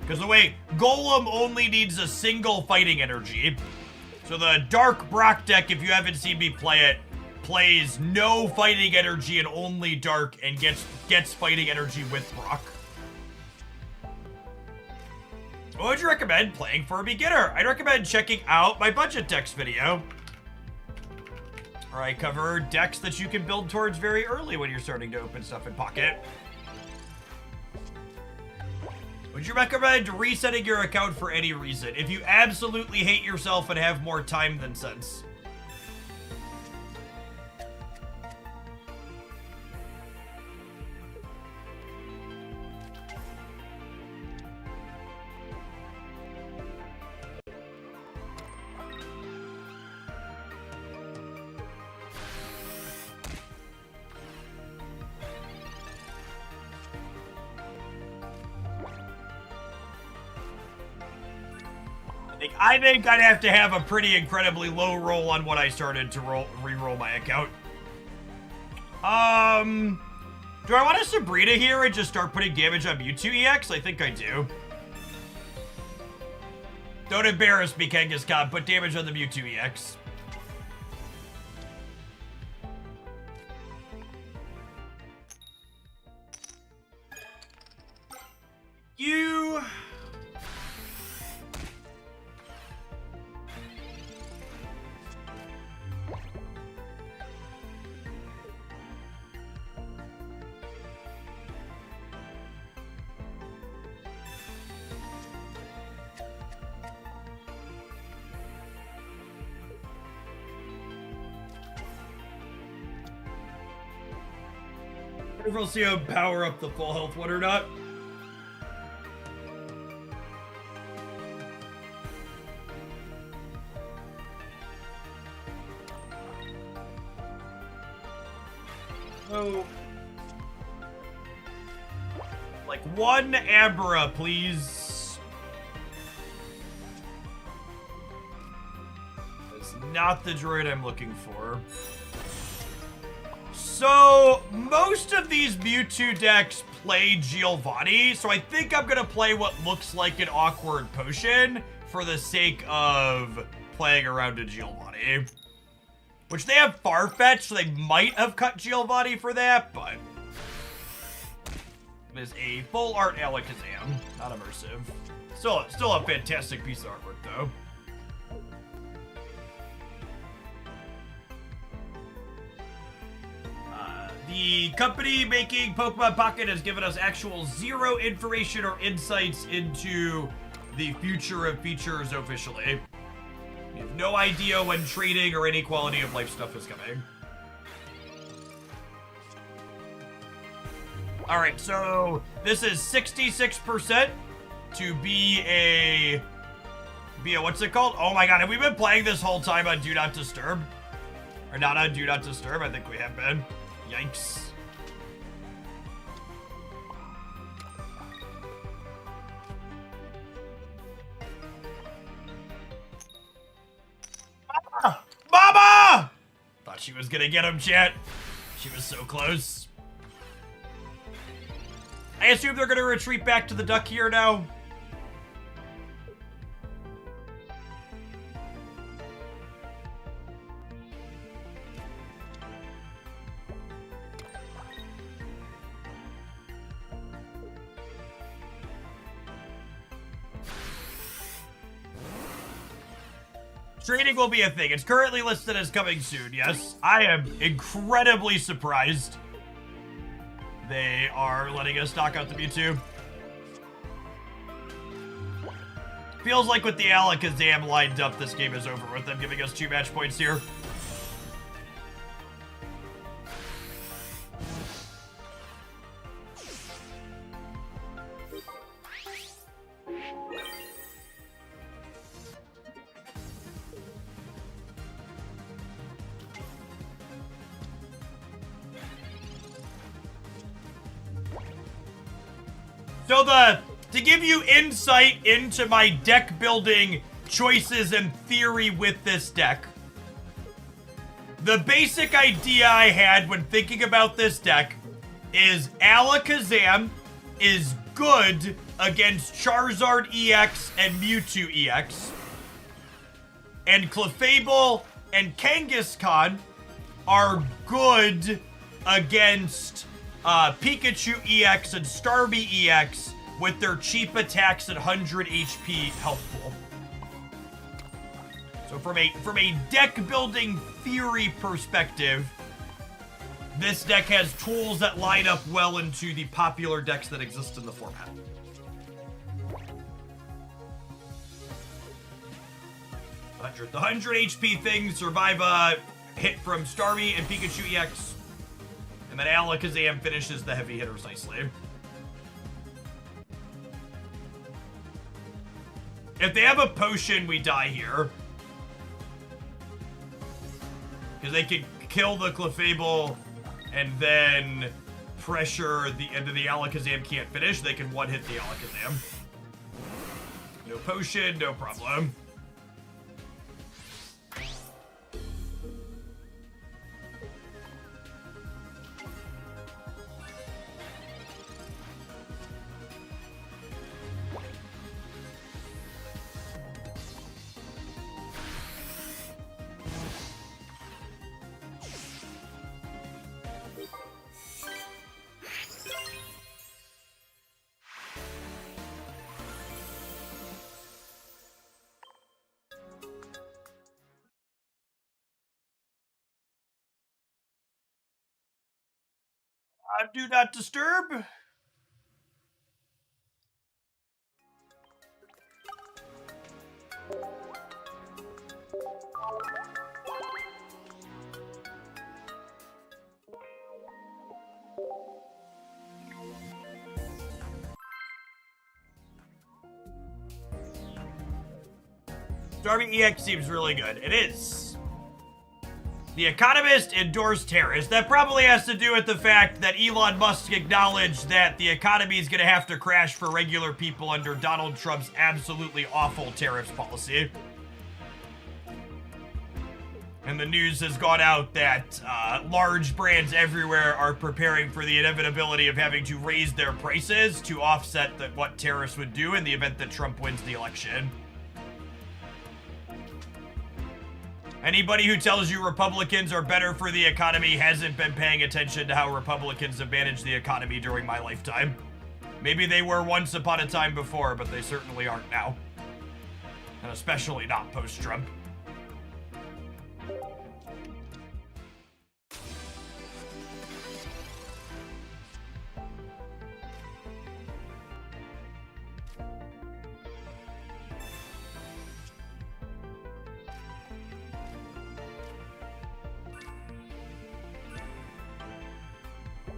A: Because the way Golem only needs a single fighting energy. So the Dark Brock deck, if you haven't seen me play it, plays no fighting energy and only Dark and gets fighting energy with Brock. What would you recommend playing for a beginner? I'd recommend checking out my budget decks video. Or I cover decks that you can build towards very early when you're starting to open stuff in Pocket. Would you recommend resetting your account for any reason? If you absolutely hate yourself and have more time than sense. I think I'd have to have a pretty incredibly low roll on what I started to re-roll my account. Do I want a Sabrina here and just start putting damage on Mewtwo EX? I think I do. Don't embarrass me, Kangaskhan. Put damage on the Mewtwo EX. You... We'll see how power up the full health one or not. Oh. Like one Abra, please. That's not the droid I'm looking for. So, most of these Mewtwo decks play Giovanni, so I think I'm gonna play what looks like an awkward potion for the sake of playing around a Giovanni. Which they have Farfetch, so they might have cut Giovanni for that, but... it is a full art Alakazam, not immersive. Still a fantastic piece of artwork, though. The company making Pokemon Pocket has given us actual zero information or insights into the future of features officially. We have no idea when trading or any quality of life stuff is coming. Alright, so this is 66% to be a what's it called? Oh my god, have we been playing this whole time on Do Not Disturb? Or not on Do Not Disturb? I think we have been. Yikes. Mama! Thought she was gonna get him, chat. She was so close. I assume they're gonna retreat back to the duck here now. Trading will be a thing. It's currently listed as coming soon, yes. I am incredibly surprised they are letting us knock out the Mewtwo. Feels like with the Alakazam lined up, this game is over with them giving us 2 match points here. So to give you insight into my deck building choices and theory with this deck, the basic idea I had when thinking about this deck is Alakazam is good against Charizard EX and Mewtwo EX, and Clefable and Kangaskhan are good against Pikachu EX and Starmie EX with their cheap attacks at 100 HP health pool. So So from a deck building theory perspective, this deck has tools that line up well into the popular decks that exist in the format. The 100 HP thing, survive a hit from Starmie and Pikachu EX. And then Alakazam finishes the heavy hitters nicely. If they have a potion, we die here. Because they can kill the Clefable and then pressure the end of the Alakazam can't finish. They can one-hit the Alakazam. No potion, no problem. Do not disturb. Starmie EX seems really good. It is. The Economist endorsed tariffs. That probably has to do with the fact that Elon Musk acknowledged that the economy is going to have to crash for regular people under Donald Trump's absolutely awful tariffs policy. And the news has gone out that large brands everywhere are preparing for the inevitability of having to raise their prices to offset what tariffs would do in the event that Trump wins the election. Anybody who tells you Republicans are better for the economy hasn't been paying attention to how Republicans have managed the economy during my lifetime. Maybe they were once upon a time before, but they certainly aren't now. And especially not post-Trump.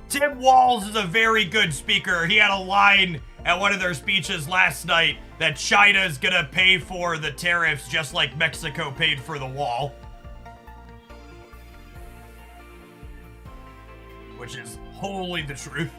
A: Tim Walz is a very good speaker. He had a line at one of their speeches last night that China's gonna pay for the tariffs just like Mexico paid for the wall. Which is wholly the truth.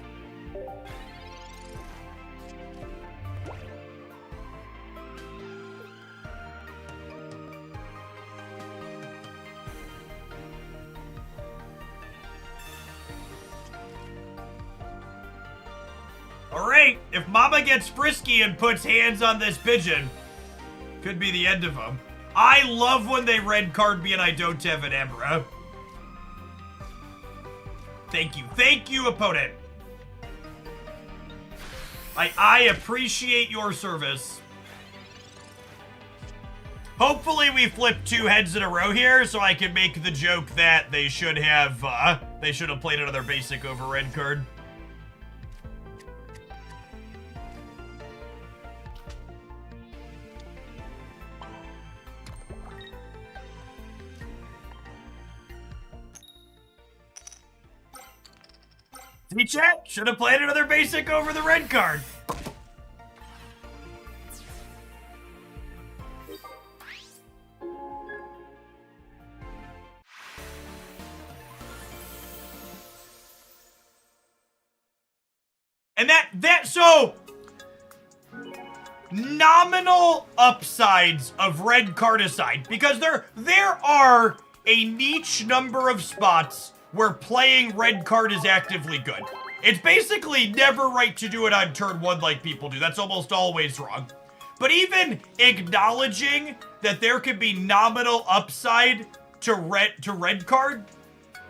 A: Alright, if Mama gets frisky and puts hands on this pigeon, could be the end of him. I love when they red card me and I don't have an Emra. Thank you, opponent. I appreciate your service. Hopefully we flip 2 heads in a row here so I can make the joke that they should have played another basic over red card. See, chat? Should have played another basic over the red card. And so nominal upsides of red card aside, because there are a niche number of spots where playing red card is actively good. It's basically never right to do it on turn 1 like people do. That's almost always wrong. But even acknowledging that there could be nominal upside to red card,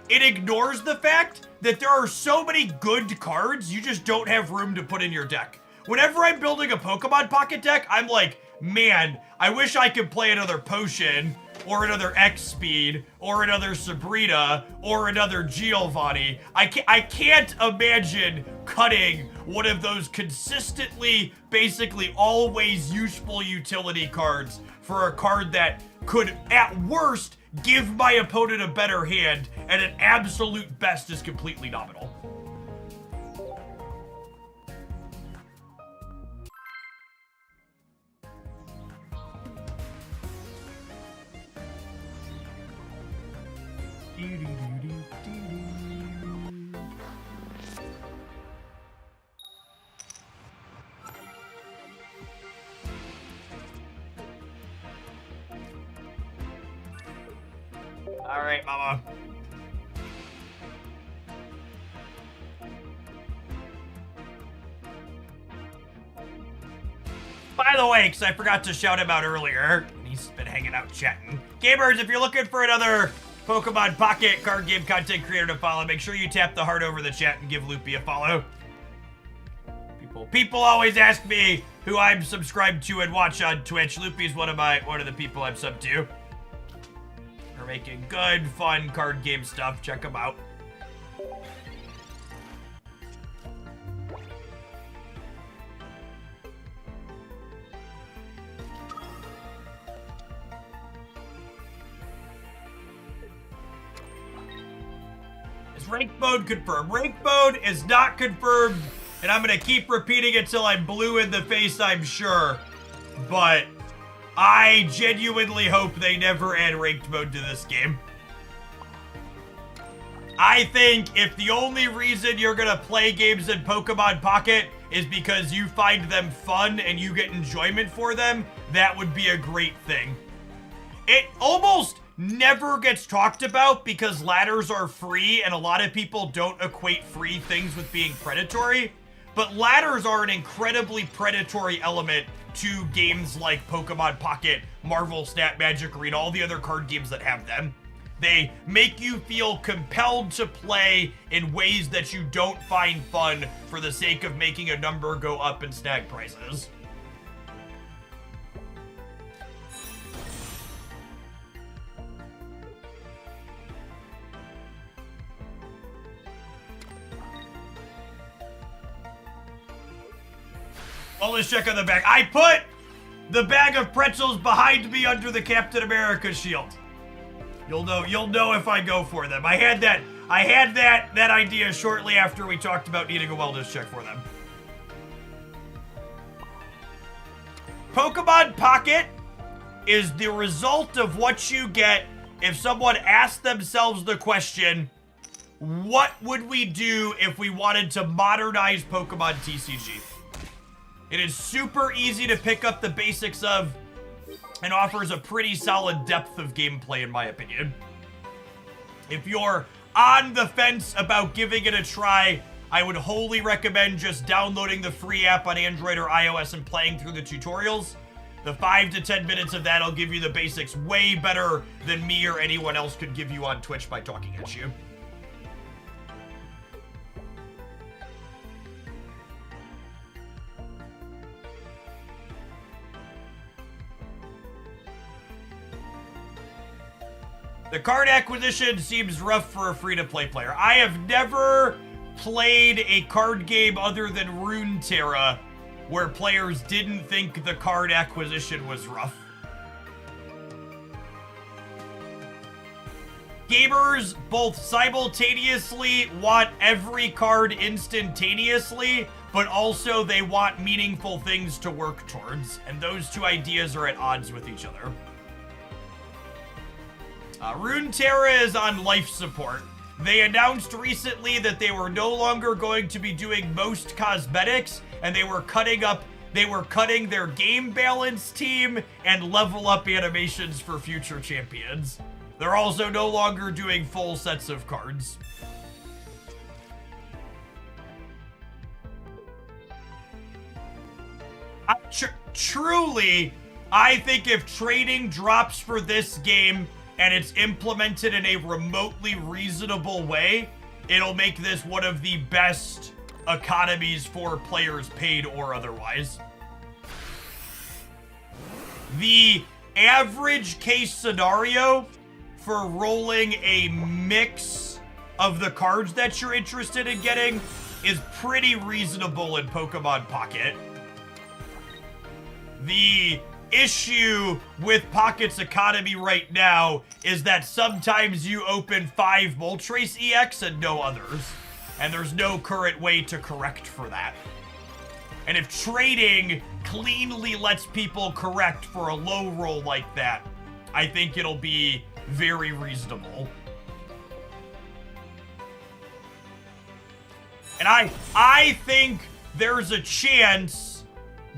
A: it ignores the fact that there are so many good cards you just don't have room to put in your deck. Whenever I'm building a Pokemon Pocket deck, I'm like, man, I wish I could play another potion, or another X-Speed, or another Sabrina, or another Giovanni. I can't imagine cutting one of those consistently, basically always useful utility cards for a card that could, at worst, give my opponent a better hand, and at absolute best is completely nominal. All right, mama. By the way, because I forgot to shout him out earlier, and he's been hanging out chatting. Gamers, if you're looking for another Pokemon Pocket card game content creator to follow, make sure you tap the heart over the chat and give Loopy a follow. People always ask me who I'm subscribed to and watch on Twitch. Loopy's one of the people I'm subbed to. They're making good, fun card game stuff. Check them out. Is rank mode confirmed? Rank mode is not confirmed, and I'm gonna keep repeating it till I'm blue in the face, I'm sure. But I genuinely hope they never add ranked mode to this game. I think if the only reason you're gonna play games in Pokemon Pocket is because you find them fun and you get enjoyment for them, that would be a great thing. It almost never gets talked about because ladders are free and a lot of people don't equate free things with being predatory. But ladders are an incredibly predatory element to games like Pokemon Pocket, Marvel Snap Magic Arena, all the other card games that have them. They make you feel compelled to play in ways that you don't find fun for the sake of making a number go up and snag prizes. Well, let's check on the bag. I put the bag of pretzels behind me under the Captain America shield. You'll know if I go for them. I had that idea shortly after we talked about needing a wellness check for them. Pokemon Pocket is the result of what you get if someone asked themselves the question, what would we do if we wanted to modernize Pokemon TCG? It is super easy to pick up the basics of and offers a pretty solid depth of gameplay, in my opinion. If you're on the fence about giving it a try, I would wholly recommend just downloading the free app on Android or iOS and playing through the tutorials. The 5 to 10 minutes of that will give you the basics way better than me or anyone else could give you on Twitch by talking at you. The card acquisition seems rough for a free-to-play player. I have never played a card game other than Runeterra where players didn't think the card acquisition was rough. Gamers both simultaneously want every card instantaneously, but also they want meaningful things to work towards, and those two ideas are at odds with each other. Runeterra is on life support. They announced recently that they were no longer going to be doing most cosmetics, and they were cutting their game balance team and level up animations for future champions. They're also no longer doing full sets of cards. Truly, I think if trading drops for this game and it's implemented in a remotely reasonable way, it'll make this one of the best economies for players paid or otherwise. The average case scenario for rolling a mix of the cards that you're interested in getting is pretty reasonable in Pokemon Pocket. The issue with Pocket's economy right now is that sometimes you open 5 Moltres EX and no others, and there's no current way to correct for that. And if trading cleanly lets people correct for a low roll like that, I think it'll be very reasonable. And I think there's a chance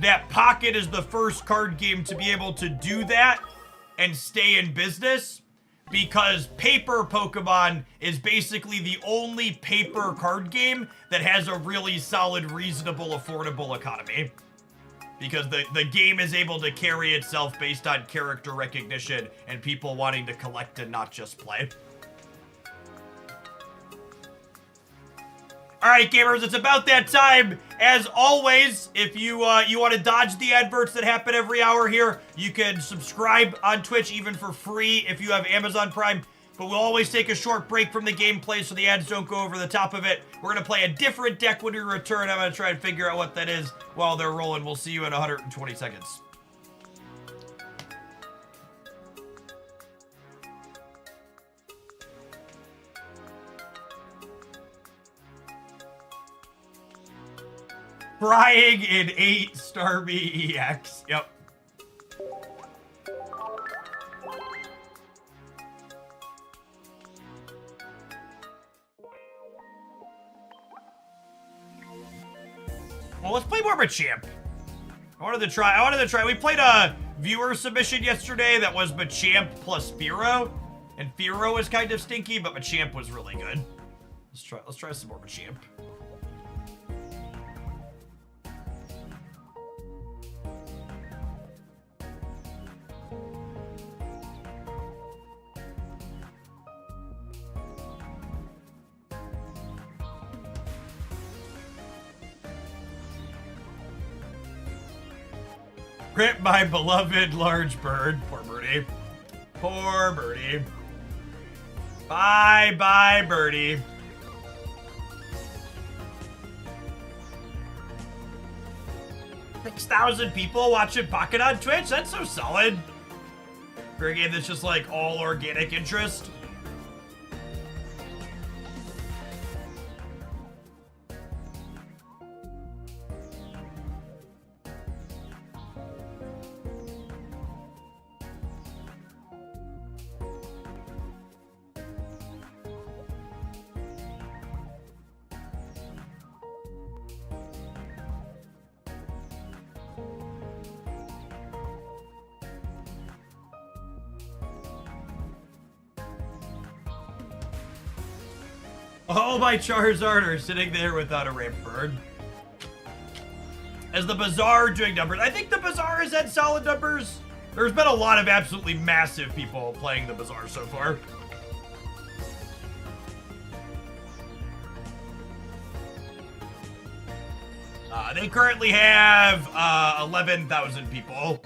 A: that Pocket is the first card game to be able to do that and stay in business, because paper Pokemon is basically the only paper card game that has a really solid, reasonable, affordable economy. Because the game is able to carry itself based on character recognition and people wanting to collect and not just play. All right, gamers, it's about that time. As always, if you want to dodge the adverts that happen every hour here, you can subscribe on Twitch even for free if you have Amazon Prime. But we'll always take a short break from the gameplay so the ads don't go over the top of it. We're going to play a different deck when we return. I'm going to try and figure out what that is while they're rolling. We'll see you in 120 seconds. Frying in 8 Starmie EX. Yep. Well, let's play more Machamp. I wanted to try. We played a viewer submission yesterday that was Machamp plus Fearow. And Fearow was kind of stinky, but Machamp was really good. Let's try some more Machamp. Crit my beloved large bird. Poor birdie. Poor birdie. Bye, bye, birdie. $6,000 people watching Pocket on Twitch? That's so solid. For a game that's just like all organic interest. Oh, my Charizard are sitting there without a ramp bird. Is the Bazaar doing numbers? I think the Bazaar has had solid numbers. There's been a lot of absolutely massive people playing the Bazaar so far. They currently have 11,000 people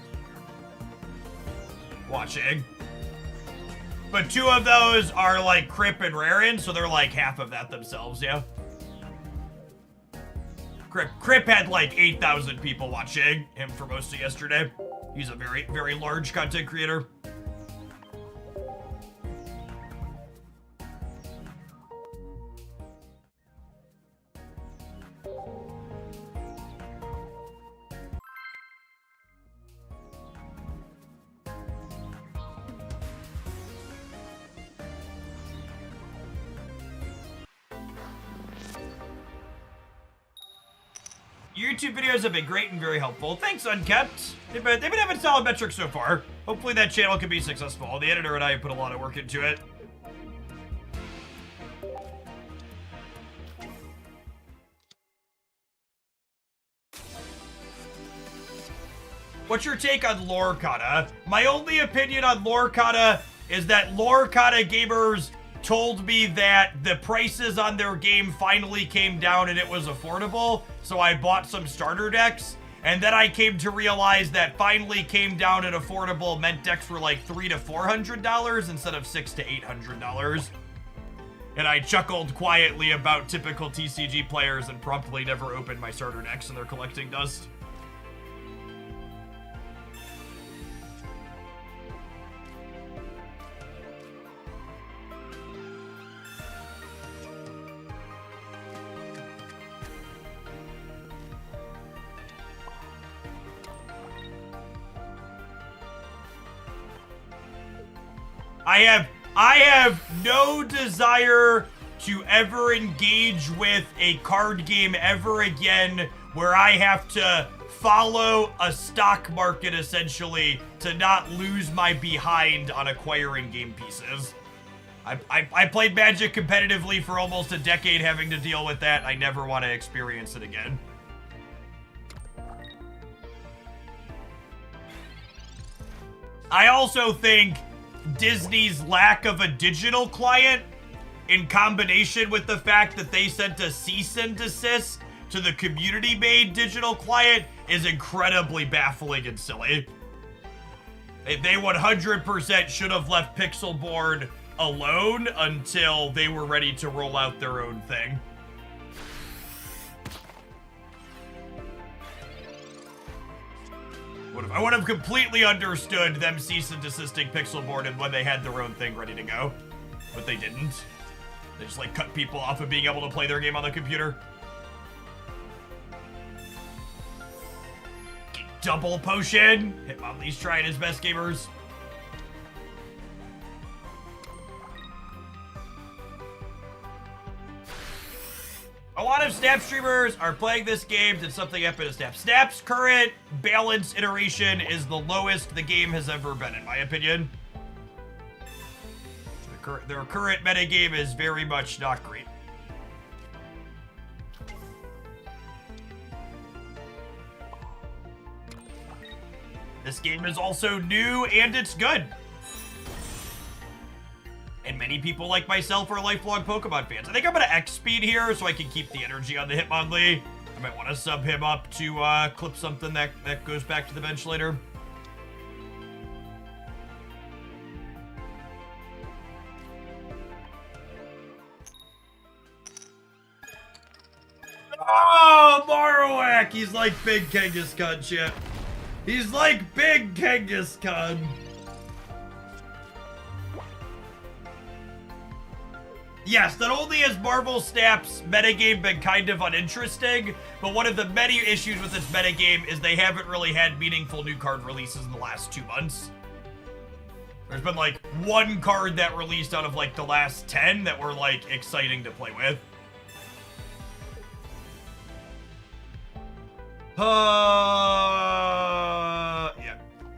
A: watching. But 2 of those are like Crip and Rarin, so they're like half of that themselves, yeah. Crip had like 8,000 people watching him for most of yesterday. He's a very, very large content creator. YouTube videos have been great and very helpful. Thanks, Unkept. They've been having solid metrics so far. Hopefully that channel can be successful. The editor and I have put a lot of work into it. What's your take on Lorcana? My only opinion on Lorcana is that Lorcana gamers told me that the prices on their game finally came down and it was affordable, so I bought some starter decks. And then I came to realize that finally came down and affordable meant decks were like $300 to $400 instead of $600 to $800. And I chuckled quietly about typical TCG players and promptly never opened my starter decks and they're collecting dust. I have no desire to ever engage with a card game ever again where I have to follow a stock market essentially to not lose my behind on acquiring game pieces. I played Magic competitively for almost a decade having to deal with that. I never want to experience it again. I also think Disney's lack of a digital client in combination with the fact that they sent a cease and desist to the community-made digital client is incredibly baffling and silly. They 100% should have left Pixelborn alone until they were ready to roll out their own thing. I would have completely understood them cease and desisting Pixelborn and when they had their own thing ready to go. But they didn't. They just like cut people off of being able to play their game on the computer. Double potion. Hitmonlee's trying his best, gamers. A lot of Snap streamers are playing this game. Did something happen to Snap? Snap's current balance iteration is the lowest the game has ever been, in my opinion. Their current metagame is very much not great. This game is also new and it's good. And many people like myself are lifelong Pokemon fans. I think I'm gonna X-speed here so I can keep the energy on the Hitmonlee. I might want to sub him up to clip something that goes back to the bench later. Oh, Marowak! He's like Big Kangaskhan, shit. He's like Big Kangaskhan. Yes, not only has Marvel Snap's metagame been kind of uninteresting, but one of the many issues with its metagame is they haven't really had meaningful new card releases in the last 2 months. There's been like one card that released out of like the last 10 that were like exciting to play with. Yeah,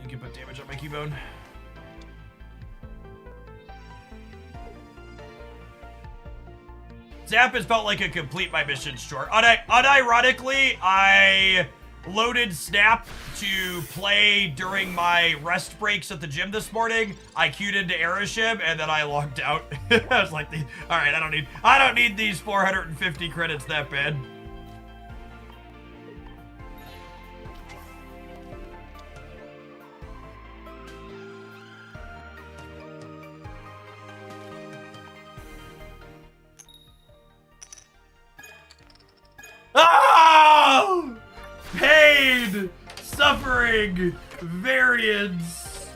A: you can put damage on my keybone. Zap has felt like a complete my mission short. Unironically, I loaded Snap to play during my rest breaks at the gym this morning. I queued into Aeroshim and then I logged out. I was like, all right, I don't need these 450 credits that bad. Oh! Pain! Suffering! Variance!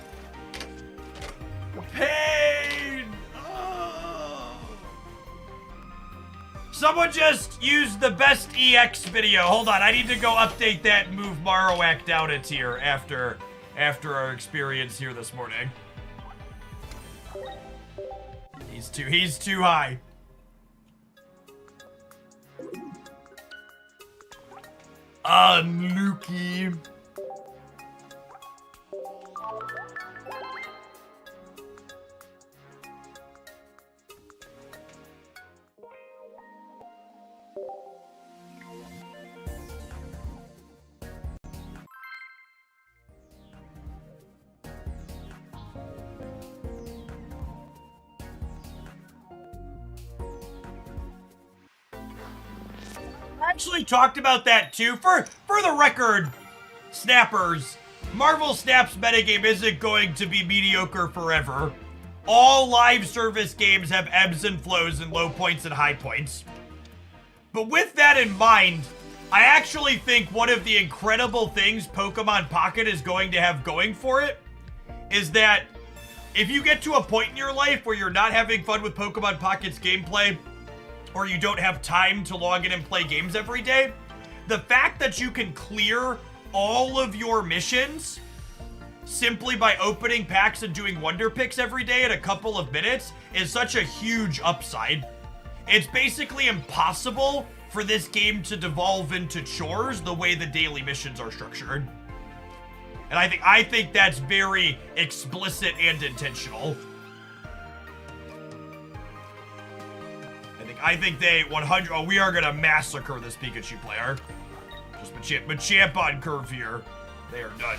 A: Pain! Oh! Someone just used the best EX video. Hold on, I need to go update that and move Marowak down a tier after our experience here this morning. He's too high. Nuki. Actually talked about that too. For the record, Snappers, Marvel Snap's metagame isn't going to be mediocre forever. All live service games have ebbs and flows and low points and high points. But with that in mind, I actually think one of the incredible things Pokemon Pocket is going to have going for it is that if you get to a point in your life where you're not having fun with Pokemon Pocket's gameplay, or you don't have time to log in and play games every day, the fact that you can clear all of your missions simply by opening packs and doing wonder picks every day in a couple of minutes is such a huge upside. It's basically impossible for this game to devolve into chores the way the daily missions are structured. And I think that's very explicit and intentional. I think they 100. Oh, we are gonna massacre this Pikachu player. Just Machamp on curve here. They are done.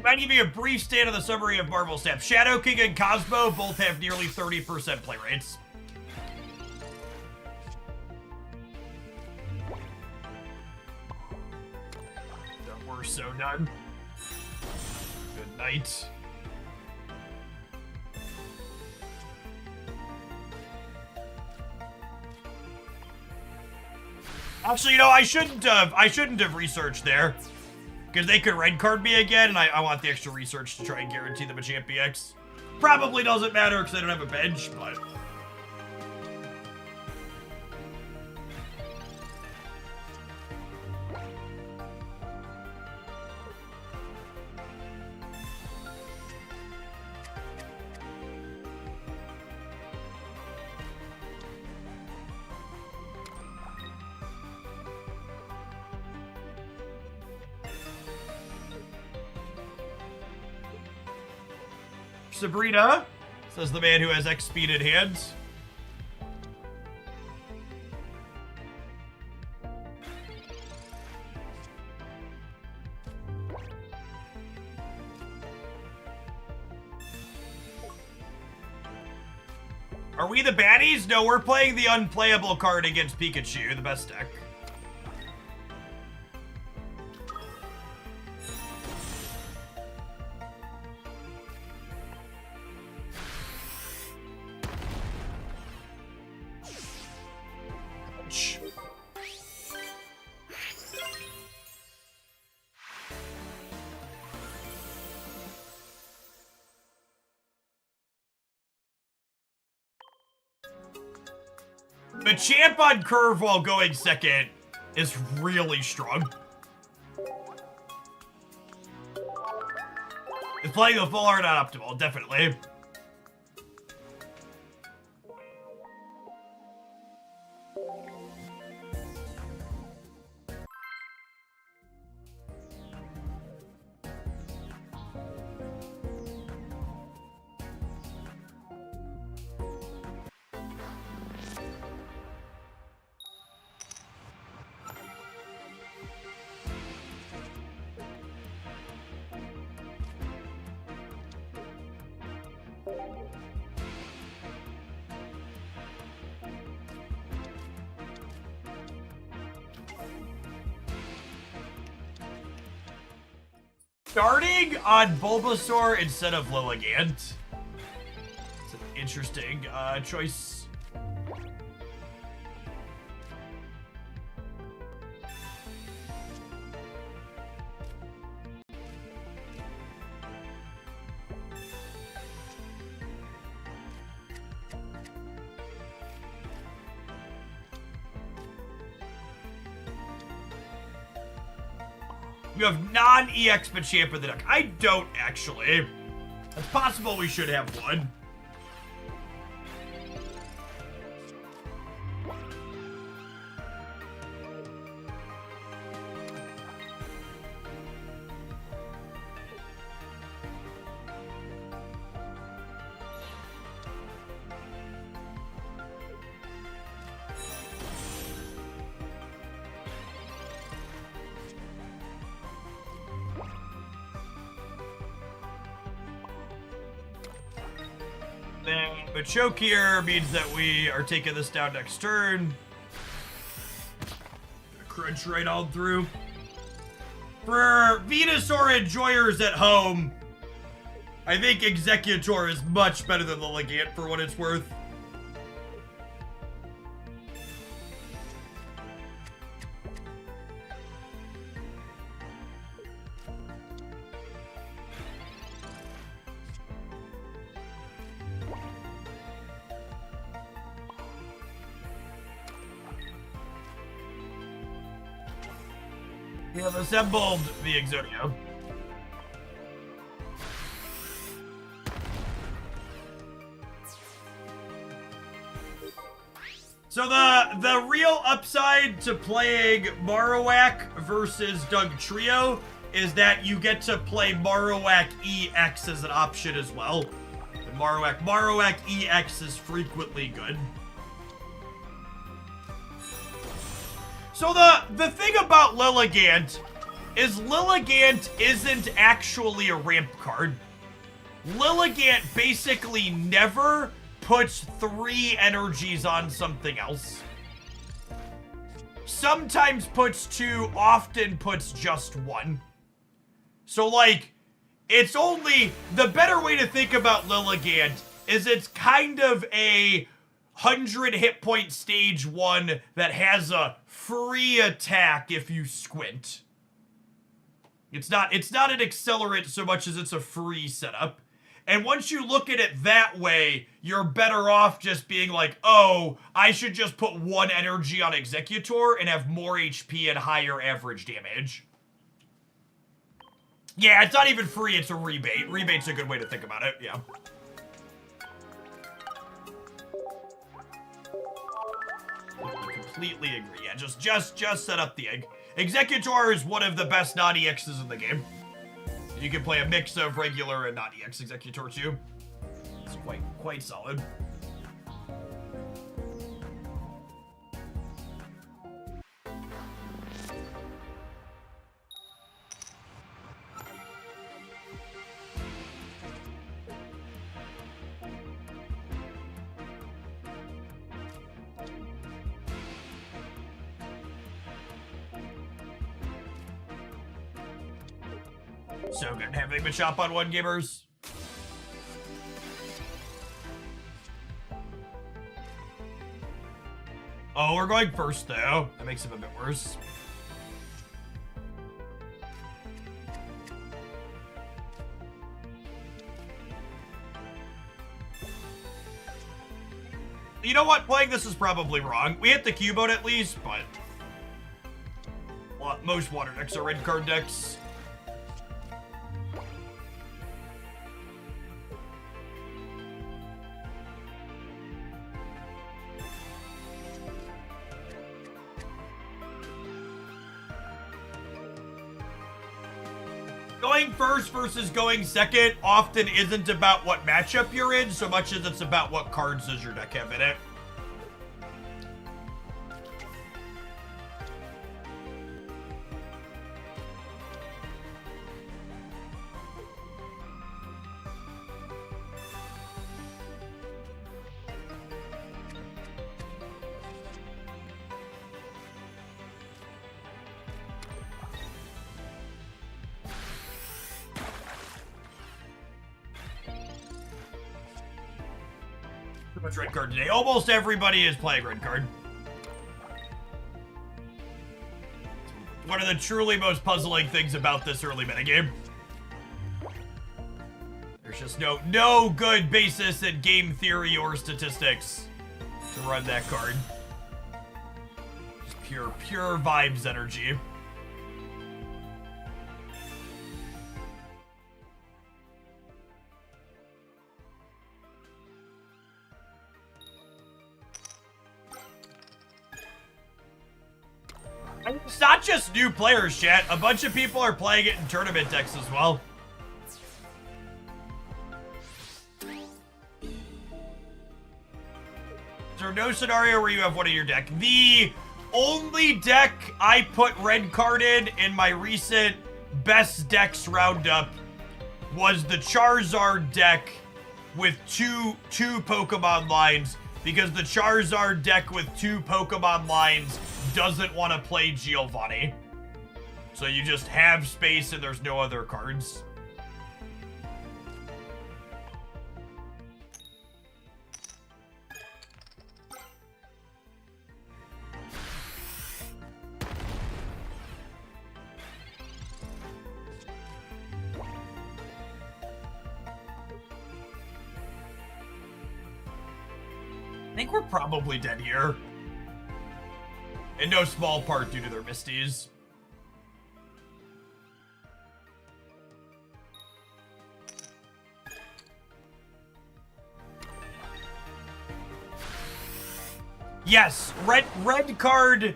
A: Mind giving you a brief state of the summary of Marvel Snap. Shadow King and Cosmo both have nearly 30% play rates. We're so done. Good night. Actually, you know, I shouldn't have researched there. Because they could red card me again, and I want the extra research to try and guarantee them a Champ BX. Probably doesn't matter because I don't have a bench, but... Sabrina, says the man who has X-speeded hands. Are we the baddies? No, we're playing the unplayable card against Pikachu, the best deck. The champ on curve while going second is really strong. It's playing the full art on optimal, definitely. Starting on Bulbasaur instead of Lilligant. It's an interesting choice. You have non-EX Machamp in the deck. I don't, actually. It's possible we should have one. Having a choke here means that we are taking this down next turn. Gonna crunch right on through. For Venusaur enjoyers at home, I think Executor is much better than Lilligant for what it's worth. We have assembled the Exodia. So the real upside to playing Marowak versus Dugtrio is that you get to play Marowak EX as an option as well. And Marowak EX is frequently good. So the thing about Lilligant is Lilligant isn't actually a ramp card. Lilligant basically never puts 3 energies on something else. Sometimes puts 2, often puts just 1. So like, it's only, the better way to think about Lilligant is it's kind of a 100 hit point stage 1 that has a free attack if you squint. It's not an accelerant so much as it's a free setup. And once you look at it that way, you're better off just being like, oh, I should just put 1 energy on Executor and have more HP and higher average damage. Yeah, it's not even free, it's a rebate. Rebate's a good way to think about it, yeah. Completely agree. Yeah, just set up the egg. Executor is one of the best non-EXs in the game. You can play a mix of regular and non-EX Executor too. It's quite solid. So good having the chop on 1, gamers. Oh, we're going first though. That makes it a bit worse. You know what? Playing this is probably wrong. We hit the Cubone at least, but well, most water decks are red card decks. Going first versus going second often isn't about what matchup you're in so much as it's about what cards does your deck have in it. Much red card today. Almost everybody is playing red card. One of the truly most puzzling things about this early metagame. There's just no good basis in game theory or statistics to run that card. Just pure vibes energy. It's not just new players, chat. A bunch of people are playing it in tournament decks as well. Is there no scenario where you have one in your deck? The only deck I put red card in my recent best decks roundup was the Charizard deck with two Pokemon lines because the Charizard deck with 2 Pokemon lines doesn't want to play Giovanni. So you just have space and there's no other cards. I think we're probably dead here. In no small part due to their Misties. Yes, red card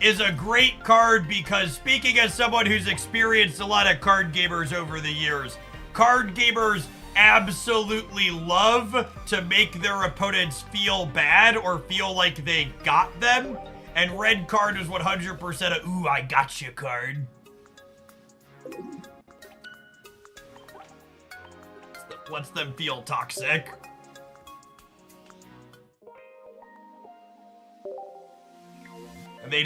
A: is a great card because speaking as someone who's experienced a lot of card gamers over the years, card gamers absolutely love to make their opponents feel bad or feel like they got them. And red card is 100% a, ooh, I got you card. Lets them feel toxic. And they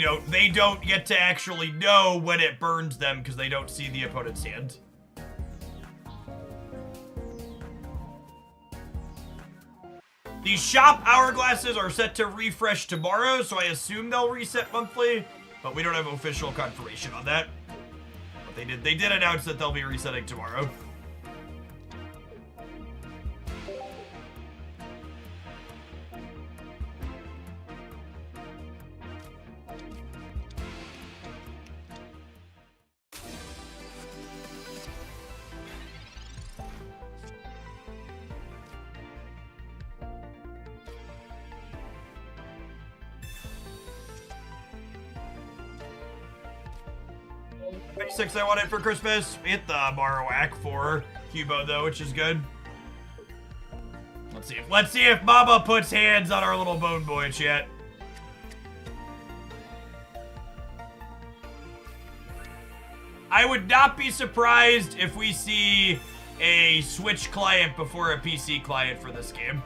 A: don't get to actually know when it burns them because they don't see the opponent's hand. The shop hourglasses are set to refresh tomorrow, so I assume they'll reset monthly, but we don't have official confirmation on that. But they did announce that they'll be resetting tomorrow. Basics I wanted for Christmas. We hit the Marowak for Cubo though, which is good. Let's see if Mama puts hands on our little bone boy chat. I would not be surprised if we see a Switch client before a PC client for this game.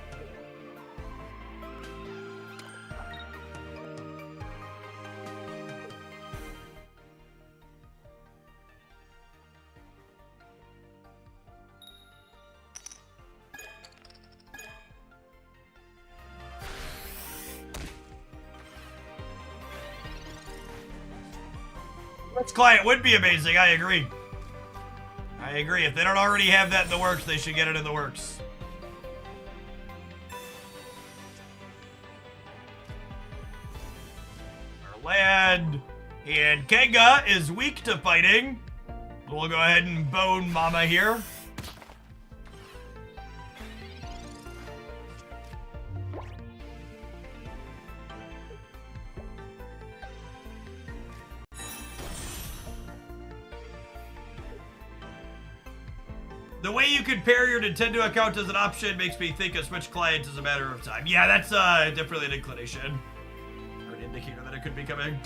A: Switch client would be amazing, I agree. I agree. If they don't already have that in the works, they should get it in the works. Our land. And Kenga is weak to fighting. We'll go ahead and bone Mama here. The way you can pair your Nintendo account as an option makes me think a Switch client is a matter of time. Yeah, that's definitely an inclination. Or an indicator that it could be coming.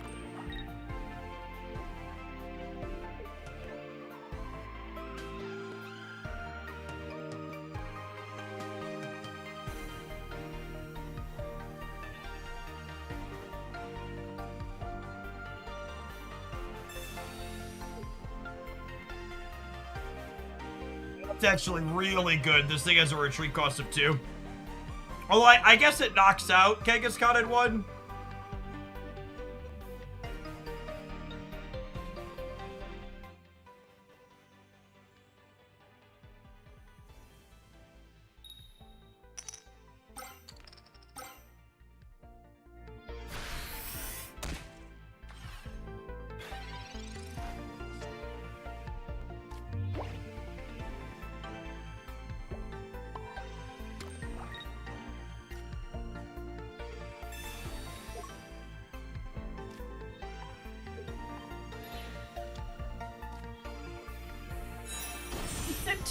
A: It's actually really good. This thing has a retreat cost of 2. Although I guess it knocks out Kangaskhan in 1.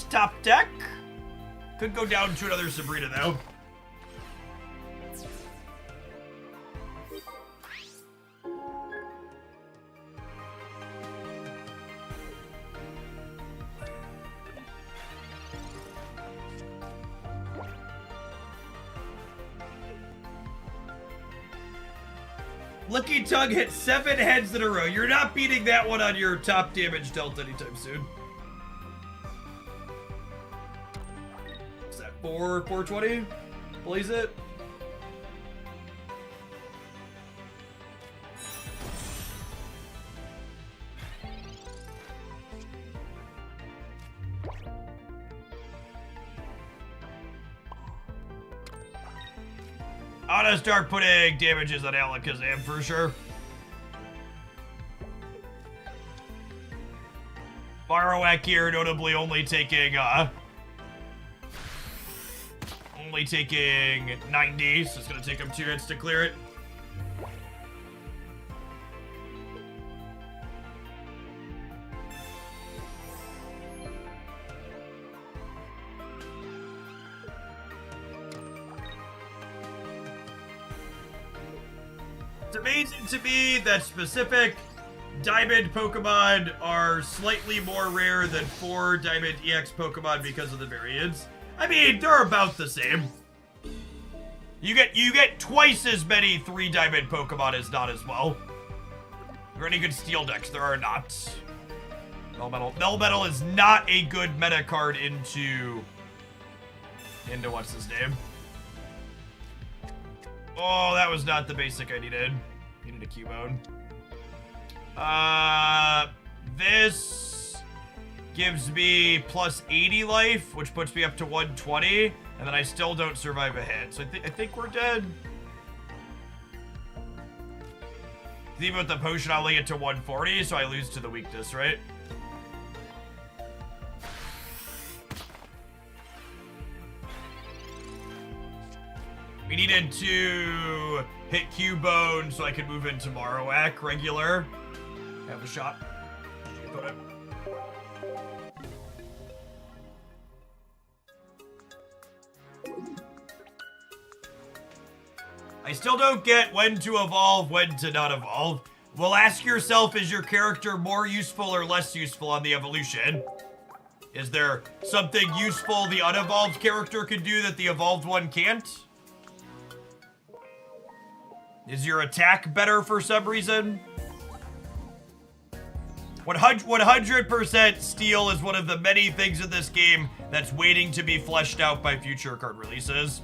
A: Top deck. Could go down to another Sabrina though. Lucky Tongue hit 7 heads in a row. You're not beating that one on your top damage delta anytime soon. Is that 420? Blaze it. I'm gonna start putting damages on Alakazam for sure. Marowak here notably only taking 90, so it's gonna take him 2 hits to clear it. It's amazing to me that specific Diamond Pokemon are slightly more rare than 4 Diamond EX Pokemon because of the variants. I mean, they're about the same. You get twice as many 3 Diamond Pokemon as not as well. Are there any good Steel decks? There are not. Melmetal is not a good meta card into what's his name? Oh, that was not the basic I needed. Needed a Cubone. This gives me plus 80 life, which puts me up to 120, and then I still don't survive a hit. So I think we're dead. Even with the potion, I'll only get to 140, so I lose to the weakness, right? We needed to hit Cubone so I could move into Marowak regular. Have a shot. Put it. I still don't get when to evolve, when to not evolve. Well, ask yourself, is your character more useful or less useful on the evolution? Is there something useful the unevolved character can do that the evolved one can't? Is your attack better for some reason? 100% Steel is one of the many things in this game that's waiting to be fleshed out by future card releases.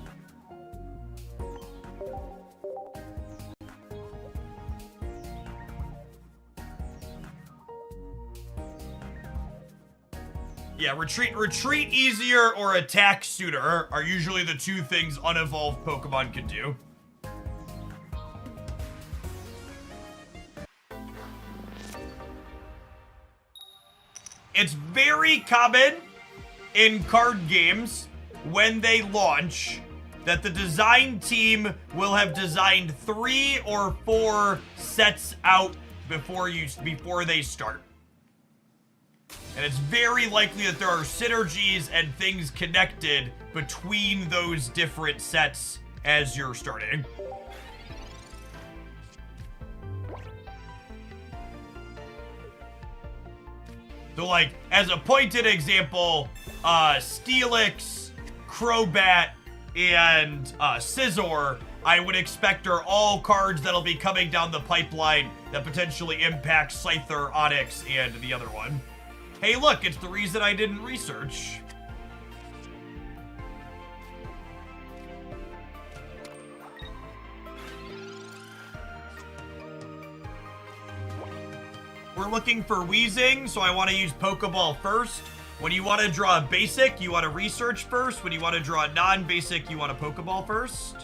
A: Yeah, retreat easier or attack sooner are usually the 2 things unevolved Pokemon can do. It's very common in card games when they launch that the design team will have designed 3 or 4 sets out before they start. And it's very likely that there are synergies and things connected between those different sets as you're starting. So, like, as a pointed example, Steelix, Crobat, and Scizor, I would expect are all cards that'll be coming down the pipeline that potentially impact Scyther, Onyx, and the other one. Hey, look, it's the reason I didn't research. We're looking for Weezing, so I want to use Pokeball first. When you want to draw a basic, you want to research first. When you want to draw a non-basic, you want a Pokeball first.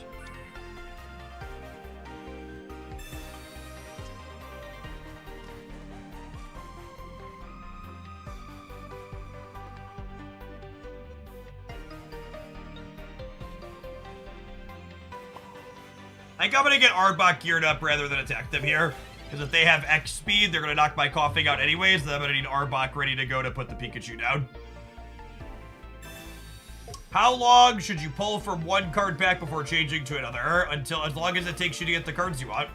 A: I think I'm going to get Arbok geared up rather than attack them here. Because if they have X speed, they're going to knock my Coughing out anyways. Then I'm going to need Arbok ready to go to put the Pikachu down. How long should you pull from one card pack before changing to another? As long as it takes you to get the cards you want.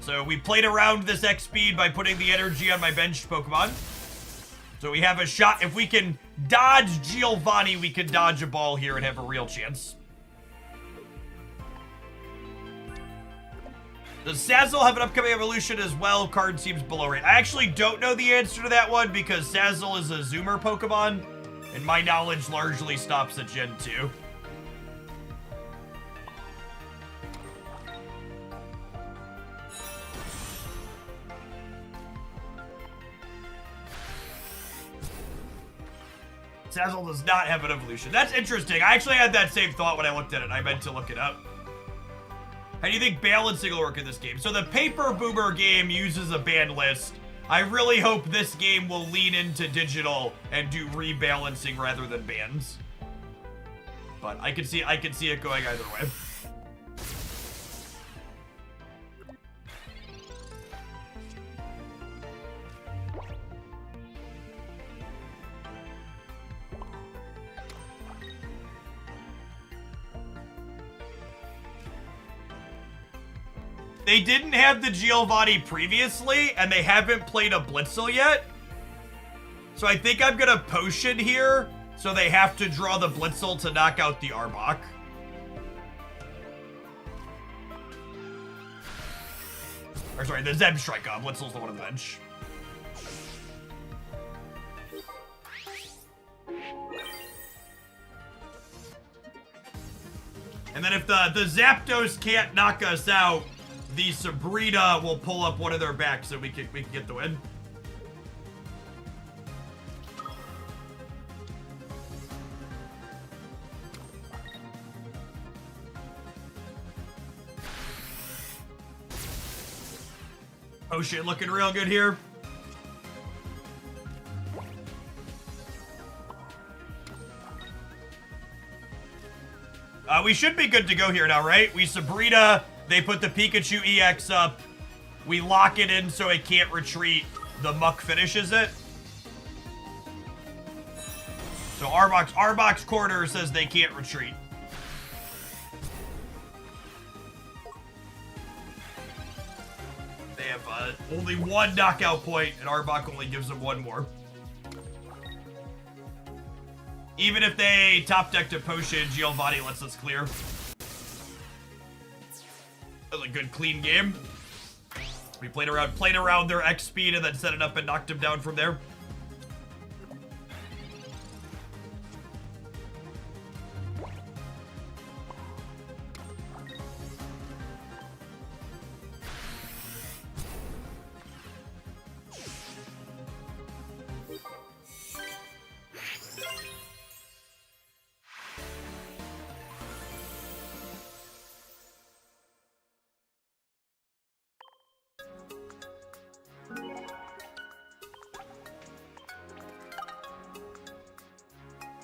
A: So we played around this X speed by putting the energy on my benched Pokemon. So we have a shot. If we can dodge Giovanni, we can dodge a ball here and have a real chance. Does Sazzle have an upcoming evolution as well? Card seems below rate. I actually don't know the answer to that one because Sazzle is a Zoomer Pokemon, and my knowledge largely stops at Gen 2. Sazzle does not have an evolution. That's interesting. I actually had that same thought when I looked at it. I meant to look it up. How do you think balancing will work in this game? So the Paper Boomer game uses a ban list. I really hope this game will lean into digital and do rebalancing rather than bans. But I can see it going either way. They didn't have the Giovanni previously, and they haven't played a Blitzel yet. So I think I'm gonna potion here, so they have to draw the Blitzel to knock out the Arbok. Or sorry, the Zebstrike. Blitzel's the one on the bench. And then if the Zapdos can't knock us out, the Sabrina will pull up one of their backs so we can get the win. Oh shit, looking real good here. We should be good to go here now, right? We Sabrina. They put the Pikachu EX up. We lock it in so it can't retreat. The Muck finishes it. So Arbok's corner says they can't retreat. They have only one knockout point, and Arbok only gives them one more. Even if they top deck to potion, Giovanni lets us clear. That was a good, clean game. We played around their X speed and then set it up and knocked him down from there.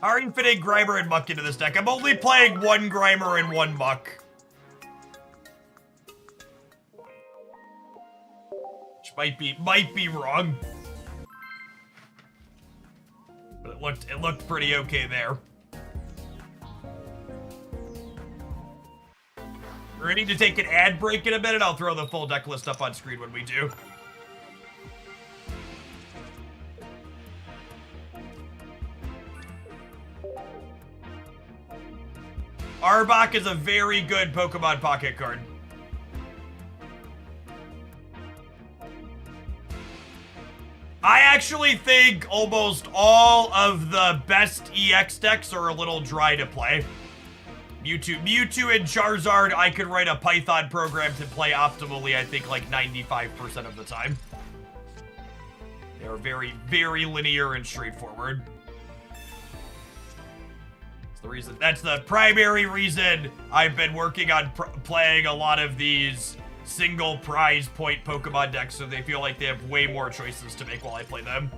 A: How are you fitting Grimer and Muck into this deck? I'm only playing one Grimer and one Muck. Which might be wrong. But it looked pretty okay there. We're gonna need to take an ad break in a minute. I'll throw the full deck list up on screen when we do. Arbok is a very good Pokemon Pocket card. I actually think almost all of the best EX decks are a little dry to play. Mewtwo and Charizard, I could write a Python program to play optimally, I think, like 95% of the time. They are very, very linear and straightforward. That's the primary reason I've been working on playing a lot of these single prize point Pokemon decks, so they feel like they have way more choices to make while I play them.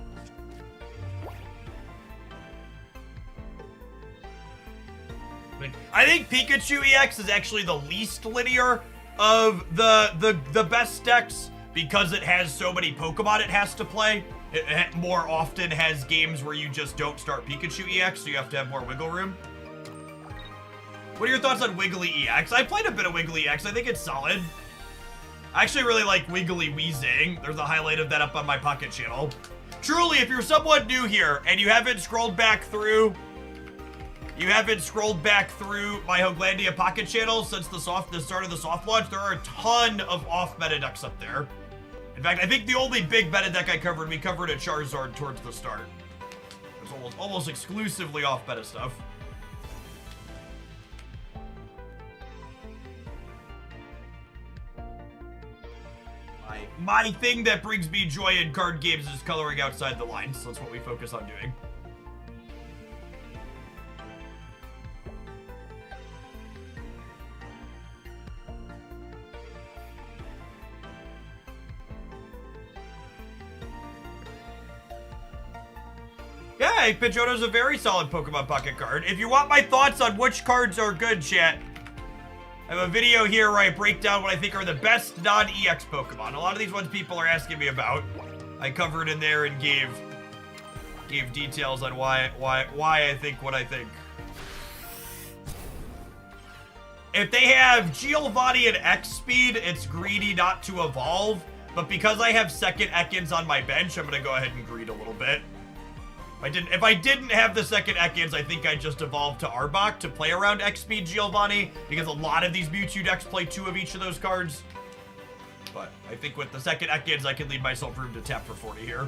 A: I think Pikachu EX is actually the least linear of the best decks because it has so many Pokemon it has to play. It more often has games where you just don't start Pikachu EX, so you have to have more wiggle room. What are your thoughts on Wiggly EX? I played a bit of Wiggly EX. I think it's solid. I actually really like Wiggly Weezing. There's a highlight of that up on my Pocket channel. Truly, if you're someone new here and you haven't scrolled back through you haven't scrolled back through my Hoaglandia Pocket channel since the start of the soft launch, there are a ton of off-meta decks up there. In fact, I think the only big meta deck we covered a Charizard towards the start. It's almost exclusively off-meta stuff. My thing that brings me joy in card games is coloring outside the lines. So that's what we focus on doing. Yeah, Pidgeotto's a very solid Pokemon Pocket card. If you want my thoughts on which cards are good, chat, I have a video here where I break down what I think are the best non-EX Pokemon. A lot of these ones people are asking me about. I covered in there and gave details on why I think what I think. If they have Giovanni and X speed, it's greedy not to evolve. But because I have second Ekans on my bench, I'm gonna go ahead and greed a little bit. If I didn't have the second Ekans, I think I'd just evolve to Arbok to play around X-Speed Giovanni, because a lot of these Mewtwo decks play 2 of each of those cards. But I think with the second Ekans, I can leave myself room to tap for 40 here.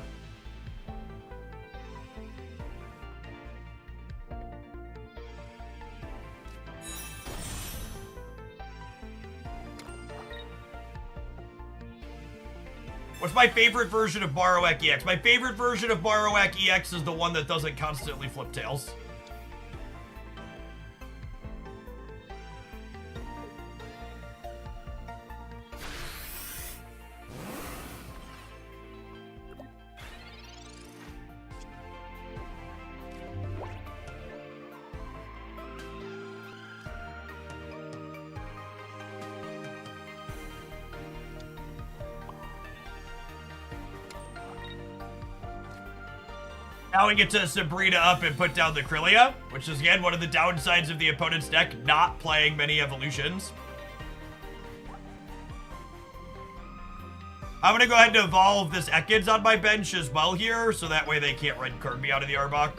A: What's my favorite version of Marowak EX? My favorite version of Marowak EX is the one that doesn't constantly flip tails. Now we get to Sabrina up and put down the Krylia, which is, again, one of the downsides of the opponent's deck, not playing many evolutions. I'm going to go ahead and evolve this Ekans on my bench as well here, so that way they can't red card me out of the Arbok.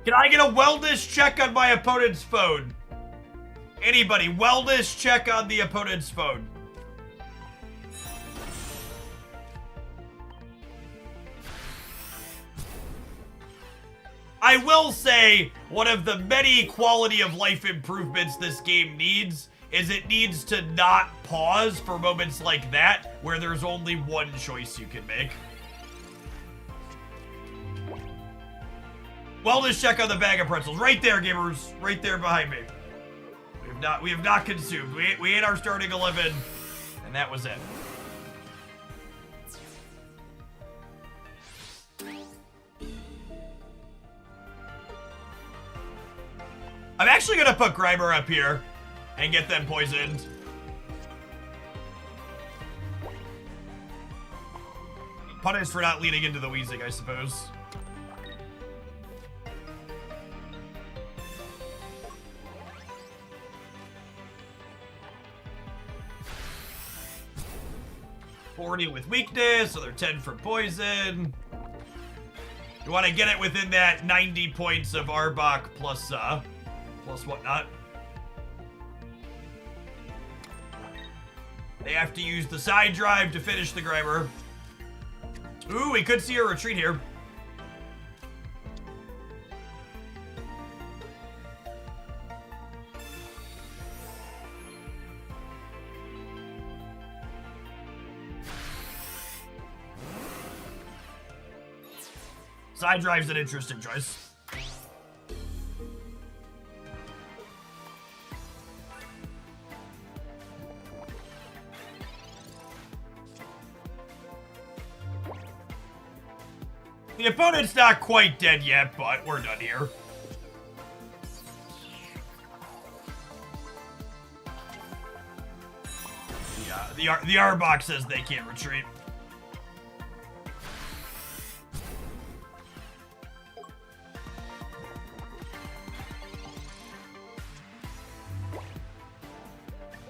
A: Can I get a wellness check on my opponent's phone? Anybody, wellness check on the opponent's phone. I will say, one of the many quality of life improvements this game needs is it needs to not pause for moments like that, where there's only one choice you can make. Wellness check on the bag of pretzels. Right there, gamers. Right there behind me. We have not consumed. We ate our starting 11, and that was it. I'm actually gonna put Grimer up here and get them poisoned. Punished for not leaning into the wheezing, I suppose. $40 with weakness, so they're 10 for poison. You want to get it within that 90 points of Arbok plus whatnot. They have to use the side drive to finish the Grimer. Ooh, we could see a retreat here. Side drive's an interesting choice. The opponent's not quite dead yet, but we're done here. Yeah, the Arbok says they can't retreat.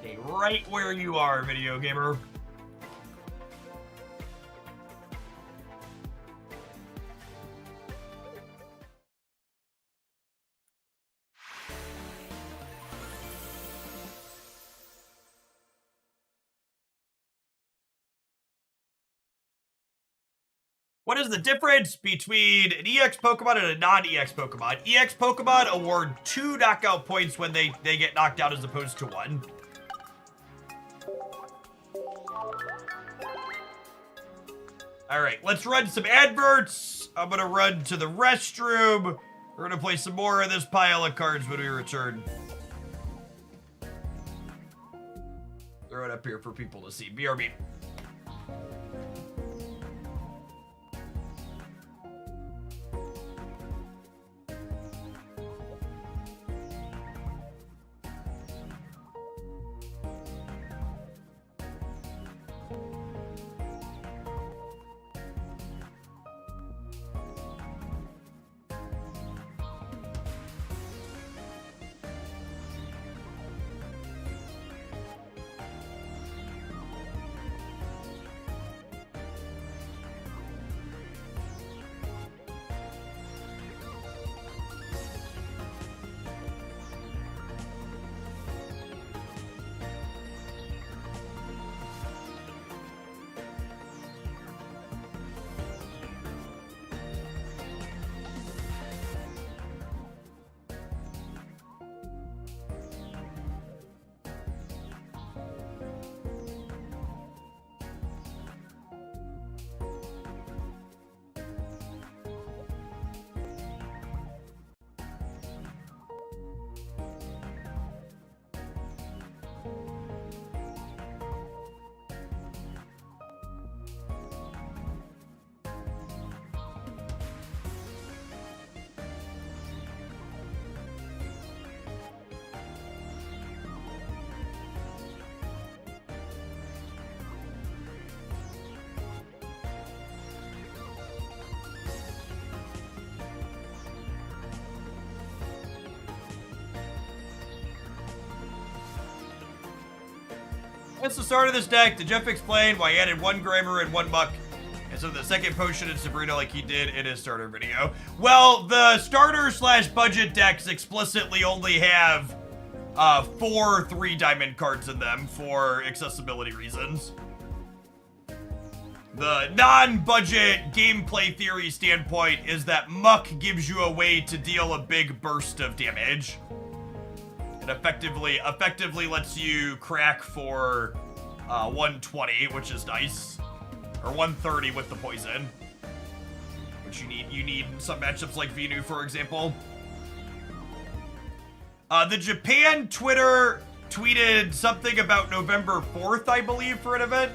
A: Stay right where you are, video gamer. What is the difference between an EX Pokemon and a non-EX Pokemon? EX Pokemon award 2 knockout points when they get knocked out as opposed to 1. Alright, let's run some adverts. I'm gonna run to the restroom. We're gonna play some more of this pile of cards when we return. Throw it up here for people to see. BRB. That's the start of this deck. Did Jeff explain why he added 1 Grimer and 1 Muck instead of the second potion in Sabrina like he did in his starter video? Well, the starter slash budget decks explicitly only have 4 3-diamond cards in them for accessibility reasons. The non-budget gameplay theory standpoint is that Muck gives you a way to deal a big burst of damage. It effectively lets you crack for 120, which is nice. Or 130 with the poison. Which you need in some matchups like Venu, for example. The Japan Twitter tweeted something about November 4th, I believe, for an event.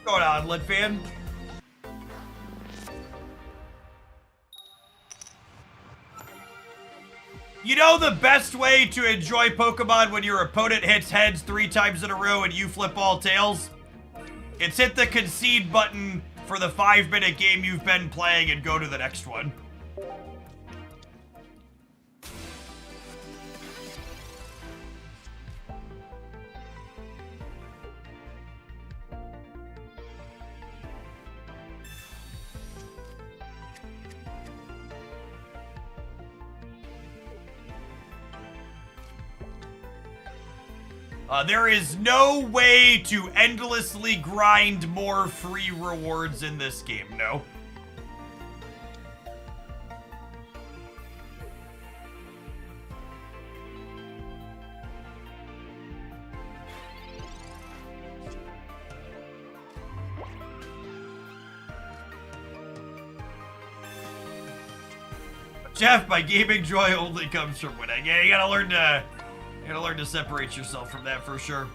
A: What's going on, Lit Fan? You know the best way to enjoy Pokemon when your opponent hits heads 3 times in a row and you flip all tails? It's hit the concede button for the 5-minute game you've been playing and go to the next one. There is no way to endlessly grind more free rewards in this game, no. Jeff, my gaming joy only comes from winning. Yeah, you gotta learn to separate yourself from that for sure.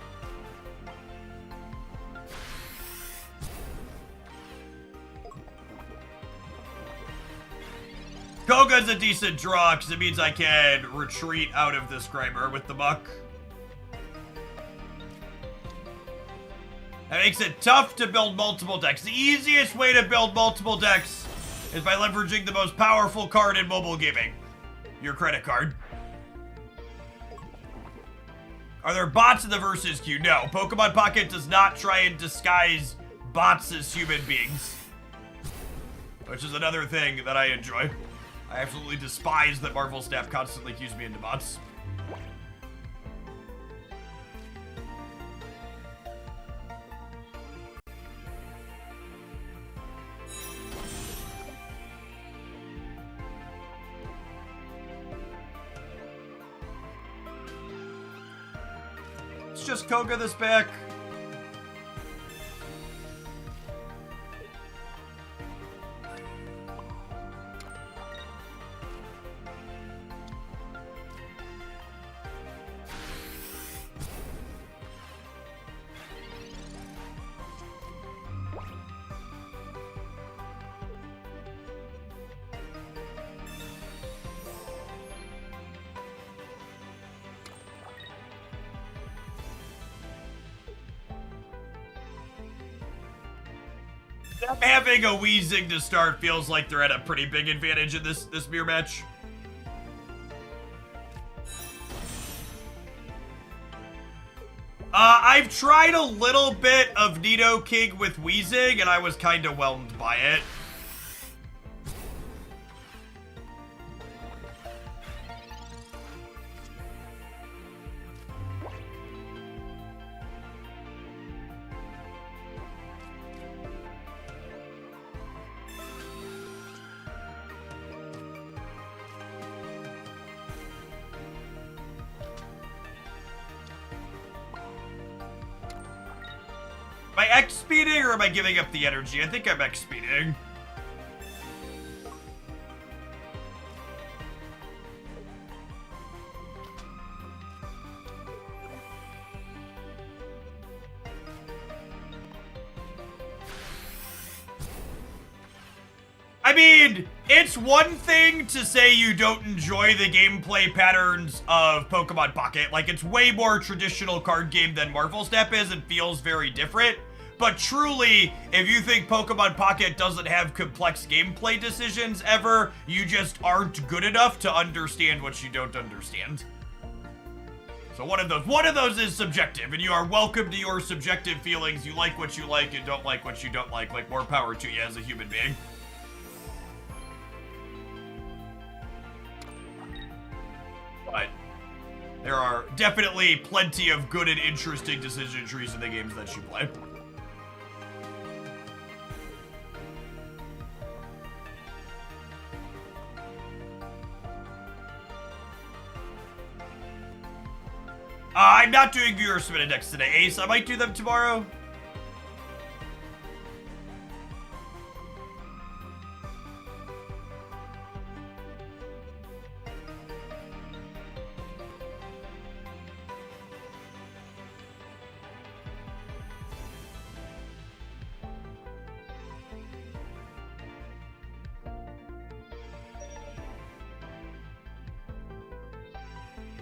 A: Koga's a decent draw because it means I can retreat out of this Grimer with the Muck. That makes it tough to build multiple decks. The easiest way to build multiple decks is by leveraging the most powerful card in mobile gaming, your credit card. Are there bots in the versus queue? No. Pokemon Pocket does not try and disguise bots as human beings. Which is another thing that I enjoy. I absolutely despise that Marvel Snap constantly cues me into bots. Let's just Koga this back. Having a Weezing to start feels like they're at a pretty big advantage in this mirror match. I've tried a little bit of Nidoking with Weezing, and I was kind of whelmed by it. Am I X-speeding or am I giving up the energy? I think I'm X-speeding. I mean, it's one thing to say you don't enjoy the gameplay patterns of Pokemon Pocket. Like, it's way more traditional card game than Marvel Snap is and feels very different. But truly, if you think Pokemon Pocket doesn't have complex gameplay decisions ever, you just aren't good enough to understand what you don't understand. So one of those is subjective, and you are welcome to your subjective feelings. You like what you like and don't like what you don't like. Like, more power to you as a human being. But there are definitely plenty of good and interesting decision trees in the games that you play. I'm not doing viewer submitted decks today, Ace. I might do them tomorrow.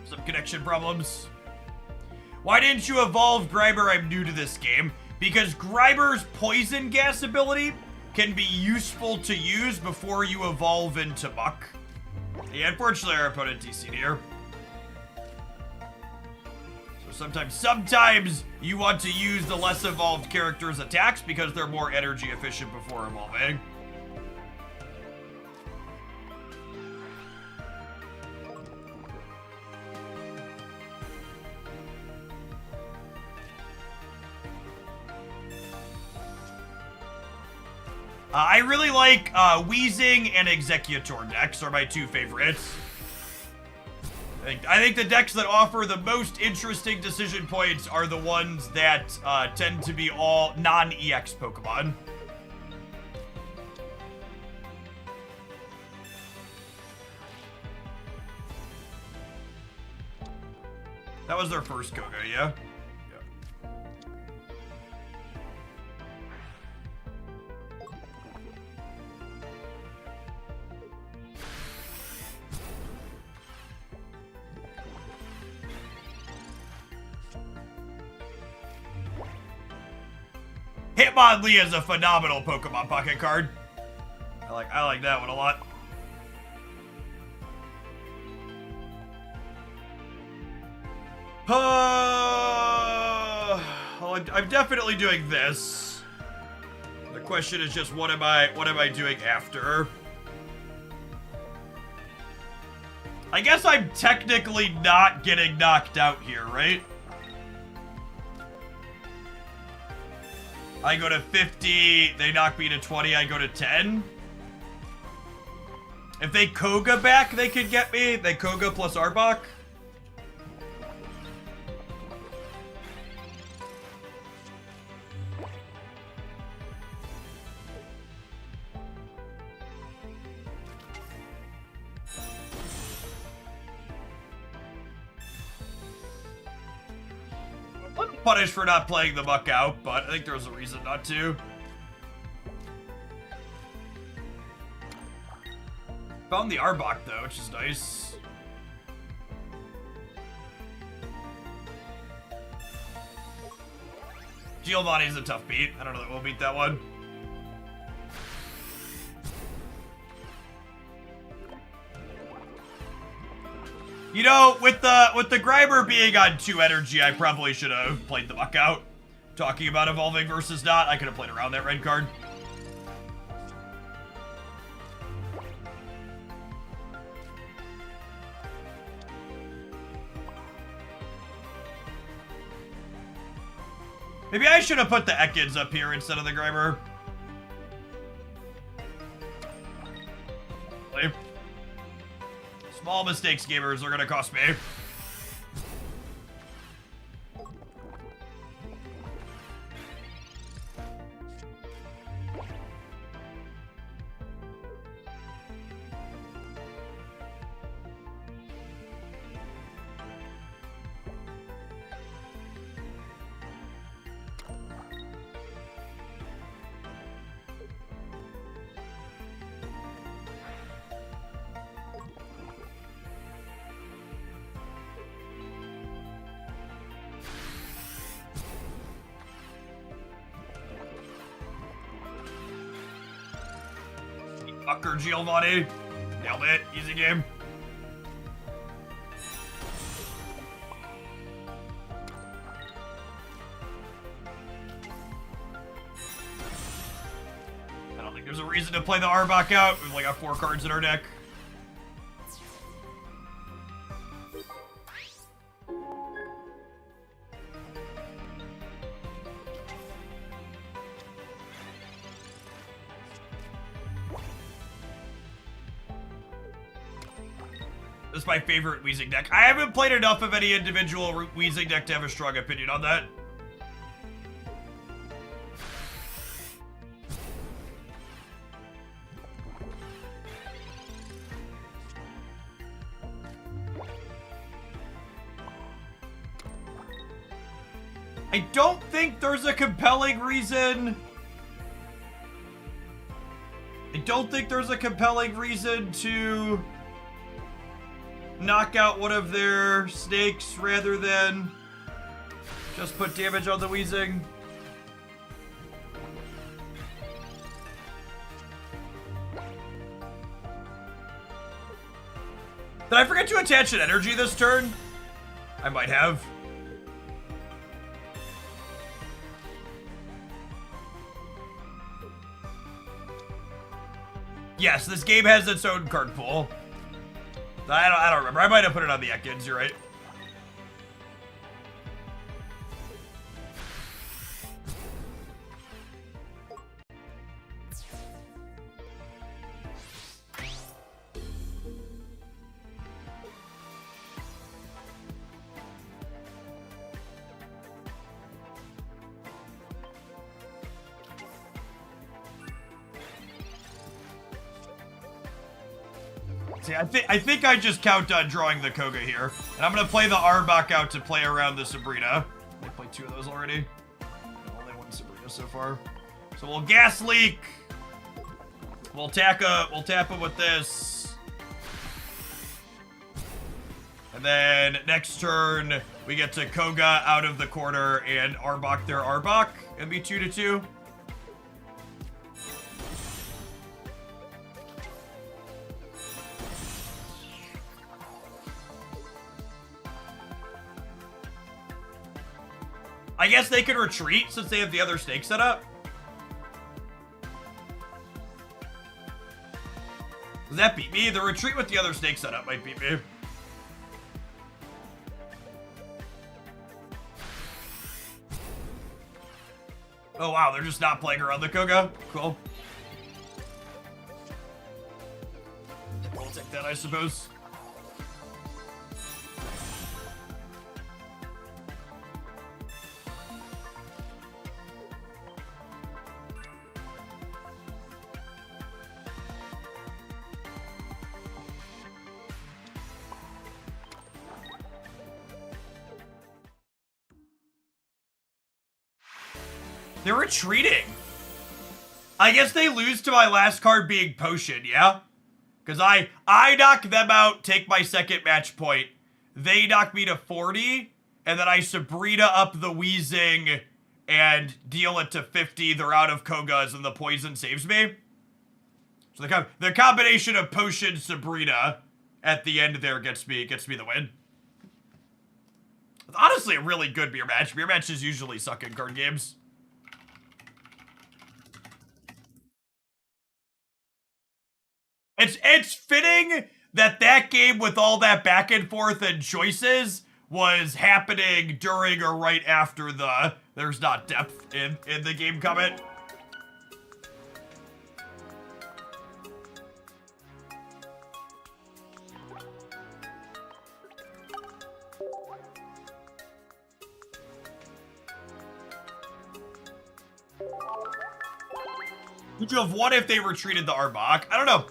A: Some connection problems. Why didn't you evolve Grimer? I'm new to this game. Because Grimer's poison gas ability can be useful to use before you evolve into Muck. Yeah, unfortunately our opponent DC'd here. So sometimes you want to use the less evolved character's attacks because they're more energy efficient before evolving. I really like Weezing and Executor decks are my two favorites. I think the decks that offer the most interesting decision points are the ones that tend to be all non-EX Pokemon. That was their first Koga, yeah? Hitmonlee is a phenomenal Pokemon Pocket card. I like that one a lot. Well, I'm definitely doing this. The question is just what am I doing after? I guess I'm technically not getting knocked out here, right? I go to 50, they knock me to 20, I go to 10. If they Koga back, they could get me. They Koga plus Arbok. Punished for not playing the muck out, but I think there was a reason not to. Found the Arbok though, which is nice. Giovanni's a tough beat. I don't know that we'll beat that one. You know, with the Grimer being on 2 energy, I probably should have played the muck out. Talking about evolving versus not, I could have played around that red card. Maybe I should have put the Ekans up here instead of the Grimer. Small mistakes, gamers, are gonna cost me. Fucker, Giovanni. Nailed it. Easy game. I don't think there's a reason to play the Arbok out. We've only got 4 cards in our deck. This is my favorite Weezing deck. I haven't played enough of any individual Weezing deck to have a strong opinion on that. I don't think there's a compelling reason. I don't think there's a compelling reason to knock out one of their snakes rather than just put damage on the Weezing. Did I forget to attach an energy this turn? I might have. Yes, this game has its own card pool. I don't remember. I might have put it on the Ekans, you're right. See, I think I just count on drawing the Koga here. And I'm going to play the Arbok out to play around the Sabrina. I played 2 of those already. Only 1 Sabrina so far. So we'll Gas Leak. We'll tap him with this. And then next turn, we get to Koga out of the corner and Arbok their Arbok. And be 2-2. I guess they could retreat since they have the other snake set up. Does that beat me? The retreat with the other snake setup might beat me. Oh wow, they're just not playing around the Koga. Cool. We'll take that, I suppose. They're retreating. I guess they lose to my last card being Potion, yeah? Because I knock them out, take my second match point. They knock me to 40, and then I Sabrina up the Wheezing and deal it to 50. They're out of Kogas, and the poison saves me. So the combination of Potion, Sabrina at the end there gets me the win. It's honestly a really good beer match. Beer matches usually suck in card games. It's fitting that game with all that back and forth and choices was happening during or right after the there's not depth in the game comment. Would you have won if they retreated the Arbok? I don't know.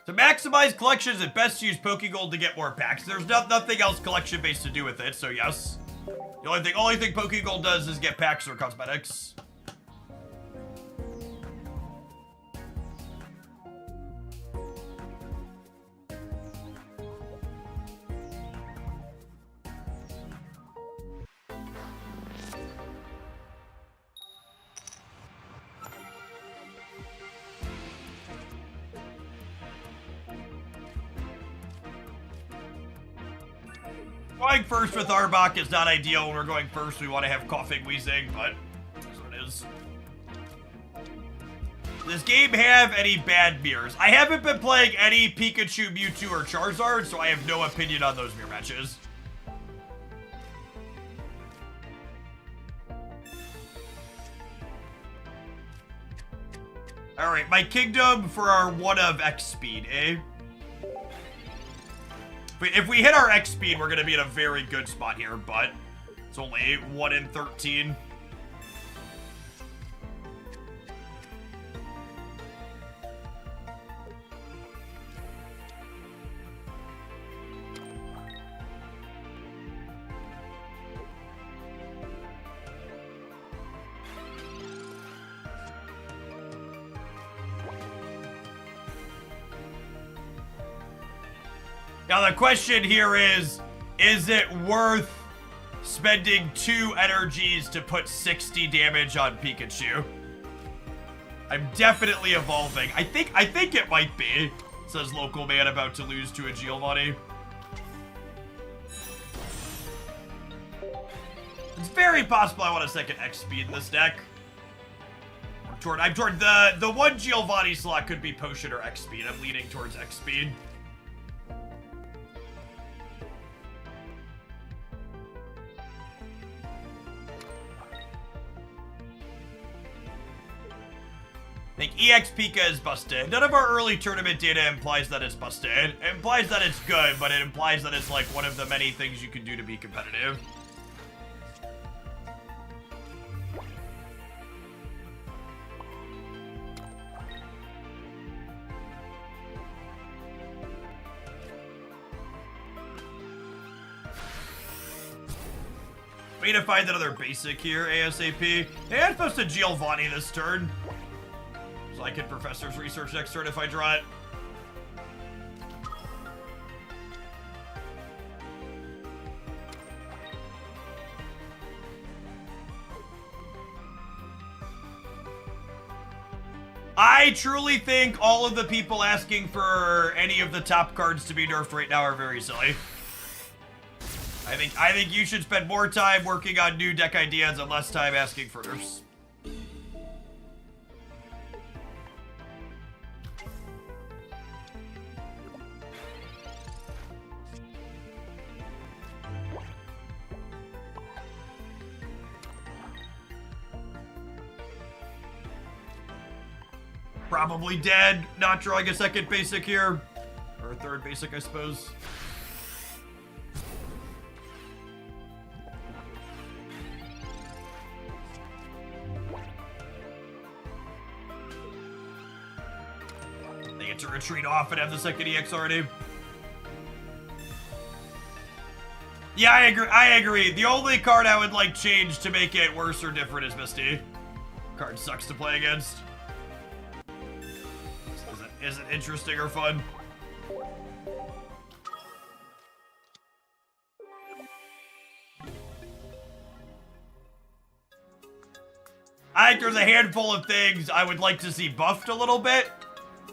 A: To maximize collections, it's best to use Pokegold to get more packs. There's nothing else collection-based to do with it, so yes. The only thing Pokegold does is get packs or cosmetics. Going first with Arbok is not ideal. When we're going first, we want to have Coughing, Wheezing, but that's what it is. Does this game have any bad mirrors? I haven't been playing any Pikachu, Mewtwo, or Charizard, so I have no opinion on those mirror matches. Alright, my Kingdom for our 1 of X speed, eh? If we hit our X speed, we're going to be in a very good spot here, but it's only 1 in 13. Now the question here is it worth spending 2 energies to put 60 damage on Pikachu? I'm definitely evolving. I think it might be, says local man about to lose to a Giovanni. It's very possible I want a second X speed in this deck. I'm toward the one Giovanni slot could be Potion or X speed. I'm leaning towards X speed. I think EX Pika is busted. None of our early tournament data implies that it's busted. It implies that it's good, but it implies that it's like one of the many things you can do to be competitive. We need to find another basic here, ASAP. Hey, I'm supposed to Giovanni this turn. So I can Professor's Research next turn if I draw it. I truly think all of the people asking for any of the top cards to be nerfed right now are very silly. I think you should spend more time working on new deck ideas and less time asking for nerfs. Probably dead. Not drawing a second basic here. Or a third basic, I suppose. They get to retreat off and have the second EX already. Yeah, I agree. The only card I would like change to make it worse or different is Misty. Card sucks to play against. Isn't interesting or fun. I think there's a handful of things I would like to see buffed a little bit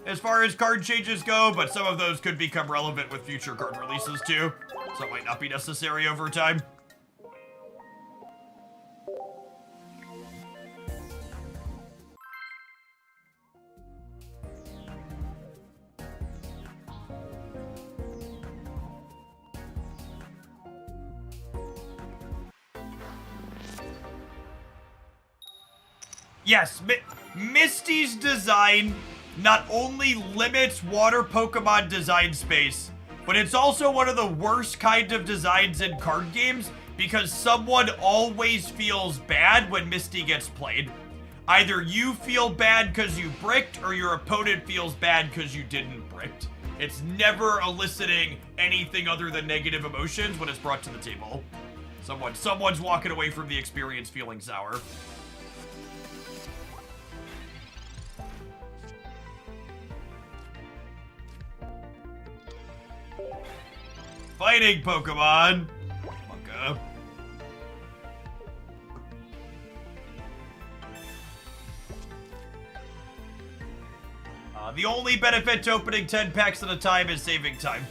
A: as far as card changes go, but some of those could become relevant with future card releases too, so it might not be necessary over time. Yes, Misty's design not only limits water Pokemon design space, but it's also one of the worst kind of designs in card games because someone always feels bad when Misty gets played. Either you feel bad because you bricked or your opponent feels bad because you didn't bricked. It's never eliciting anything other than negative emotions when it's brought to the table. Someone's walking away from the experience feeling sour. Fighting Pokemon. Monka. The only benefit to opening 10 packs at a time is saving time.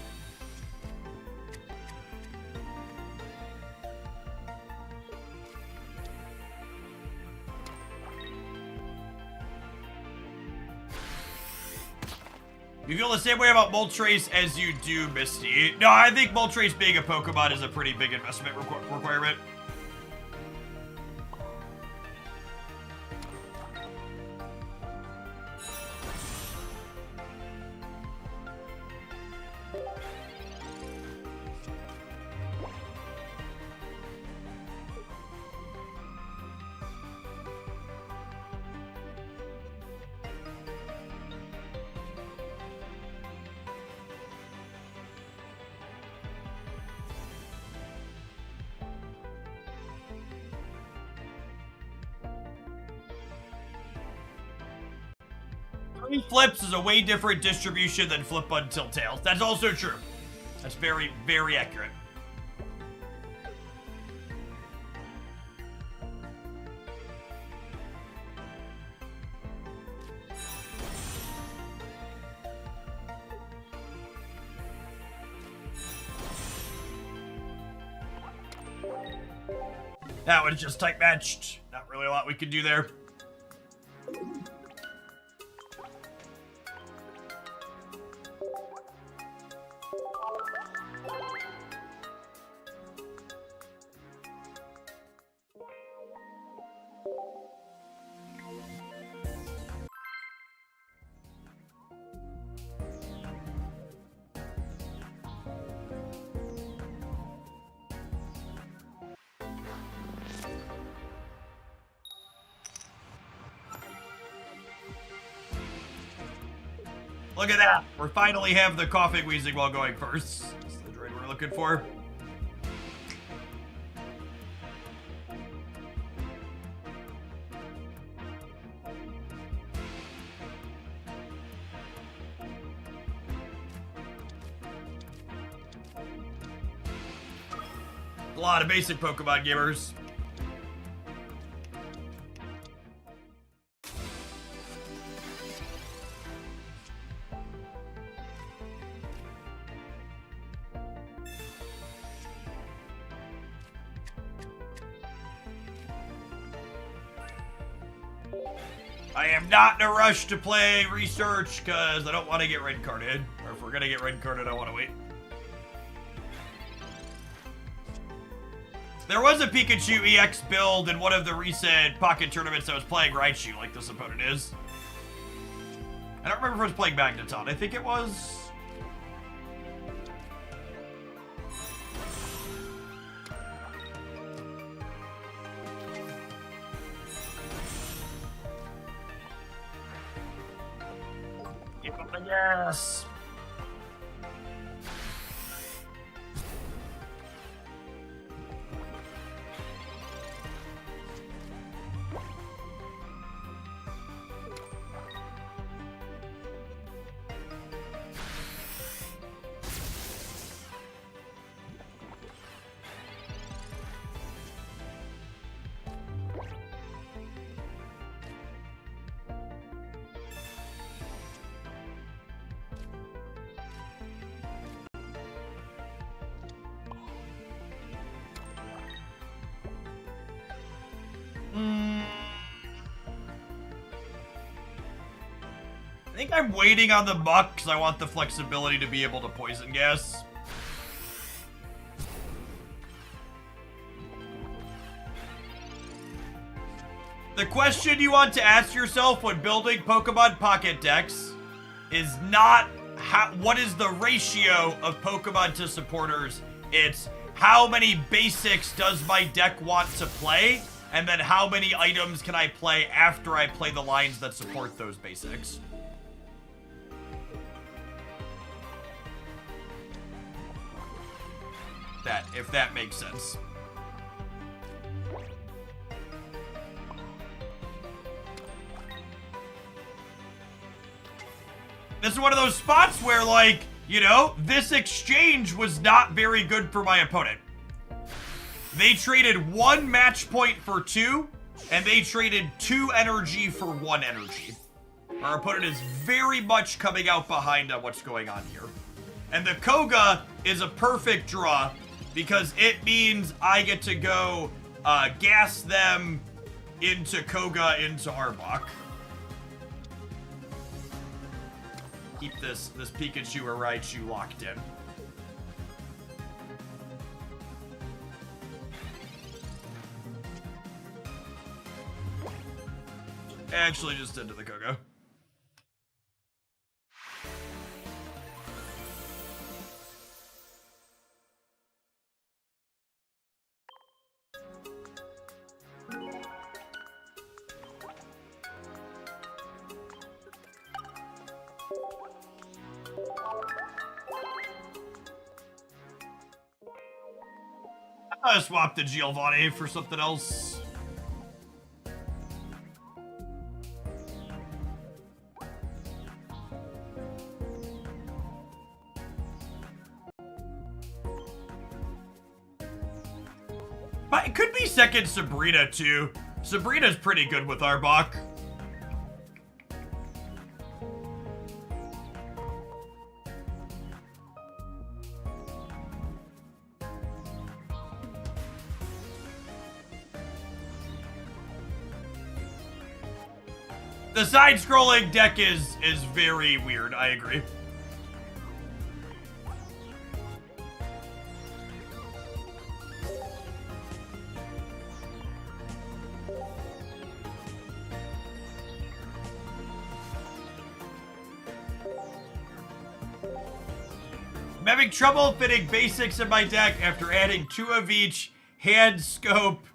A: You feel the same way about Moltres as you do Misty. No, I think Moltres being a Pokemon is a pretty big investment requirement. Flips is a way different distribution than Flip Button Tilt Tails. That's also true. That's very, very accurate. That was just type matched. Not really a lot we could do there. Look at that! We finally have the coughing wheezing while going first. That's the droid we're looking for. A lot of basic Pokemon gamers. I am not in a rush to play Research because I don't want to get red carded. Or if we're going to get red carded, I want to wait. There was a Pikachu EX build in one of the recent pocket tournaments I was playing Raichu, like this opponent is. I don't remember if I was playing Magneton. I think it was... Yes. I think I'm waiting on the muck because I want the flexibility to be able to poison gas. The question you want to ask yourself when building Pokemon Pocket decks is not what is the ratio of Pokemon to supporters. It's how many basics does my deck want to play, and then how many items can I play after I play the lines that support those basics. If that makes sense. This is one of those spots where, like, you know, this exchange was not very good for my opponent. They traded 1 match point for 2, and they traded 2 energy for 1 energy. Our opponent is very much coming out behind on what's going on here. And the Koga is a perfect draw, because it means I get to go gas them into Koga, into Arbok. Keep this Pikachu or Raichu locked in. Actually, just into the Koga. I swapped the Giovanni for something else. But it could be second Sabrina too. Sabrina's pretty good with Arbok. The side-scrolling deck is very weird, I agree. I'm having trouble fitting basics in my deck after adding 2 of each, hand, scope,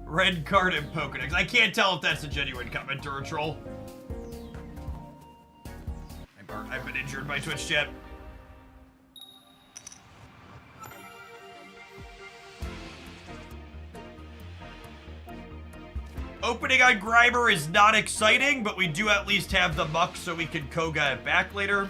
A: red card, and Pokedex. I can't tell if that's a genuine comment or a troll. I've been injured by Twitch chat. Opening on Grimer is not exciting, but we do at least have the muck so we can Koga it back later.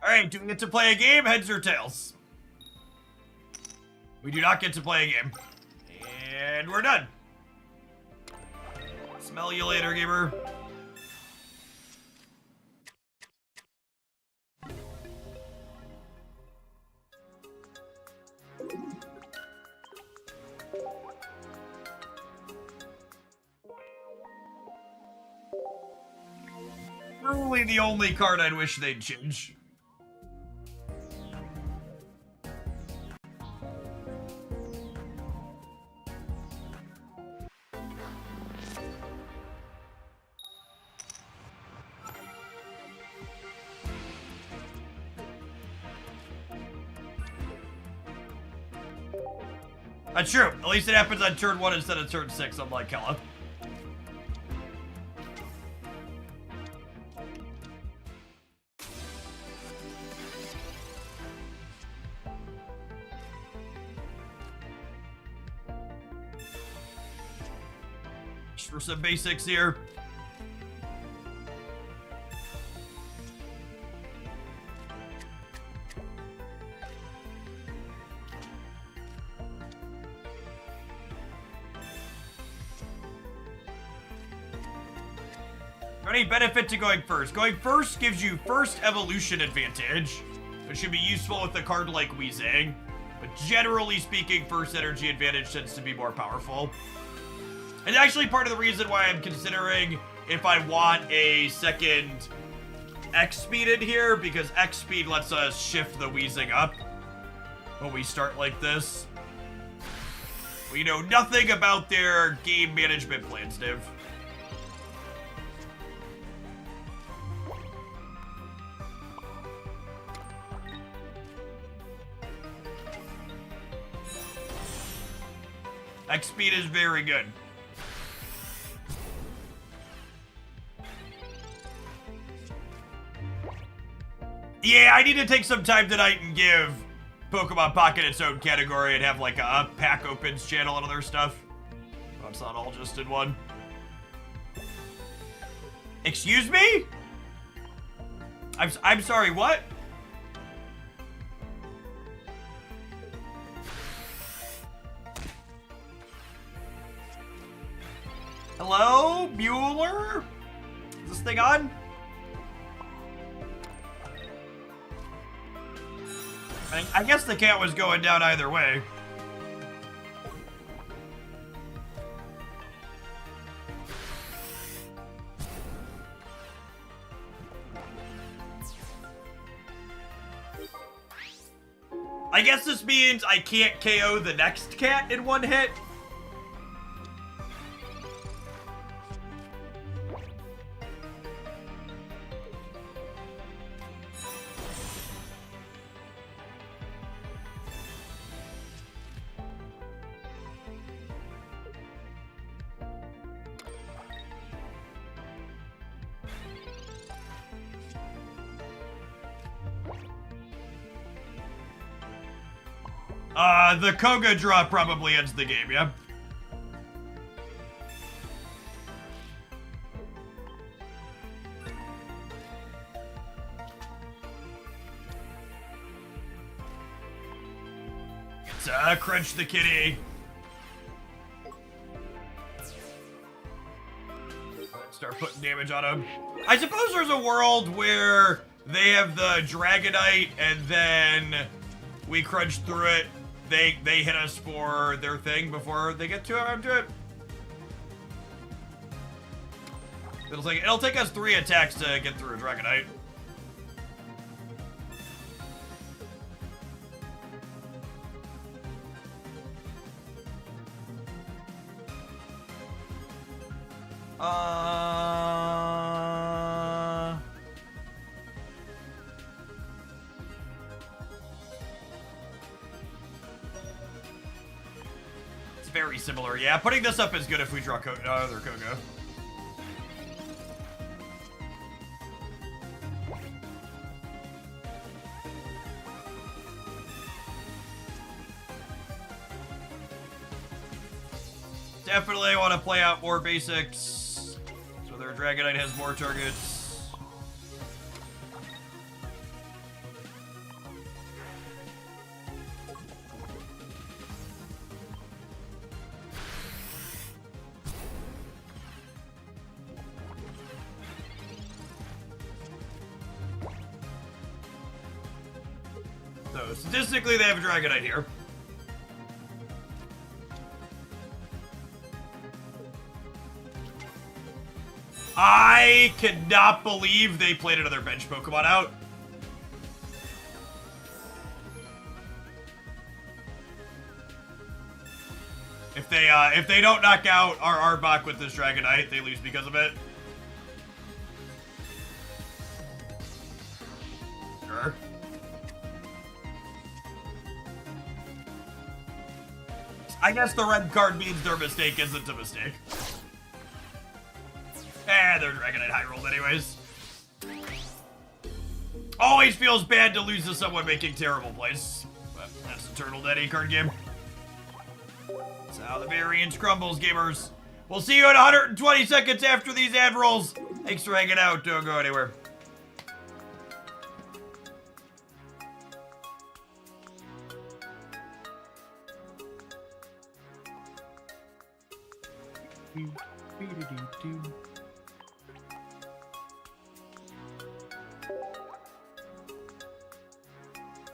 A: Alright, do we get to play a game, heads or tails? We do not get to play a game. And we're done. Smell you later, gamer. truly the only card I'd wish they'd change. That's true. At least it happens on turn 1 instead of turn 6, unlike Kella. Just for some basics here. Any benefit to going first? Going first gives you first evolution advantage, which should be useful with a card like Weezing. But generally speaking, first energy advantage tends to be more powerful. And actually part of the reason why I'm considering if I want a second X speed in here, because X speed lets us shift the Weezing up when we start like this. We know nothing about their game management plans, Div. X speed is very good. Yeah, I need to take some time tonight and give Pokemon Pocket its own category and have like a pack opens channel and other stuff. Oh, it's not all just in one. Excuse me? I'm sorry, what? Hello, Bueller? Is this thing on? I guess the cat was going down either way. I guess this means I can't KO the next cat in one hit. The Koga draw probably ends the game, yeah? Let's crunch the kitty. Start putting damage on him. I suppose there's a world where they have the Dragonite and then we crunch through it. They hit us for their thing before they get to it. It'll take us 3 attacks to get through a Dragonite. It's very similar. Yeah, putting this up is good if we draw other Koga. Definitely want to play out more basics, so their Dragonite has more targets. So statistically, they have a Dragonite here. I cannot believe they played another bench Pokemon out. If they don't knock out our Arbok with this Dragonite, they lose because of it. Sure. I guess the red card means their mistake isn't a mistake. Their Dragonite high rolled anyways. Always feels bad to lose to someone making terrible plays. But that's a Turtle Daddy card game. That's how the variance crumbles, gamers. We'll see you in 120 seconds after these ad rolls. Thanks for hanging out. Don't go anywhere.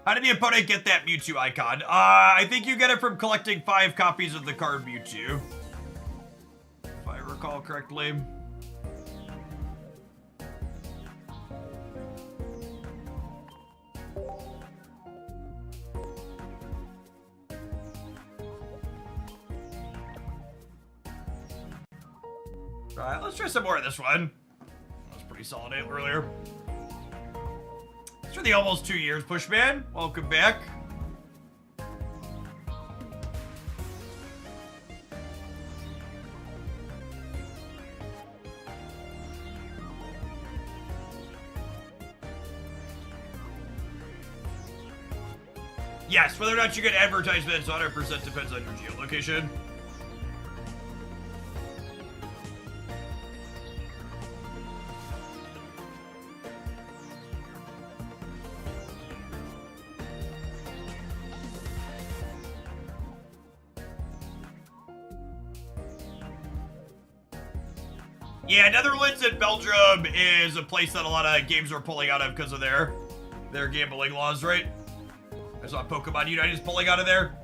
A: How did the opponent get that Mewtwo icon? I think you get it from collecting 5 copies of the card Mewtwo. If I recall correctly. Alright, let's try some more of this one. That was pretty solid earlier. For the almost 2 years, Pushman. Welcome back. Yes, whether or not you get advertisements 100% depends on your geolocation. Yeah, Netherlands and Belgium is a place that a lot of games are pulling out of because of their gambling laws, right? I saw Pokemon Unite is pulling out of there.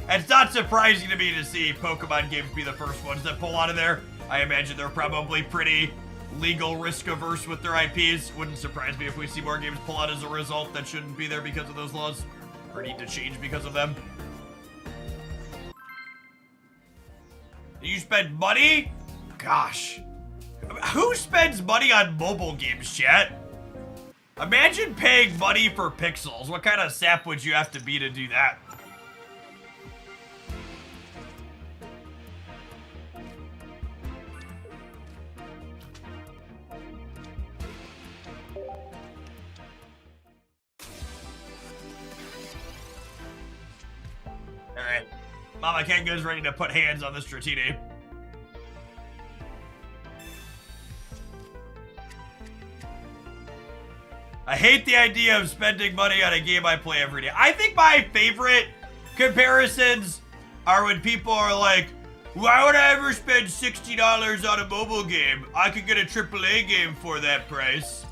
A: It's not surprising to me to see Pokemon games be the first ones that pull out of there. I imagine they're probably pretty legal risk averse with their IPs. Wouldn't surprise me if we see more games pull out as a result that shouldn't be there because of those laws, or need to change because of them. Do you spend money? Gosh. Who spends money on mobile games, chat? Imagine paying money for pixels. What kind of sap would you have to be to do that? Alright. Mama Kenga's ready to put hands on this Dratini. I hate the idea of spending money on a game I play every day. I think my favorite comparisons are when people are like, why would I ever spend $60 on a mobile game? I could get a AAA game for that price.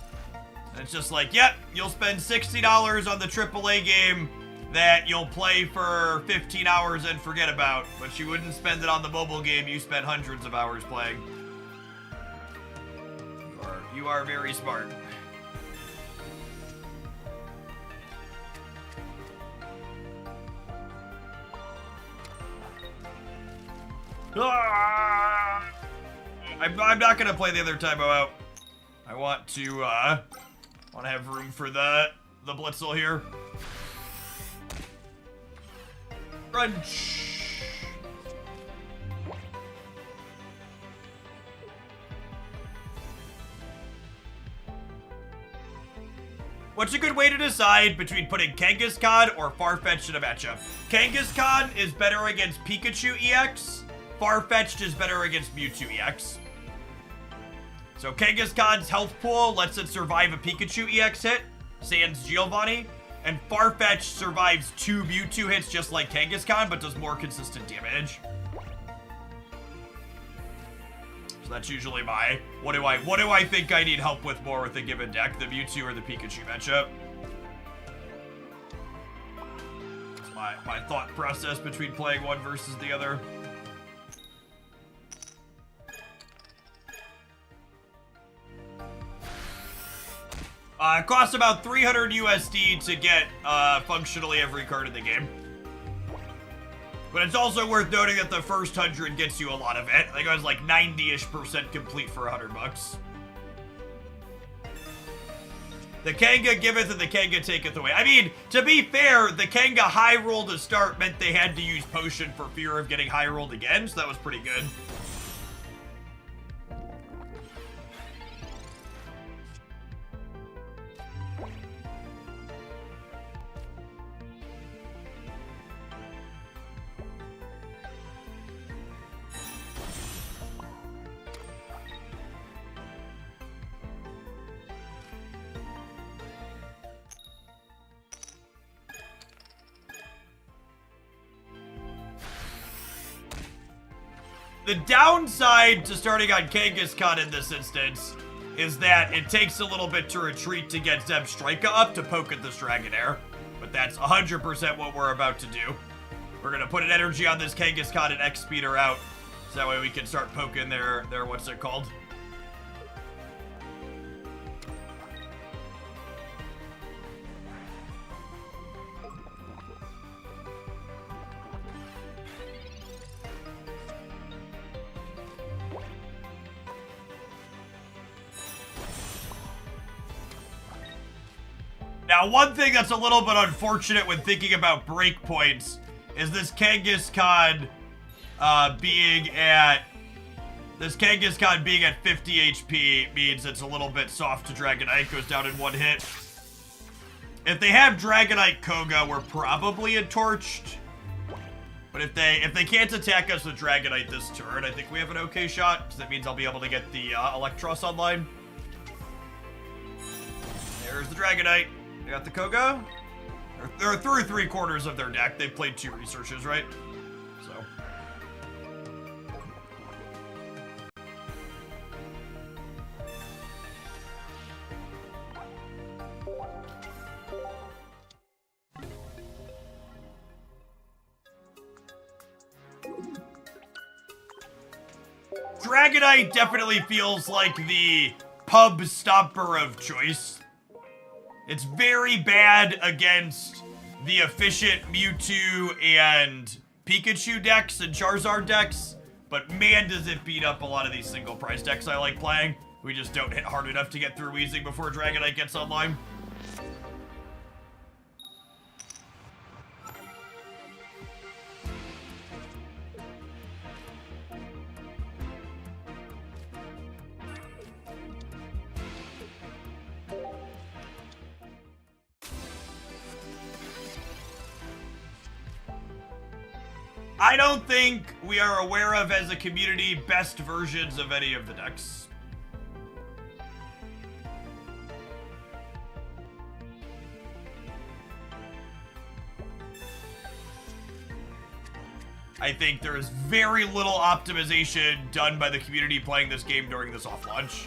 A: And it's just like, yep, you'll spend $60 on the AAA game that you'll play for 15 hours and forget about, but you wouldn't spend it on the mobile game you spent hundreds of hours playing. You are very smart. I'm not gonna play the other Typo out. I want to have room for the Blitzel here. Crunch. What's a good way to decide between putting Kangaskhan or Farfetch'd in a matchup? Kangaskhan is better against Pikachu EX. Farfetch'd is better against Mewtwo EX. So Kangaskhan's health pool lets it survive a Pikachu EX hit, sans Giovanni. And Farfetch survives 2 Mewtwo hits just like Kangaskhan, but does more consistent damage. So that's usually my, what do I think I need help with more with a given deck, the Mewtwo or the Pikachu matchup? That's my thought process between playing one versus the other. It costs about 300 USD to get functionally every card in the game. But it's also worth noting that the first 100 gets you a lot of it. I think I was like 90-ish% complete for 100 bucks. The Kanga giveth and the Kanga taketh away. I mean, to be fair, the Kanga high roll to start meant they had to use potion for fear of getting high rolled again, so that was pretty good. The downside to starting on Kangaskhan in this instance is that it takes a little bit to retreat to get Zebstrika up to poke at this Dragonair. But that's 100% what we're about to do. We're going to put an energy on this Kangaskhan and X-Speed her out. So that way we can start poking their what's it called? Now, one thing that's a little bit unfortunate when thinking about breakpoints is this Kangaskhan being at 50 HP means it's a little bit soft to Dragonite, goes down in one hit. If they have Dragonite Koga, we're probably torched. But if they can't attack us with Dragonite this turn, I think we have an okay shot, because that means I'll be able to get the Electros online. There's the Dragonite. They got the Koga. They're through 3/4 of their deck. They've played 2 researches, right? So. Dragonite definitely feels like the pub stomper of choice. It's very bad against the efficient Mewtwo and Pikachu decks and Charizard decks, but man does it beat up a lot of these single price decks I like playing. We just don't hit hard enough to get through Weezing before Dragonite gets online. I don't think we are aware of as a community best versions of any of the decks. I think there is very little optimization done by the community playing this game during this off launch.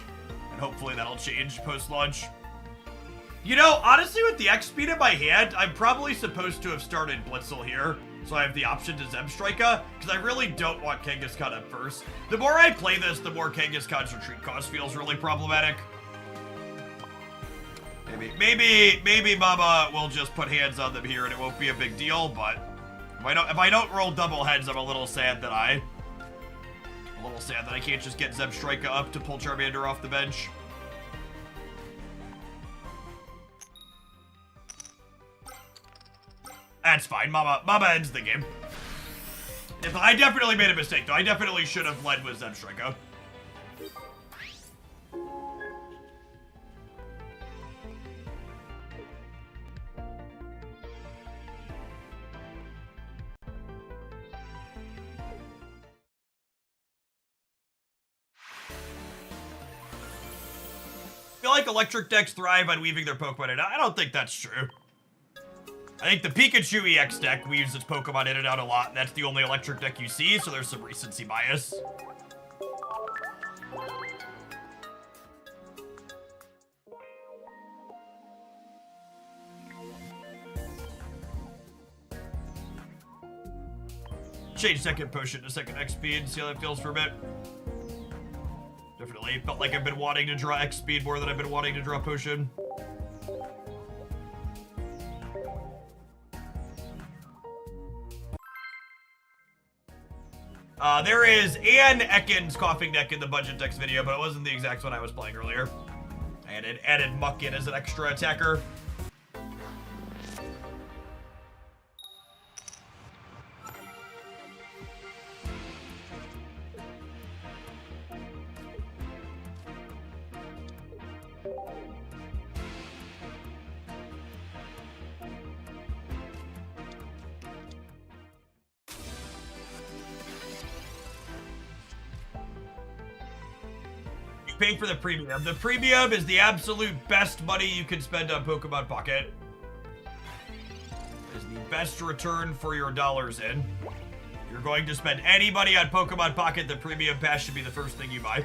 A: And hopefully that'll change post-launch. You know, honestly, with the X-Speed in my hand, I'm probably supposed to have started Blitzel here. So I have the option to Zebstrika, because I really don't want Kangaskhan up first. The more I play this, the more Kangaskhan's retreat cost feels really problematic. Maybe Mama will just put hands on them here and it won't be a big deal, but if I don't roll double heads, I'm a little sad that I can't just get Zebstrika up to pull Charmander off the bench. That's fine. Mama ends the game. I definitely made a mistake, though. I definitely should have led with Zebstrika. I feel like electric decks thrive on weaving their Pokemon in. I don't think that's true. I think the Pikachu EX deck weaves its Pokemon in and out a lot, and that's the only electric deck you see, so there's some recency bias. Change second potion to second X speed, see how that feels for a bit. Definitely felt like I've been wanting to draw X speed more than I've been wanting to draw potion. There is an Ekans coughing deck in the budget decks video, but it wasn't the exact one I was playing earlier. And it added Muck in as an extra attacker. Paying for the premium. The premium is the absolute best money you can spend on Pokemon Pocket. It is the best return for your dollars in. If you're going to spend any money on Pokemon Pocket, the premium pass should be the first thing you buy.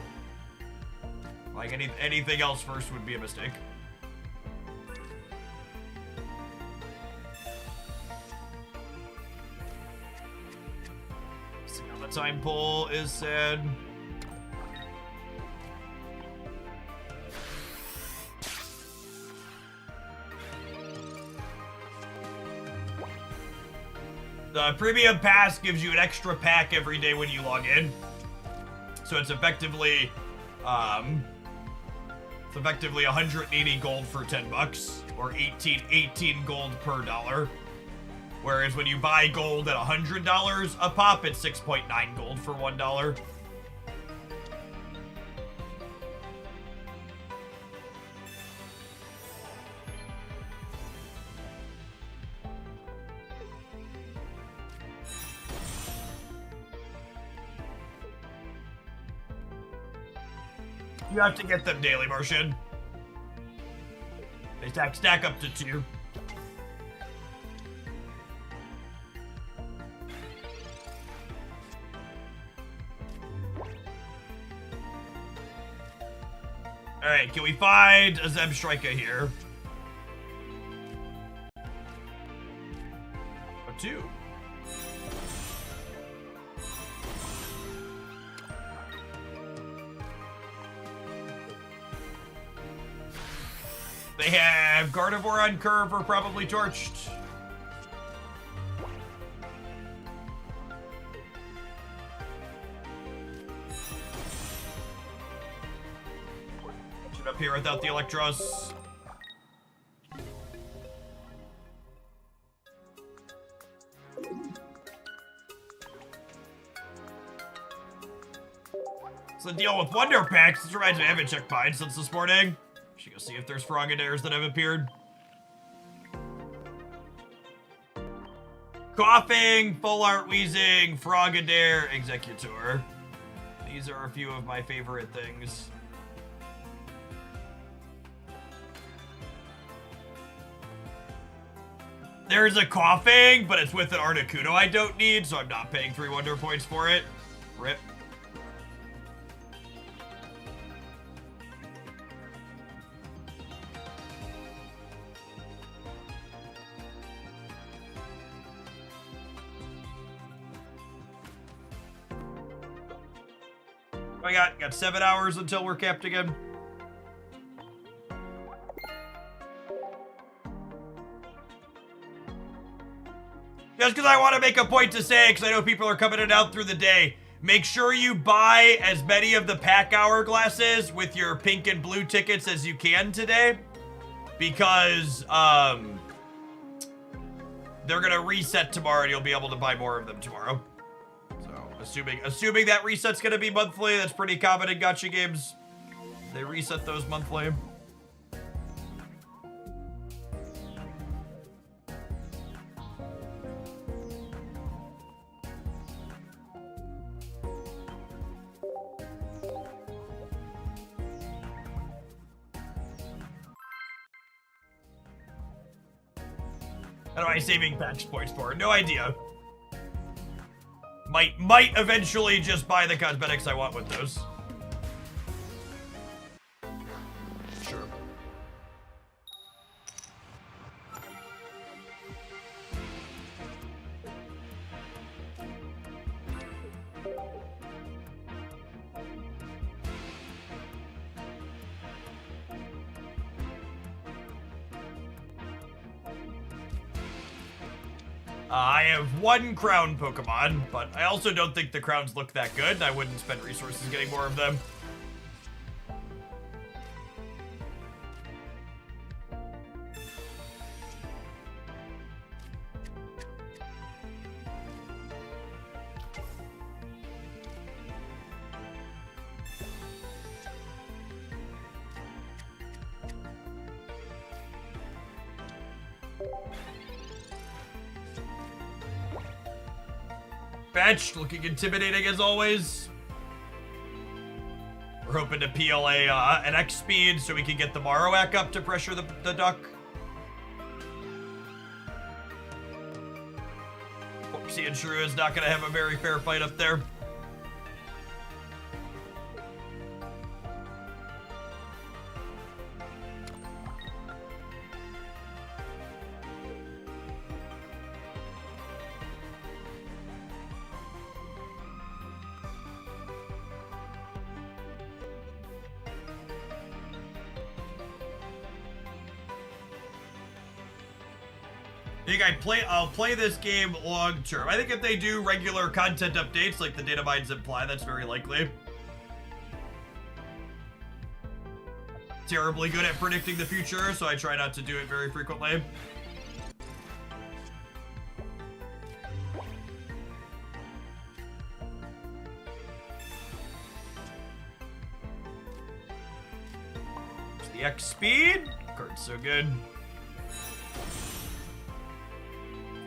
A: Like anything else first would be a mistake. See how the time pull is said. The premium pass gives you an extra pack every day when you log in. So it's effectively 180 gold for 10 bucks, or 18 gold per dollar. Whereas when you buy gold at $100 a pop, it's 6.9 gold for $1. You have to get them daily, Martian. They stack up to 2. Alright, can we find a Zebstrika here? Or 2. They have Gardevoir on curve or probably torched. Shoot up here without the Electros. So deal with Wonder Packs. This reminds me, I haven't checked mine since this morning. Should go see if there's Frogadaires that have appeared. Coughing, Full Art Wheezing, Frogadaire, Executor. These are a few of my favorite things. There's a Coughing, but it's with an Articuno I don't need, so I'm not paying 3 Wonder Points for it. Rip. I got 7 hours until we're capped again. Just because I want to make a point to say, because I know people are coming in and out through the day, make sure you buy as many of the pack hourglasses with your pink and blue tickets as you can today, because they're gonna reset tomorrow and you'll be able to buy more of them tomorrow. Assuming that reset's gonna be monthly, that's pretty common in gacha games. They reset those monthly. What am I saving patch points for? No idea. Might eventually just buy the cosmetics I want with those. Sure. I have one crown Pokemon, but I also don't think the crowns look that good, and I wouldn't spend resources getting more of them. Fetched, looking intimidating as always. We're hoping to PLA an X speed so we can get the Marowak up to pressure the duck. Foxy and Shrew is not going to have a very fair fight up there. I'll play this game long term. I think if they do regular content updates like the data mines imply, that's very likely. Terribly good at predicting the future, so I try not to do it very frequently. The X speed. Card's so good.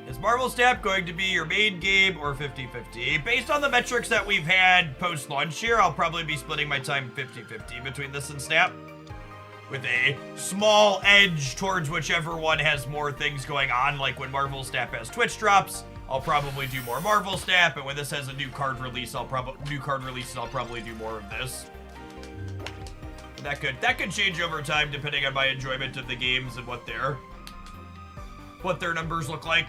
A: Is Marvel Snap going to be your main game or 50-50? Based on the metrics that we've had post-launch here, I'll probably be splitting my time 50-50 between this and Snap. With a small edge towards whichever one has more things going on, like when Marvel Snap has Twitch drops, I'll probably do more Marvel Snap, and when this has a new card release, I'll probably do more of this. That could change over time depending on my enjoyment of the games and what their numbers look like.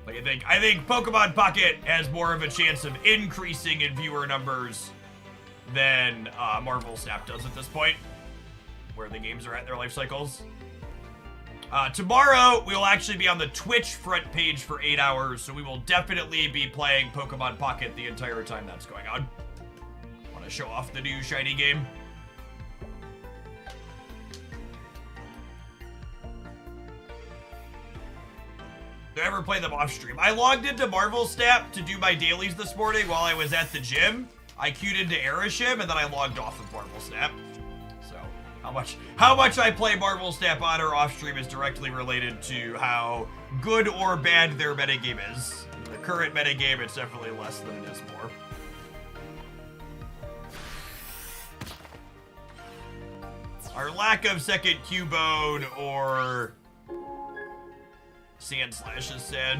A: Like I think Pokemon Pocket has more of a chance of increasing in viewer numbers than Marvel Snap does at this point, where the games are at their life cycles. Tomorrow, we will actually be on the Twitch front page for 8 hours, so we will definitely be playing Pokemon Pocket the entire time that's going on. Want to show off the new shiny game. Do I ever play them off stream? I logged into Marvel Snap to do my dailies this morning while I was at the gym. I queued into Airship and then I logged off of Marvel Snap. So how much I play Marvel Snap on or off stream is directly related to how good or bad their metagame is. In the current metagame, it's definitely less than it is more. Our lack of second Cubone or Sand Slash is sad.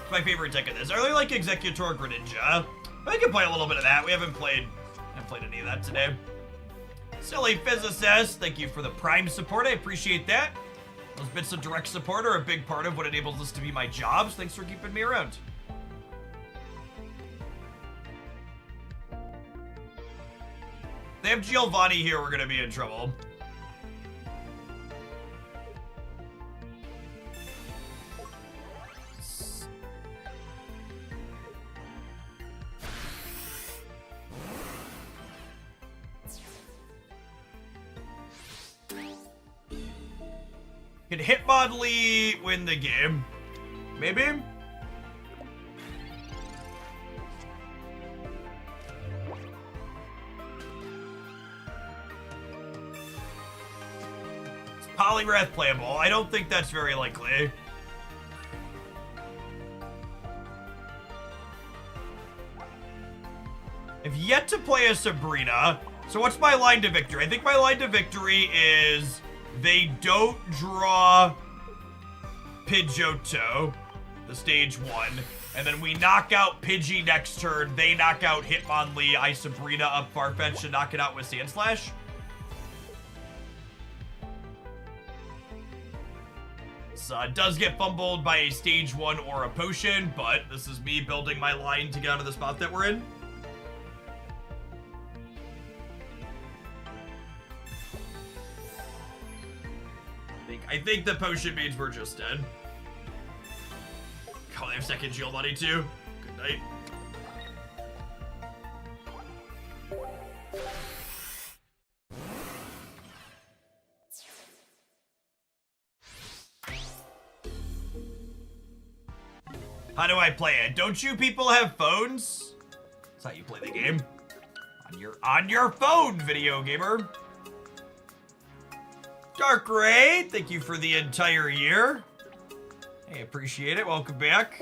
A: My favorite deck of this. I really like Executor Greninja. I can play a little bit of that. We haven't played any of that today. Silly Physicist, thank you for the Prime support. I appreciate that. Those bits of direct support are a big part of what enables this to be my job, so thanks for keeping me around. If they have Giovanni here, we're gonna be in trouble. Can Hitmonlee win the game? Maybe? Is Poliwrath playable? I don't think that's very likely. I've yet to play a Sabrina. So what's my line to victory? I think my line to victory is they don't draw Pidgeotto, the stage 1, and then we knock out Pidgey next turn, they knock out Hitmonlee, I Sabrina up Farfetch'd to knock it out with Sandslash. It does get fumbled by a stage 1 or a potion, but this is me building my line to get out of the spot that we're in. I think the potion means we're just dead. Oh, they have second shield money too. Good night. How do I play it? Don't you people have phones? That's how you play the game. On your phone, video gamer. Dark Ray, thank you for the entire year. Hey, appreciate it. Welcome back.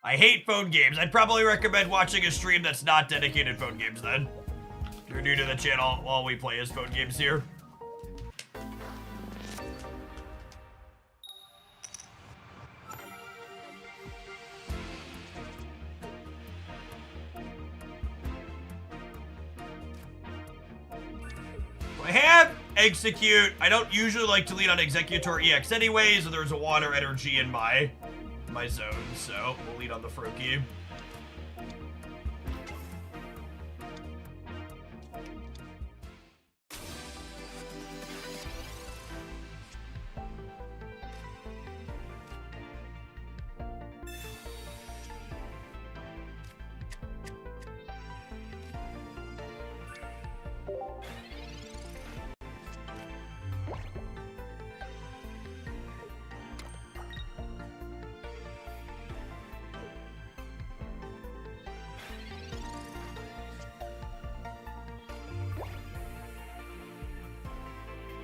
A: I hate phone games. I'd probably recommend watching a stream that's not dedicated phone games then. If you're new to the channel, all we play is phone games here. I have Execute. I don't usually like to lead on Executor EX anyways, and there's a water energy in my zone, so we'll lead on the Froakie.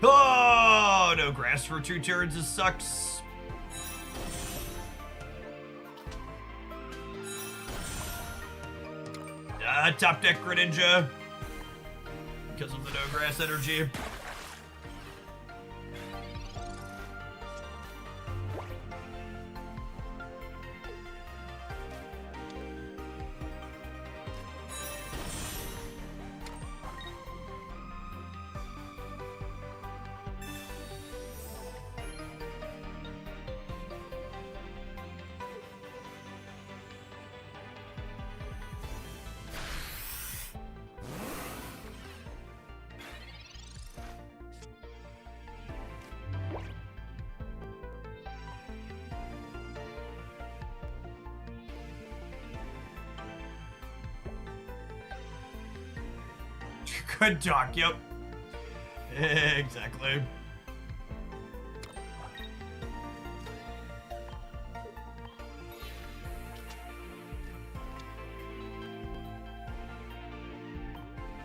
A: Oh, no grass for 2 turns. This sucks. Top deck Greninja. Because of the no grass energy. Good talk, yep. Exactly.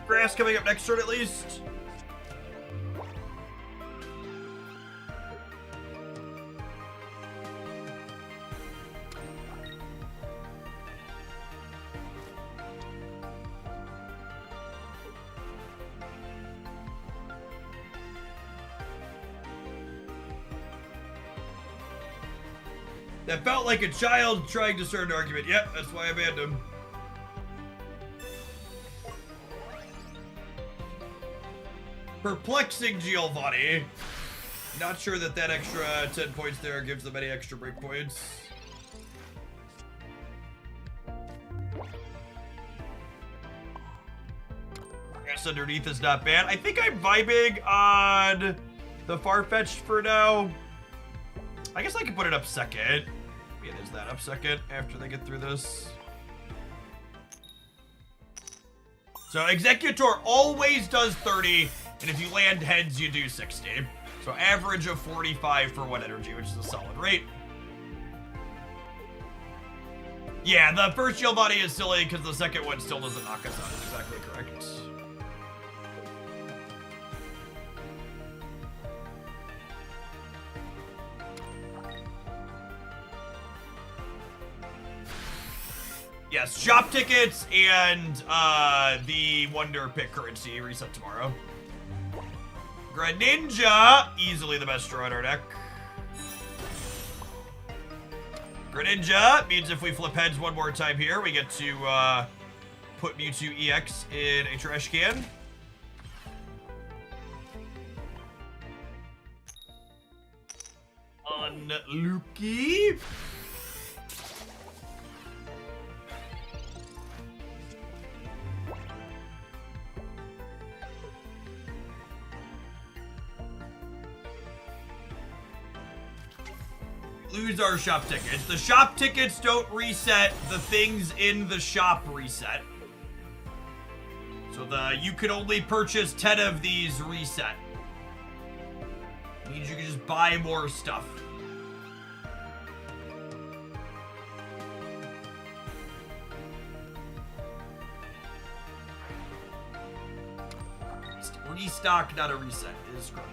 A: Grass coming up next turn at least. That felt like a child trying to start an argument. Yep, that's why I banned him. Perplexing Giovanni. Not sure that extra 10 points there gives them any extra break points. Grass underneath is not bad. I think I'm vibing on the Farfetch'd for now. I guess I can put it up second. It is that up second after they get through this. So Executor always does 30, and if you land heads, you do 60. So average of 45 for 1 energy, which is a solid rate. Yeah, the first Giovanni is silly because the second one still doesn't knock us out. That's exactly correct. Yes, shop tickets and the Wonder Pick currency reset tomorrow. Greninja, easily the best draw in our deck. Greninja means if we flip heads one more time here, we get to put Mewtwo EX in a trash can. Unlucky. Lose our shop tickets. The shop tickets don't reset. The things in the shop reset. So you can only purchase 10 of these reset. It means you can just buy more stuff. Restock, not a reset, is correct.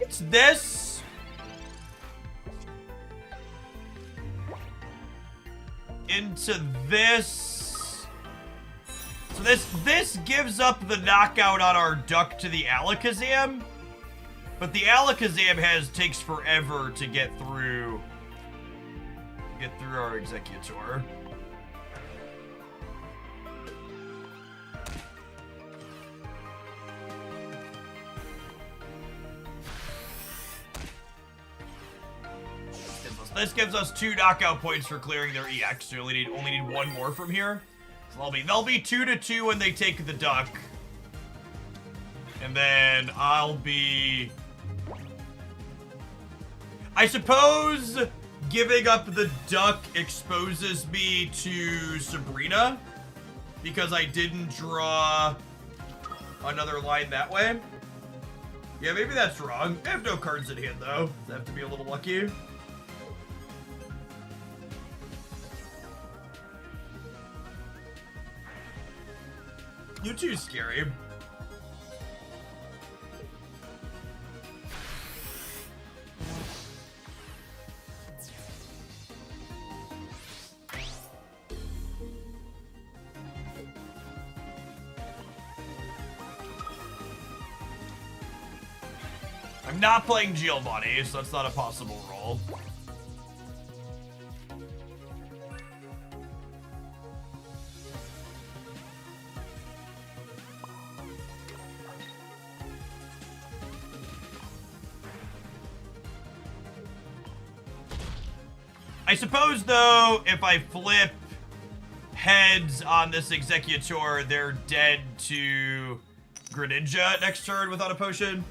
A: It's this. Into this. So this gives up the knockout on our duck to the Alakazam. But the Alakazam takes forever to get through our Executor. This gives us 2 knockout points for clearing their EX. So we only need 1 more from here. So they'll be 2-2 when they take the duck. And then I'll be... I suppose giving up the duck exposes me to Sabrina. Because I didn't draw another line that way. Yeah, maybe that's wrong. I have no cards in hand, though. I have to be a little lucky. You too, scary. I'm not playing Giovanni, so that's not a possible roll. I suppose, though, if I flip heads on this Executor, they're dead to Greninja next turn without a potion.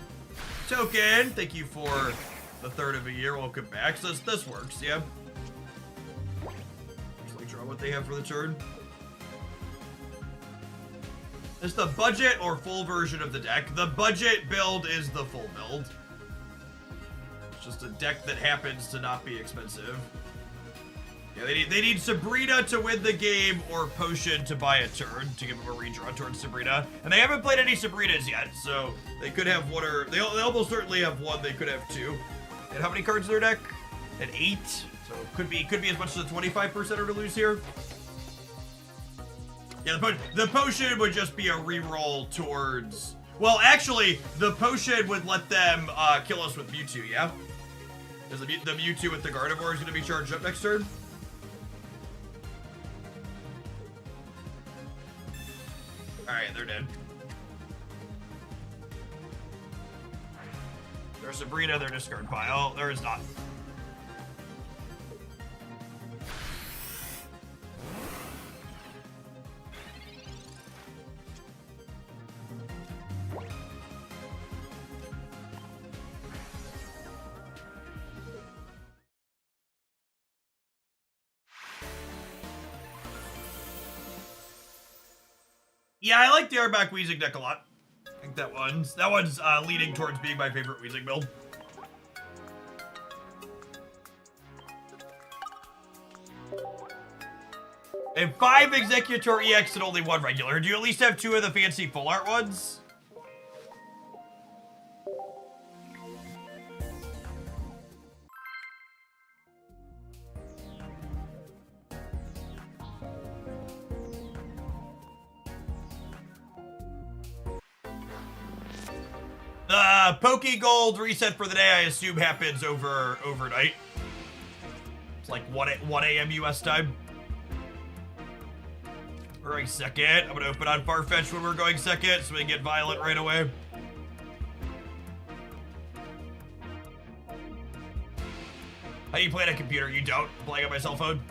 A: Token, thank you for the 3rd of a year. Welcome back. So this works, yeah. Just like draw what they have for the turn. Is the budget or full version of the deck? The budget build is the full build. It's just a deck that happens to not be expensive. Yeah, they need Sabrina to win the game or Potion to buy a turn to give them a redraw towards Sabrina. And they haven't played any Sabrinas yet, so they could have one or... They almost certainly have one, they could have 2. And how many cards in their deck? At 8. So could be as much as a 25% or to lose here. Yeah, the Potion would just be a reroll towards... Well, actually, the Potion would let them kill us with Mewtwo, yeah? Because the Mewtwo with the Gardevoir is going to be charged up next turn. Alright, they're dead. There's Sabrina, their discard pile. There is not. Yeah, I like the Arback Weezing deck a lot. I think that one's leading towards being my favorite Weezing build. And 5 Executor EX and only 1 regular. Do you at least have 2 of the fancy full art ones? The Pokegold reset for the day, I assume, happens overnight. It's like 1 a.m. US time. We're going second. I'm gonna open on Farfetch when we're going second, so we can get Violet right away. How do you play on a computer? You don't? I'm playing on my cell phone.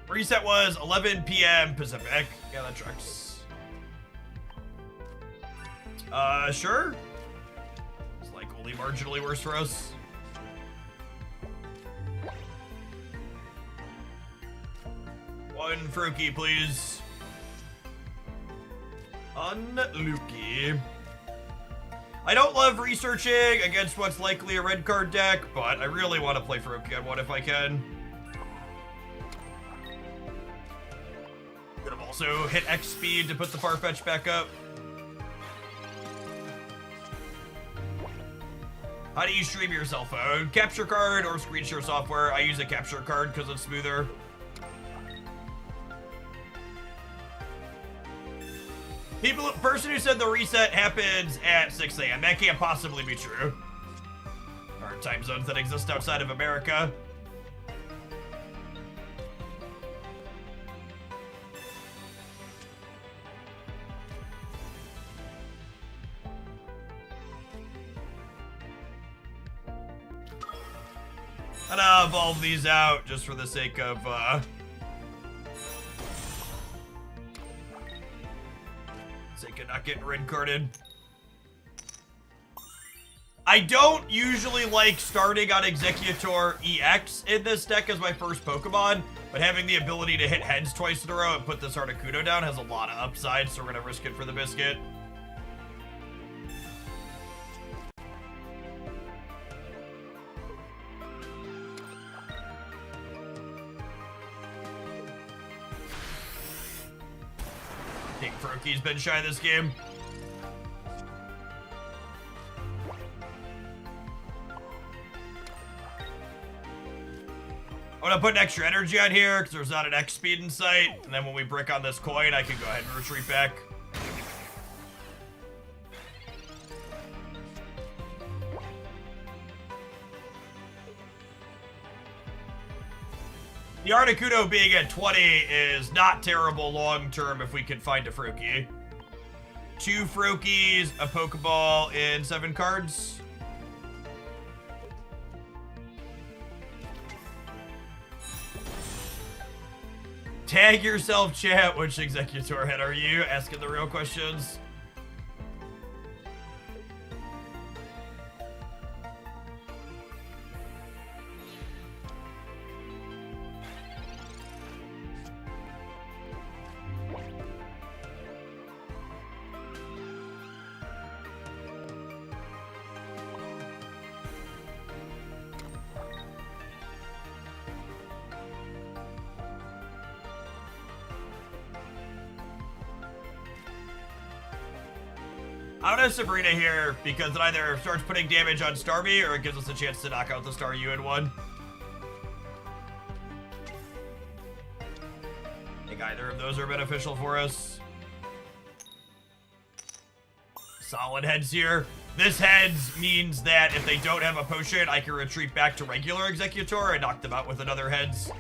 A: Reset was 11 p.m. Pacific. Yeah, that tracks. Sure. It's like only marginally worse for us. One Froakie, please. Unlucky. I don't love researching against what's likely a red card deck, but I really want to play Froakie on one if I can. Could have also hit X speed to put the Farfetch back up. How do you stream your cell phone? Capture card or screen share software? I use a capture card because it's smoother. Person who said the reset happens at 6 a.m. That can't possibly be true. There are time zones that exist outside of America. And I'll evolve these out just for the sake of, not getting red carded. I don't usually like starting on Executor EX in this deck as my first Pokemon, but having the ability to hit heads twice in a row and put this Articuno down has a lot of upside, so we're gonna risk it for the biscuit. Froakie's been shy this game. I'm gonna put an extra energy on here because there's not an X speed in sight, and then when we brick on this coin, I can go ahead and retreat back. The Articuno being at 20 is not terrible long-term if we can find a Froakie. 2 Froakies, a Pokeball, and 7 cards. Tag yourself, chat. Which Executor head are you? Asking the real questions. I'm gonna Sabrina here because it either starts putting damage on Starmie or it gives us a chance to knock out the Staryu in one. I think either of those are beneficial for us. Solid heads here. This heads means that if they don't have a potion, I can retreat back to regular Executor and knock them out with another heads.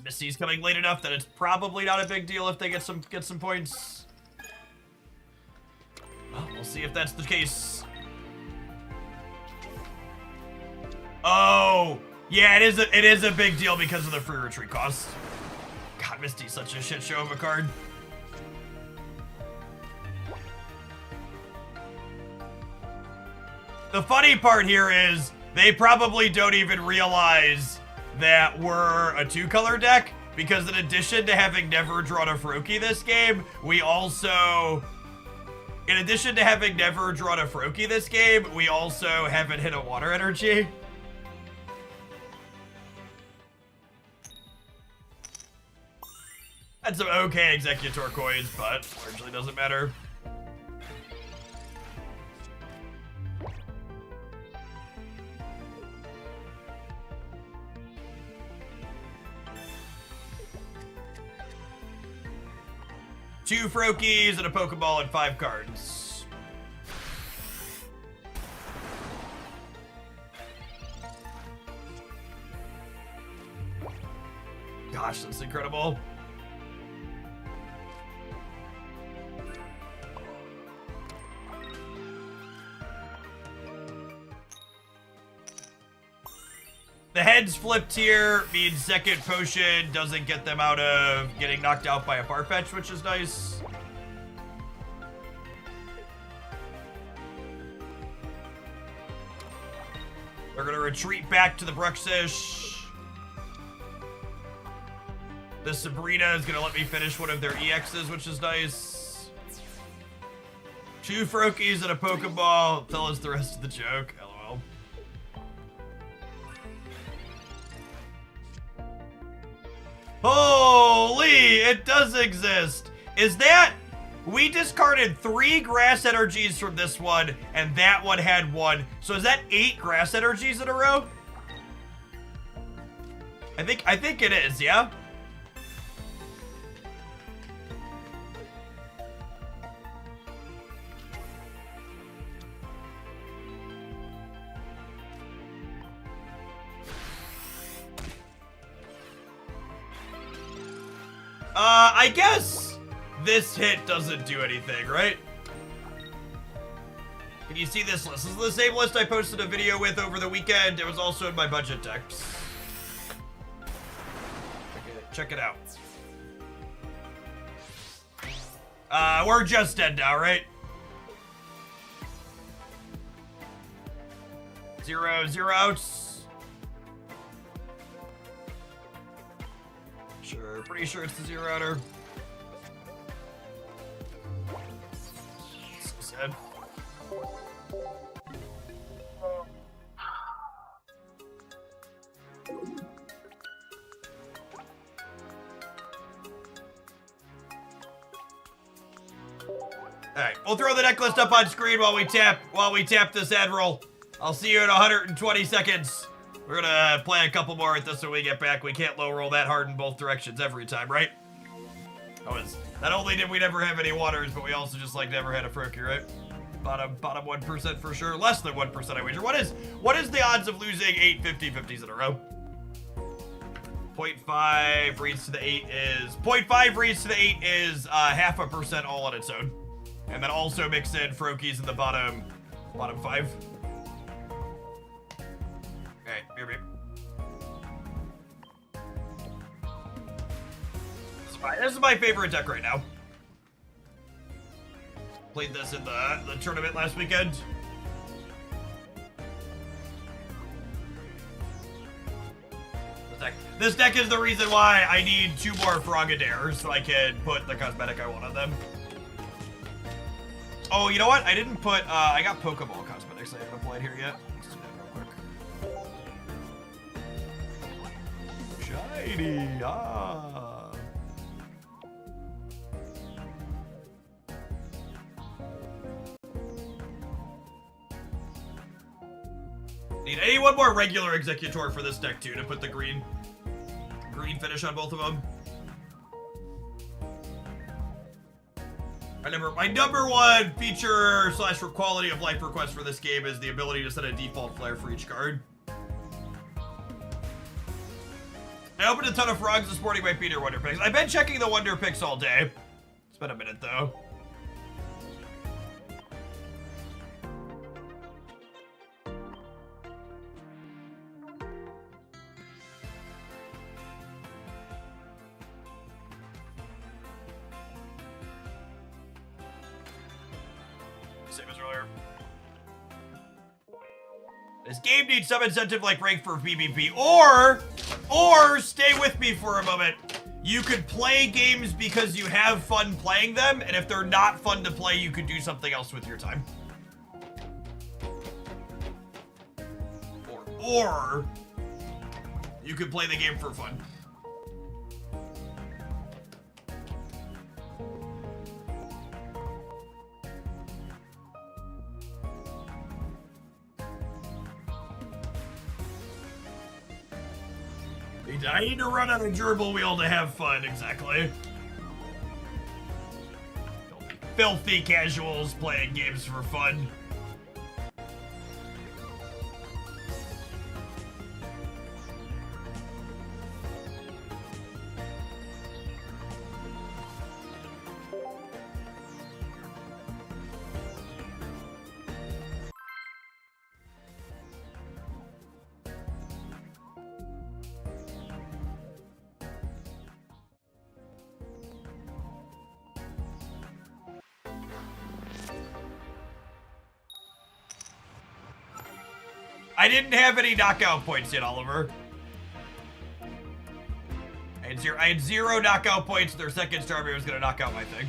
A: Missy's coming late enough that it's probably not a big deal if they get some points. Well, we'll see. see if that's the case. Oh, yeah, it is a big deal because of the free retreat cost. God, Misty's such a shit show of a card. The funny part here is they probably don't even realize that we're a 2-color deck, because in addition to having never drawn a Froakie this game, we also... In addition to having never drawn a Froakie this game, we also haven't hit a water energy. Had some okay Executor coins, but largely doesn't matter. Two Froakies and a Pokeball and 5 cards. Gosh, that's incredible. The heads flipped here means second potion doesn't get them out of getting knocked out by a Farfetch, which is nice. They're gonna retreat back to the Bruxish. The Sabrina is gonna let me finish one of their EXs, which is nice. 2 Froakies and a Pokeball. Tell us the rest of the joke. LOL. Holy, it does exist. Is that... We discarded 3 grass energies from this one, and that one had 1. So is that 8 grass energies in a row? I think it is, yeah? I guess this hit doesn't do anything, right? Can you see this list? This is the same list I posted a video with over the weekend. It was also in my budget decks. Check it out. We're just dead now, right? 0 outs. Sure, pretty sure it's the 0 outer. So sad. Alright, we'll throw the deck list up on screen while we tap this Admiral. I'll see you in 120 seconds. We're gonna play a couple more at this when we get back. We can't low roll that hard in both directions every time, right? Not only did we never have any waters, but we also just like never had a Froakie, right? Bottom 1% for sure. Less than 1% I wager. What is the odds of losing 8 50-50s in a row? 0.5 reads to the 8 is 0.5 reads to the 8 is 0.5% all on its own. And then also mix in Froakies in the bottom 5. Okay, here. This is my favorite deck right now. Played this in the tournament last weekend. This deck is the reason why I need 2 more Frogadaires so I can put the cosmetic I want on them. Oh, you know what? I didn't put, I got Pokeball cosmetics I haven't applied here yet. Let's do that real quick. Shiny, I need one more regular Executor for this deck too, to put the green finish on both of them. My number 1 feature / quality of life request for this game is the ability to set a default flare for each card. I opened a ton of frogs this morning by Peter Wonder Picks. I've been checking the Wonder Picks all day. It's been a minute though. same as earlier. This game needs some incentive like rank for PvP, or stay with me for a moment. You could play games because you have fun playing them, and if they're not fun to play, you could do something else with your time. Or you could play the game for fun. I need to run on a gerbil wheel to have fun, exactly. Filthy casuals playing games for fun. I didn't have any knockout points yet, Oliver. I had zero knockout points. Their second Starmie was gonna knock out my thing.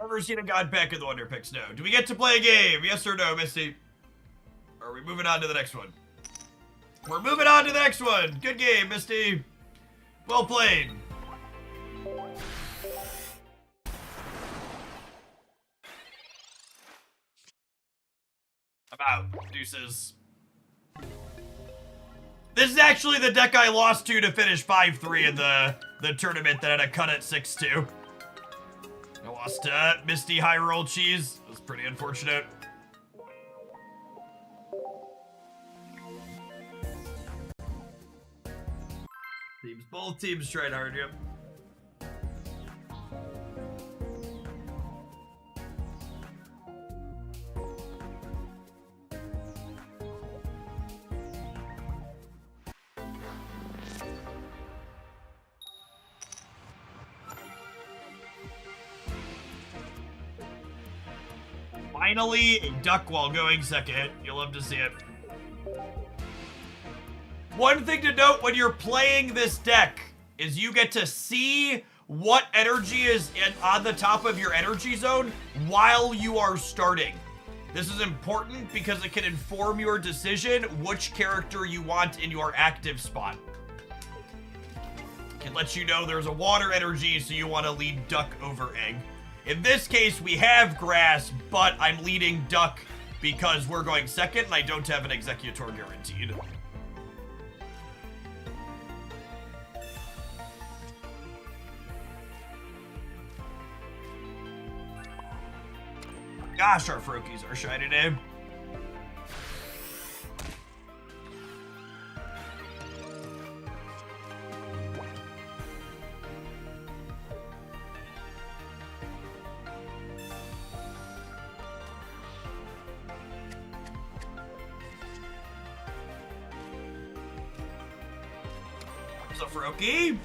A: Ever seen a God Pack in the Wonder Picks? No. Do we get to play a game? Yes or no, Misty? Or are we moving on to the next one? We're moving on to the next one. Good game, Misty. Well played. I'm out. Deuces. This is actually the deck I lost to finish 5-3 in the tournament that had a cut at 6-2. I lost Misty High Roll Cheese. It was pretty unfortunate. Both teams tried hard, yep. Finally, a duck while going second. You'll love to see it. One thing to note when you're playing this deck is you get to see what energy is on the top of your energy zone while you are starting. This is important because it can inform your decision which character you want in your active spot. It can let you know there's a water energy, so you want to lead duck over egg. In this case, we have grass, but I'm leading duck because we're going second and I don't have an executor guaranteed. Gosh, our Froakies are shy today. What's up, Froakie?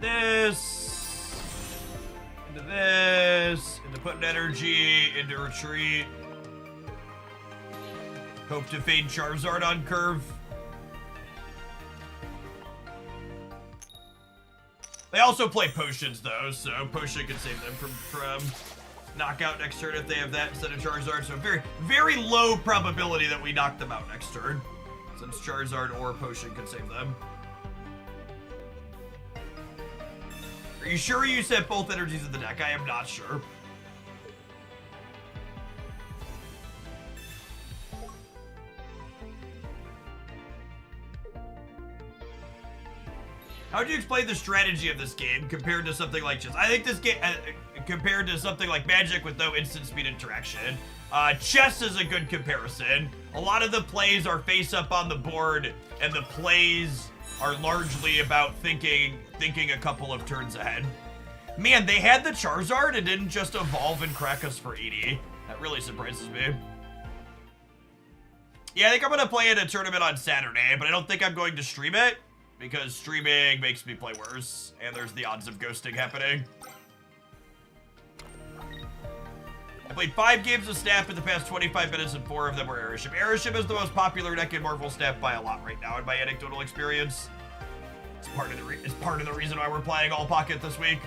A: This, into putting energy, into retreat. Hope to fade Charizard on curve. They also play potions though, so potion can save them from knockout next turn if they have that instead of Charizard. So very, very low probability that we knock them out next turn, since Charizard or potion can save them. Are you sure you set both energies in the deck? I am not sure. How would you explain the strategy of this game compared to something like chess? I think this game, compared to something like Magic with no instant speed interaction, chess is a good comparison. A lot of the plays are face up on the board, and the plays are largely about thinking a couple of turns ahead. Man, they had the Charizard and didn't just evolve and crack us for 80. That really surprises me. Yeah, I think I'm gonna play in a tournament on Saturday, but I don't think I'm going to stream it, because streaming makes me play worse, and there's the odds of ghosting happening. I played 5 games of Snap in the past 25 minutes, and 4 of them were Airship. Airship is the most popular deck in Marvel Snap by a lot right now, in my anecdotal experience. It's part of the reason why we're playing All Pocket this week.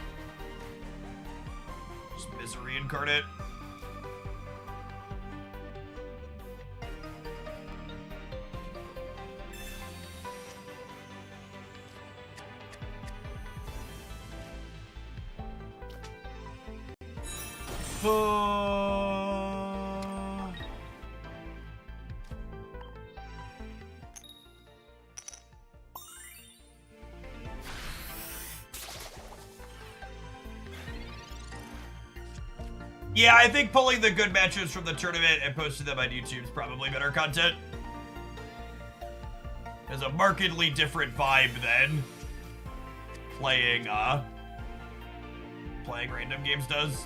A: Just misery incarnate. Yeah, I think pulling the good matches from the tournament and posting them on YouTube is probably better content. There's a markedly different vibe than playing random games does.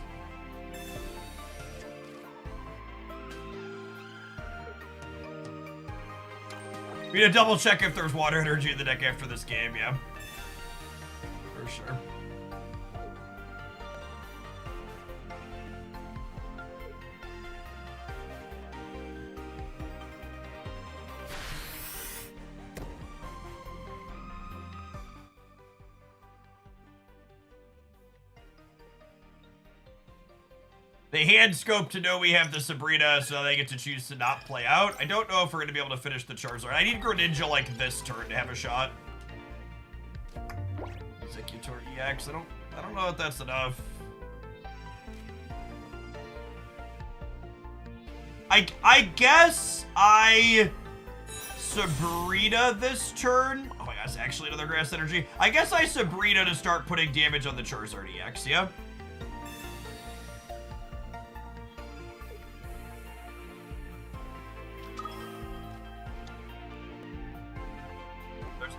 A: We need to double check if there's water energy in the deck after this game, yeah. For sure. They hand scope to know we have the Sabrina, so they get to choose to not play out. I don't know if we're going to be able to finish the Charizard. I need Greninja like this turn to have a shot. Executor EX. I don't know if that's enough. I guess I Sabrina this turn. Oh my gosh, actually another grass energy. I guess I Sabrina to start putting damage on the Charizard EX, yeah?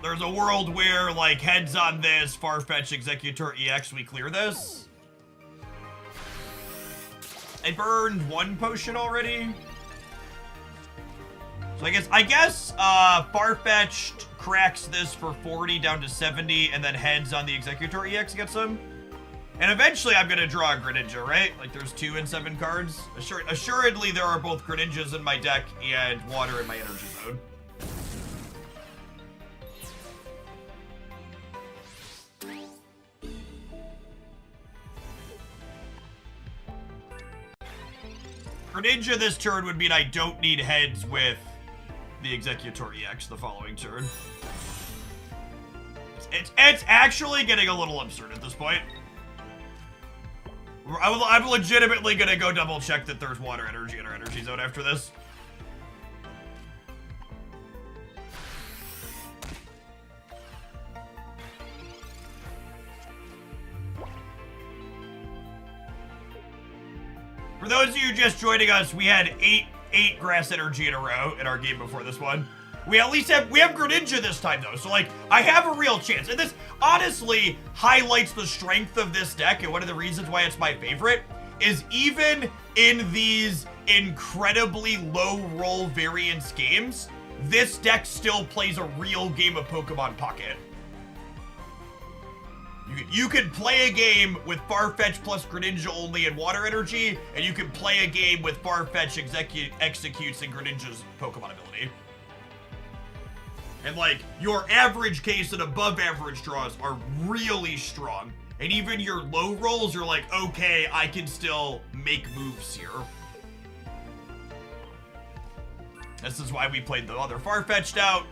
A: There's a world where, like, heads on this, Farfetch, Executor EX, we clear this. I burned 1 potion already. So I guess Farfetched cracks this for 40 down to 70, and then heads on the Executor EX gets him. And eventually I'm gonna draw a Greninja, right? Like, there's 2 and 7 cards. Assuredly, there are both Greninjas in my deck and water in my energy zone. Greninja this turn would mean I don't need heads with the Executor EX the following turn. It's actually getting a little absurd at this point. I'm legitimately gonna go double check that there's water energy in our energy zone after this. For those of you just joining us, we had eight grass energy in a row in our game before this one. We have Greninja this time though, so like I have a real chance. And this honestly highlights the strength of this deck, and one of the reasons why it's my favorite is even in these incredibly low roll variance games, this deck still plays a real game of Pokemon Pocket. You can play a game with Farfetch plus Greninja only and Water Energy, and you can play a game with Farfetch executes and Greninja's Pokemon ability. And like, your average case and above average draws are really strong. And even your low rolls, you're like, okay, I can still make moves here. This is why we played the other Farfetch'd out.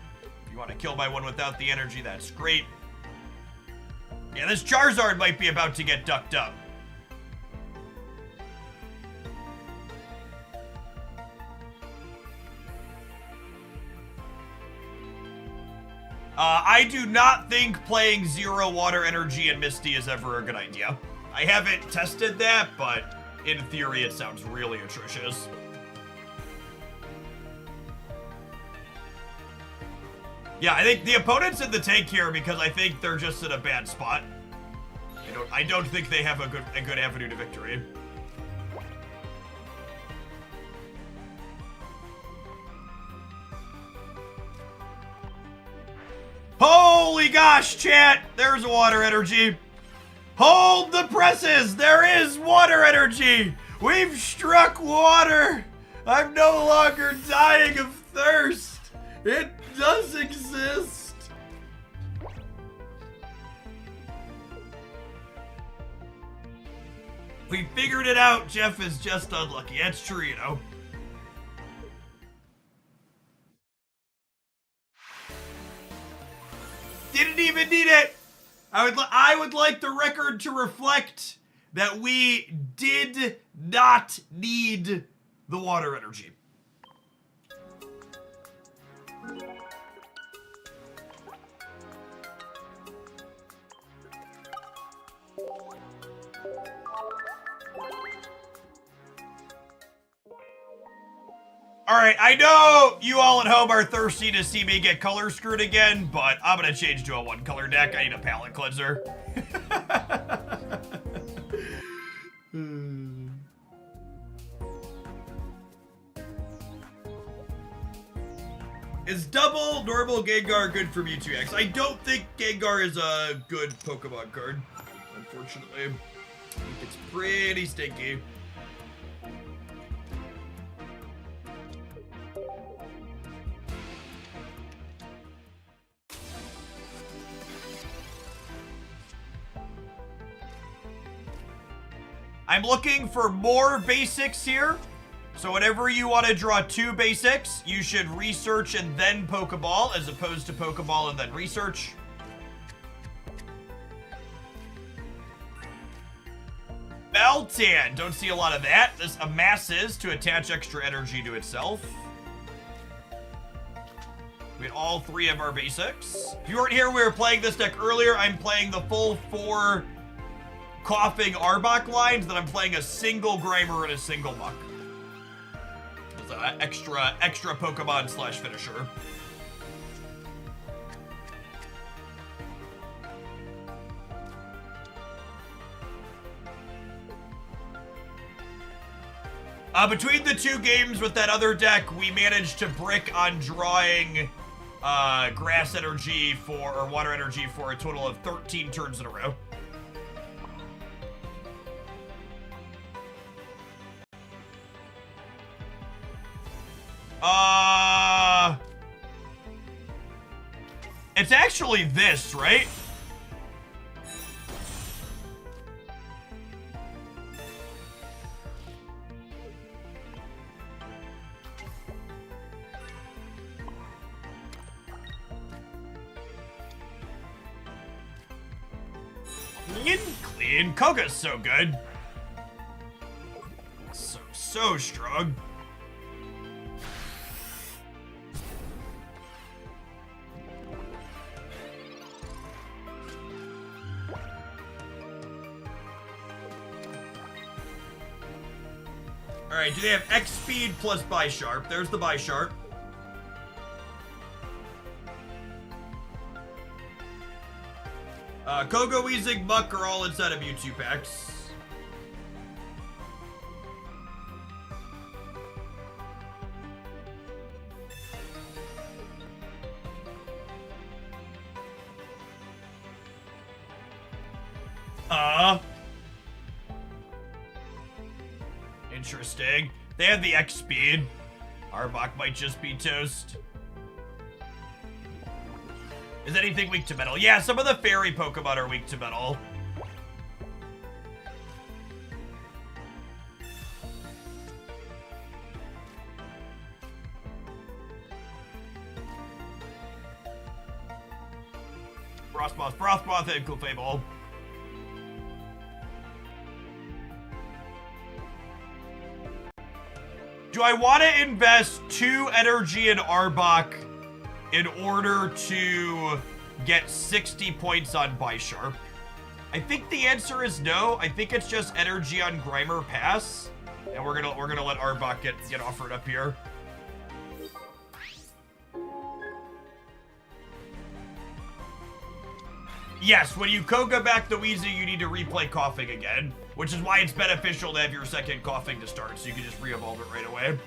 A: If you want to kill my one without the energy, that's great. Yeah, this Charizard might be about to get ducked up. I do not think playing Zero Water Energy and Misty is ever a good idea. I haven't tested that, but in theory it sounds really atrocious. Yeah, I think the opponent's in the tank here because I think they're just in a bad spot. I don't think they have a good avenue to victory. Holy gosh, chat! There's Water Energy. Hold the presses! There is Water Energy! We've struck water! I'm no longer dying of thirst! It does exist! We figured it out. Jeff is just unlucky. That's true, you know. Didn't even need it. I would like the record to reflect that we did not need the Water Energy. All right, I know you all at home are thirsty to see me get color screwed again, but I'm gonna change to a one color deck. I need a palette cleanser. Is double normal Gengar good for Mewtwo X? I don't think Gengar is a good Pokemon card, unfortunately. I think it's pretty stinky. I'm looking for more basics here. So whenever you want to draw 2 basics, you should research and then Pokeball, as opposed to Pokeball and then research. Meltan, don't see a lot of that. This amasses to attach extra energy to itself. We had all 3 of our basics. If you weren't here, we were playing this deck earlier. I'm playing the full 4 coughing Arbok lines, then I'm playing a single Grimer and a single Muck. It's an extra Pokemon slash finisher. Between the 2 games with that other deck, we managed to brick on drawing Grass Energy or Water Energy for a total of 13 turns in a row. It's actually this, right? Clean. Koga's so good. So strong. Alright, do they have X speed plus Bisharp? There's the Bisharp. Koga, Weezing, Muck are all inside of Mewtwo packs. Interesting. They have the X speed. Arbok might just be toast. Is anything weak to metal? Yeah, some of the fairy Pokemon are weak to metal. Frostmoth, and Clefable. Do I want to invest 2 energy in Arbok in order to get 60 points on Bisharp? I think the answer is no. I think it's just energy on Grimer Pass, and we're gonna let Arbok get offered up here. Yes, when you Koga back the Weezing, you need to replay Coughing again, which is why it's beneficial to have your second Coughing to start, so you can just re-evolve it right away.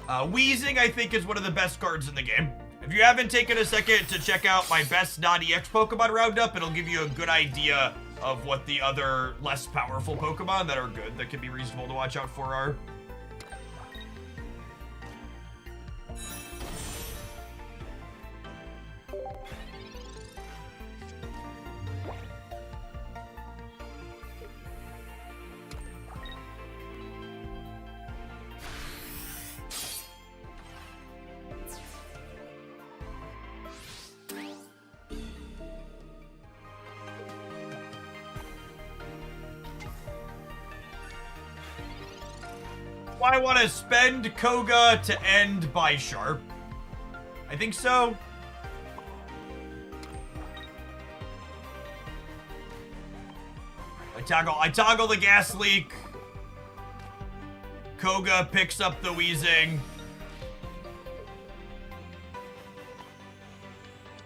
A: Weezing, I think, is one of the best cards in the game. If you haven't taken a second to check out my best non-EX Pokemon roundup, it'll give you a good idea of what the other less powerful Pokemon that are good, that can be reasonable to watch out for are. I want to spend Koga to end Bisharp. I think so. I toggle the gas leak. Koga picks up the Weezing.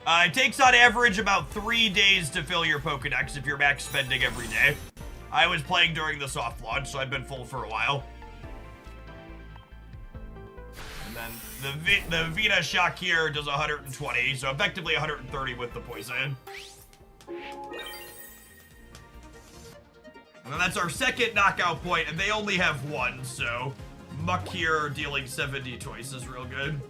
A: It takes on average about 3 days to fill your Pokedex if you're max spending every day. I was playing during the soft launch, so I've been full for a while. And then the Vita Shock here does 120, so effectively 130 with the poison. And then that's our second knockout point, and they only have 1, so Muck here dealing 70 twice is real good.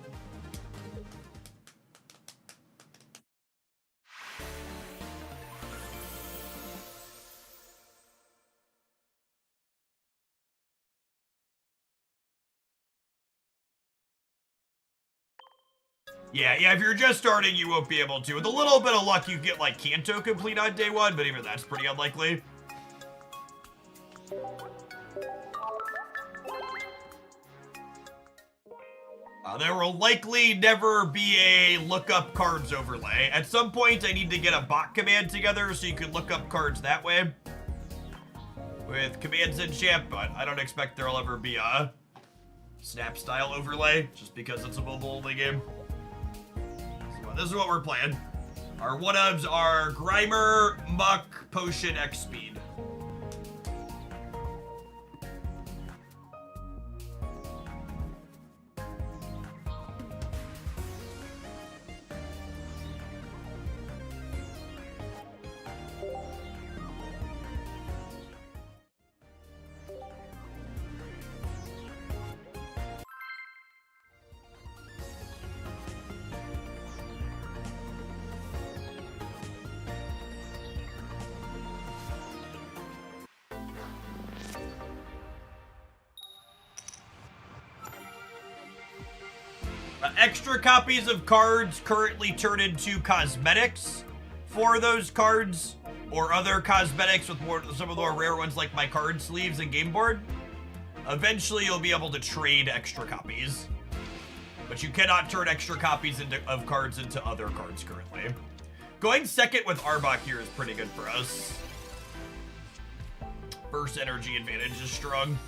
A: Yeah, if you're just starting, you won't be able to. With a little bit of luck, you get, like, Kanto complete on day 1, but even that's pretty unlikely. There will likely never be a look-up cards overlay. At some point, I need to get a bot command together so you can look up cards that way. With commands in champ, but I don't expect there'll ever be a snap-style overlay, just because it's a mobile-only game. This is what we're playing. Our one-ofs are Grimer, Muck, Potion, X-Speed. Extra copies of cards currently turn into cosmetics for those cards, or other cosmetics with some of the more rare ones like my card sleeves and game board. Eventually, you'll be able to trade extra copies, but you cannot turn extra copies of cards into other cards currently. Going second with Arbok here is pretty good for us. First energy advantage is strong.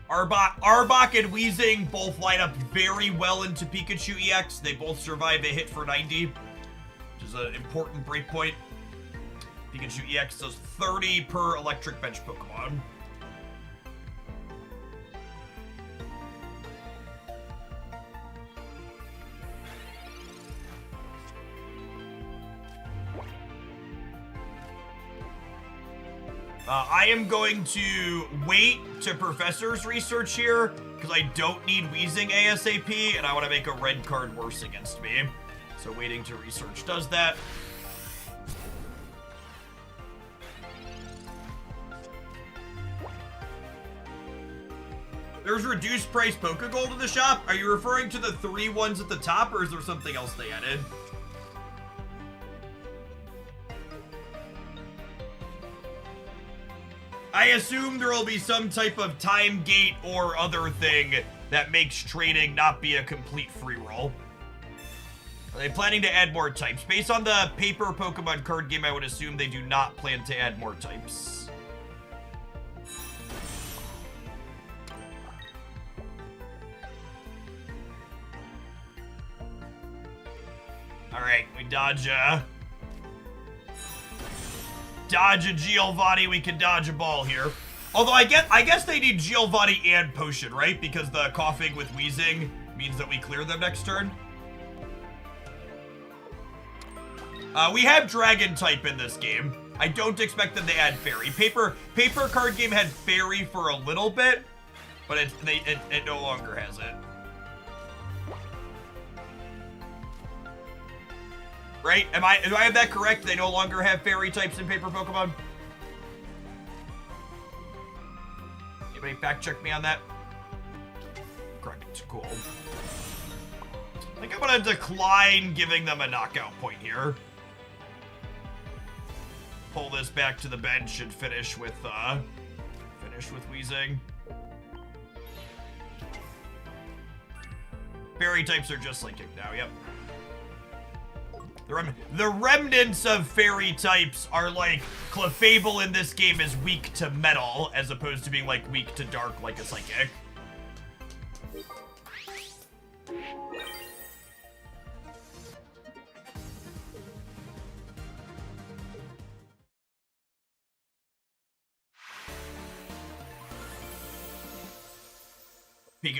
A: Arbok and Weezing both line up very well into Pikachu EX. They both survive a hit for 90, which is an important breakpoint. Pikachu EX does 30 per electric bench Pokemon. I am going to wait to Professor's research here because I don't need Wheezing ASAP and I want to make a red card worse against me. So waiting to research does that. There's reduced price Pokegold in the shop. Are you referring to the 3 ones at the top or is there something else they added? I assume there will be some type of time gate or other thing that makes trading not be a complete free roll. Are they planning to add more types? Based on the paper Pokemon card game, I would assume they do not plan to add more types. Alright, we dodge a Giovanni, we can dodge a ball here. Although I guess they need Giovanni and Potion, right? Because the coughing with Wheezing means that we clear them next turn. We have Dragon type in this game. I don't expect them to add Fairy. Paper card game had Fairy for a little bit, but it no longer has it. Right? Do I have that correct? They no longer have Fairy types in Paper Pokemon? Anybody fact check me on that? Correct. Cool. I think I'm gonna decline giving them a knockout point here. Pull this back to the bench and finish with Wheezing. Fairy types are just Psychic now, yep. The remnants of Fairy types are like Clefable in this game is weak to Metal as opposed to being like weak to Dark like a Psychic.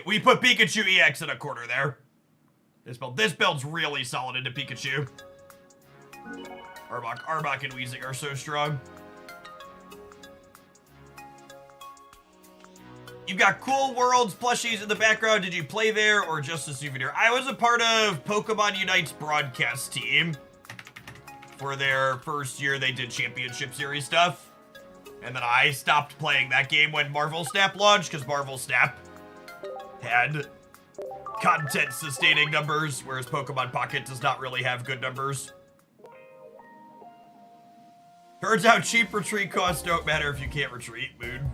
A: We put Pikachu EX in a corner there. This build's really solid into Pikachu. Arbok and Weezing are so strong. You've got Cool Worlds plushies in the background. Did you play there or just a souvenir? I was a part of Pokemon Unite's broadcast team. For their first year, they did Championship Series stuff. And then I stopped playing that game when Marvel Snap launched, because Marvel Snap had content-sustaining numbers, whereas Pokemon Pocket does not really have good numbers. Turns out cheap retreat costs don't matter if you can't retreat, Moon.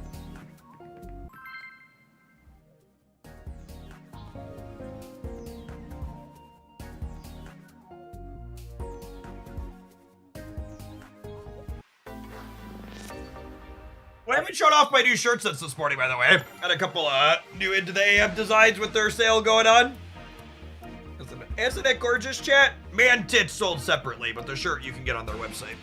A: I haven't shown off my new shirt since this morning, by the way. Got a couple new Into the AM designs with their sale going on. Isn't it gorgeous, chat? Man tits sold separately, but the shirt you can get on their website.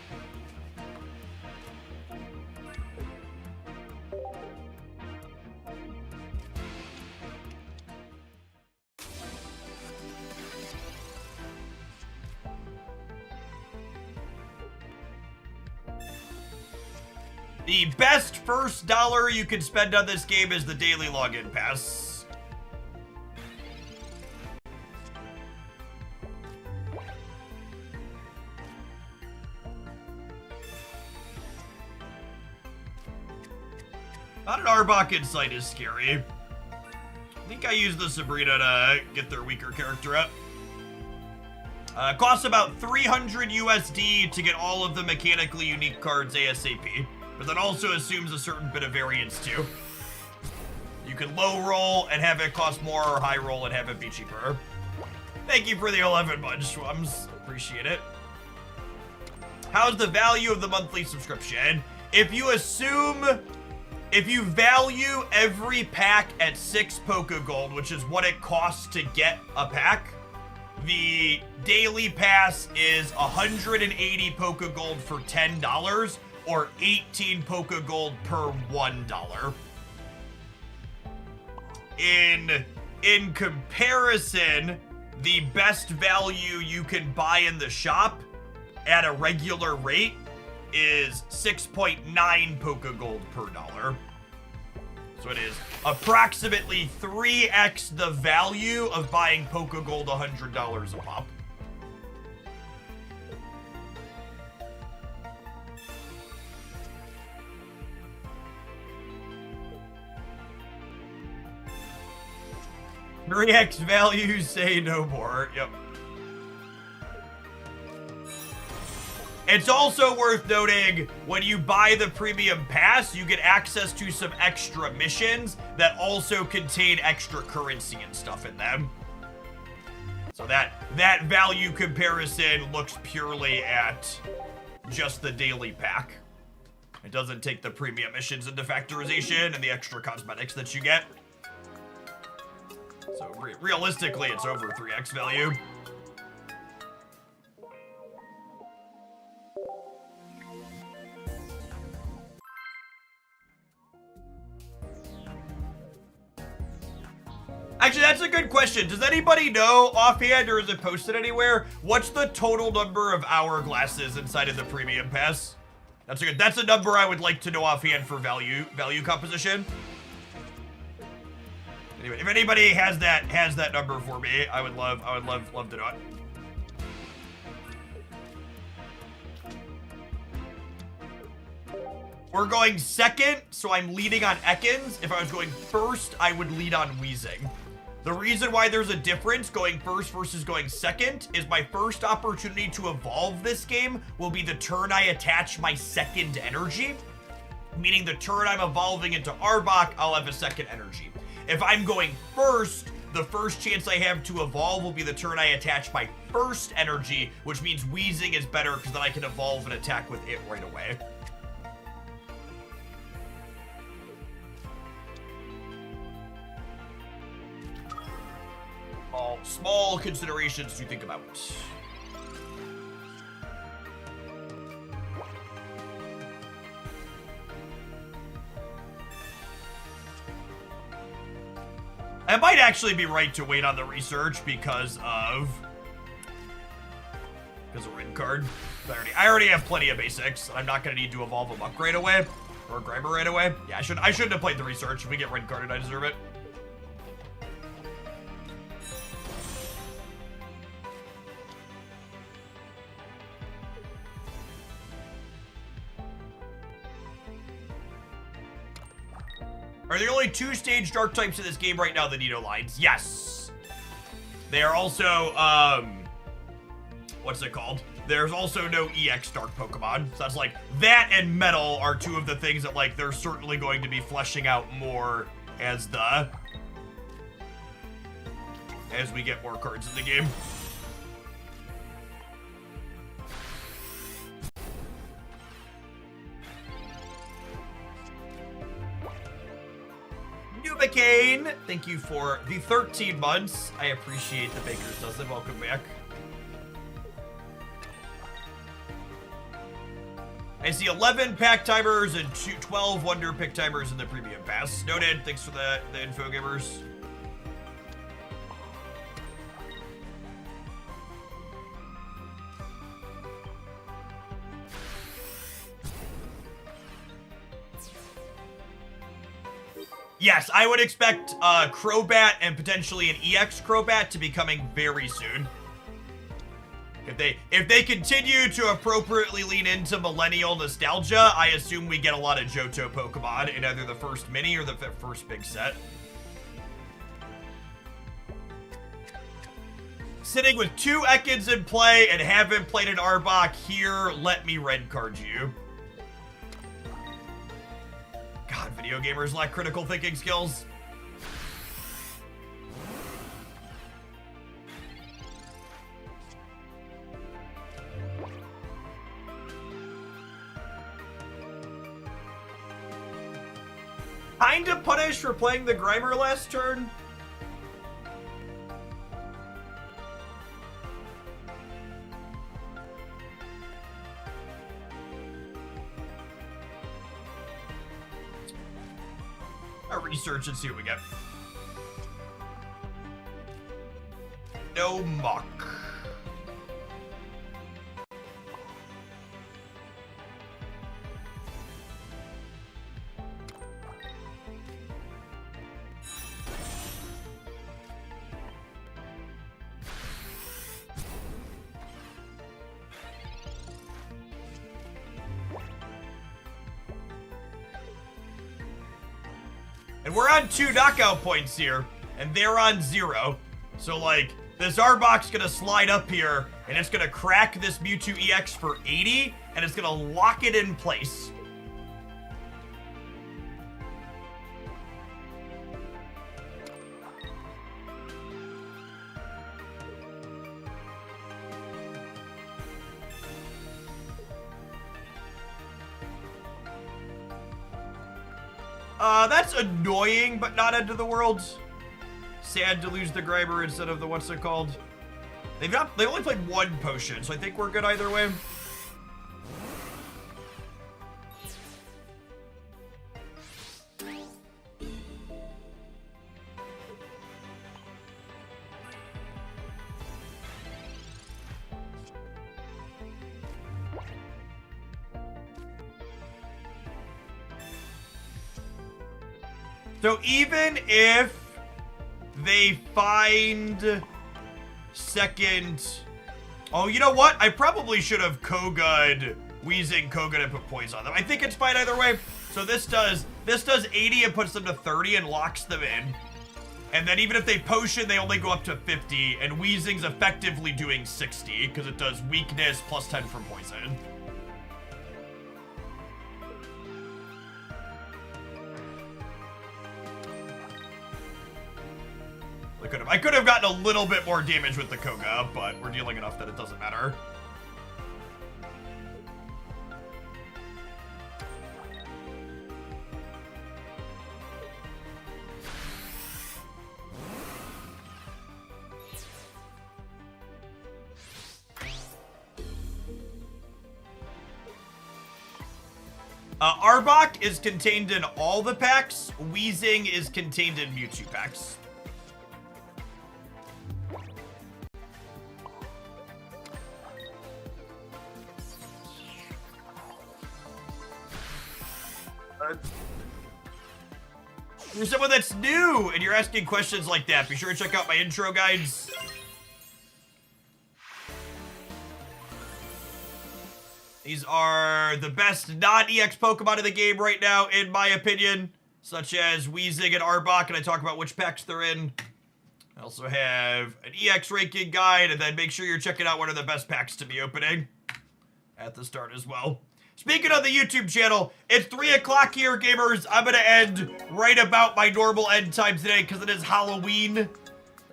A: The best first dollar you can spend on this game is the daily login pass. Not an Arbok Insight is scary. I think I used the Sabrina to get their weaker character up. Costs about 300 USD to get all of the mechanically unique cards ASAP. But that also assumes a certain bit of variance too. You can low roll and have it cost more, or high roll and have it be cheaper. Thank you for the 11 months, Schwums. Appreciate it. How's the value of the monthly subscription? If you value every pack at 6 Pokegold, which is what it costs to get a pack, the daily pass is 180 Pokegold for $10. Or 18 Pokegold per $1. In comparison, the best value you can buy in the shop at a regular rate is 6.9 Poke Gold per dollar. So it is approximately 3x the value of buying Poke Gold $100 a pop. Three X value, say no more. Yep. It's also worth noting, when you buy the premium pass, you get access to some extra missions that also contain extra currency and stuff in them. So that value comparison looks purely at just the daily pack. It doesn't take the premium missions into factorization and the extra cosmetics that you get. So realistically, it's over 3x value. Actually, that's a good question. Does anybody know offhand, or is it posted anywhere? What's the total number of hourglasses inside of the premium pass? That's a number I would like to know offhand for value composition. Anyway, if anybody has that number for me, I would love to know it. We're going second, so I'm leading on Ekans. If I was going first, I would lead on Wheezing. The reason why there's a difference going first versus going second is my first opportunity to evolve this game will be the turn I attach my second energy, meaning the turn I'm evolving into Arbok, I'll have a second energy. If I'm going first, the first chance I have to evolve will be the turn I attach my first energy, which means Wheezing is better because then I can evolve and attack with it right away. All small considerations to think about. I might actually be right to wait on the research because of Red Card. I already have plenty of basics. I'm not going to need to evolve them up right away. Or Grimer right away. Yeah, I shouldn't have played the research. If we get Red Carded, I deserve it. Are there only 2-stage dark types in this game right now, the Nido lines? Yes. They are also, what's it called? There's also no EX dark Pokemon. So that's like, that and Metal are two of the things that, like, they're certainly going to be fleshing out more as we get more cards in the game. Nubicane, thank you for the 13 months. I appreciate the Baker's Dozen. Welcome back. I see 11 pack timers and 12 Wonder Pick timers in the premium pass. Noted. Thanks for the info, gamers. Yes, I would expect Crobat and potentially an EX Crobat to be coming very soon. If they continue to appropriately lean into millennial nostalgia, I assume we get a lot of Johto Pokemon in either the first mini or the first big set. Sitting with 2 Ekans in play and haven't played an Arbok here, let me red card you. God, video gamers lack critical thinking skills. Kinda punished for playing the Grimer last turn. I'll research and see what we get. No muck. And we're on 2 knockout points here, and they're on 0. So, like, this Arbok's gonna slide up here, and it's gonna crack this Mewtwo EX for 80, and it's gonna lock it in place. That's annoying, but not end of the world. Sad to lose the Grimer instead of the what's it called. They only played 1 potion, so I think we're good either way. So even if they find second... Oh, you know what? I probably should have Koga'd Weezing Koga and put points on them. I think it's fine either way. So this does 80 and puts them to 30 and locks them in. And then even if they potion, they only go up to 50. And Weezing's effectively doing 60 because it does weakness plus 10 from poison. I could have gotten a little bit more damage with the Koga, but we're dealing enough that it doesn't matter. Arbok is contained in all the packs. Weezing is contained in Mewtwo packs. For someone that's new and you're asking questions like that, be sure to check out my intro guides. These are the best non-EX Pokemon in the game right now, in my opinion, such as Weezing and Arbok, and I talk about which packs they're in. I also have an EX ranking guide, and then make sure you're checking out what are the best packs to be opening at the start as well. Speaking of the YouTube channel, it's 3 o'clock here, gamers. I'm going to end right about my normal end time today because it is Halloween.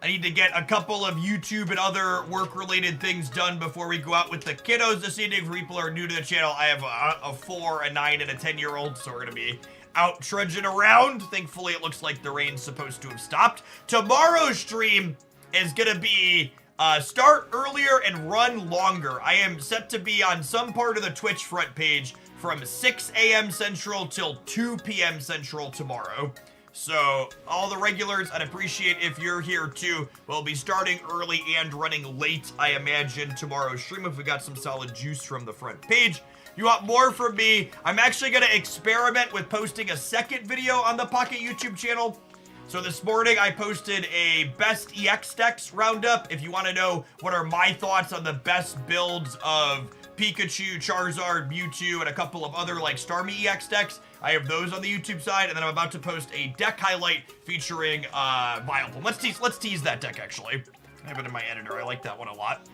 A: I need to get a couple of YouTube and other work-related things done before we go out with the kiddos this evening. For people who are new to the channel, I have a 4, a 9, and a 10-year-old, so we're going to be out trudging around. Thankfully, it looks like the rain's supposed to have stopped. Tomorrow's stream is going to be... start earlier and run longer. I am set to be on some part of the Twitch front page from 6 a.m. Central till 2 p.m. Central tomorrow. So, all the regulars, I'd appreciate if you're here too. We'll be starting early and running late, I imagine, tomorrow's stream if we got some solid juice from the front page. You want more from me? I'm actually going to experiment with posting a second video on the Pocket YouTube channel. So this morning I posted a best EX decks roundup. If you want to know what are my thoughts on the best builds of Pikachu, Charizard, Mewtwo, and a couple of other like Starmie EX decks, I have those on the YouTube side, and then I'm about to post a deck highlight featuring Viability. Let's tease that deck actually. I have it in my editor. I like that one a lot.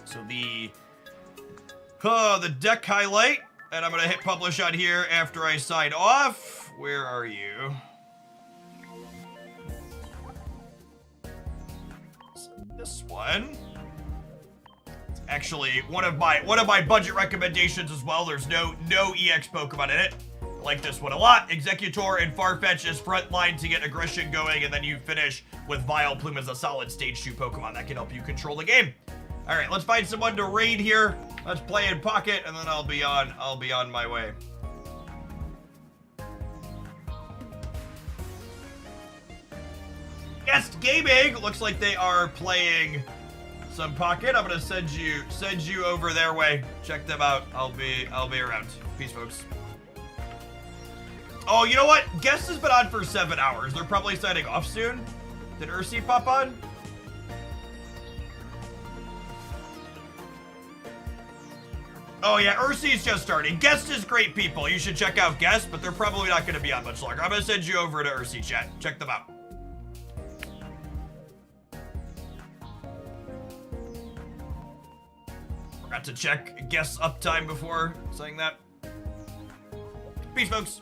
A: So the deck highlight, and I'm gonna hit publish on here after I sign off. Where are you? This one. It's actually one of my budget recommendations as well. There's no EX Pokemon in it. I like this one a lot. Executor and Farfetch is front line to get aggression going, and then you finish with Vileplume as a solid stage 2 Pokemon that can help you control the game. All right, let's find someone to raid here. Let's play in Pocket, and then I'll be on my way. Guest Gaming looks like they are playing some Pocket. I'm gonna send you over their way. Check them out. I'll be around. Peace, folks. Oh, you know what? Guest has been on for 7 hours. They're probably signing off soon. Did Ursi pop on? Oh yeah, Ursi's just starting. Guest is great people. You should check out Guest, but they're probably not going to be on much longer. I'm going to send you over to Ursi chat. Check them out. Forgot to check Guest's uptime before saying that. Peace, folks.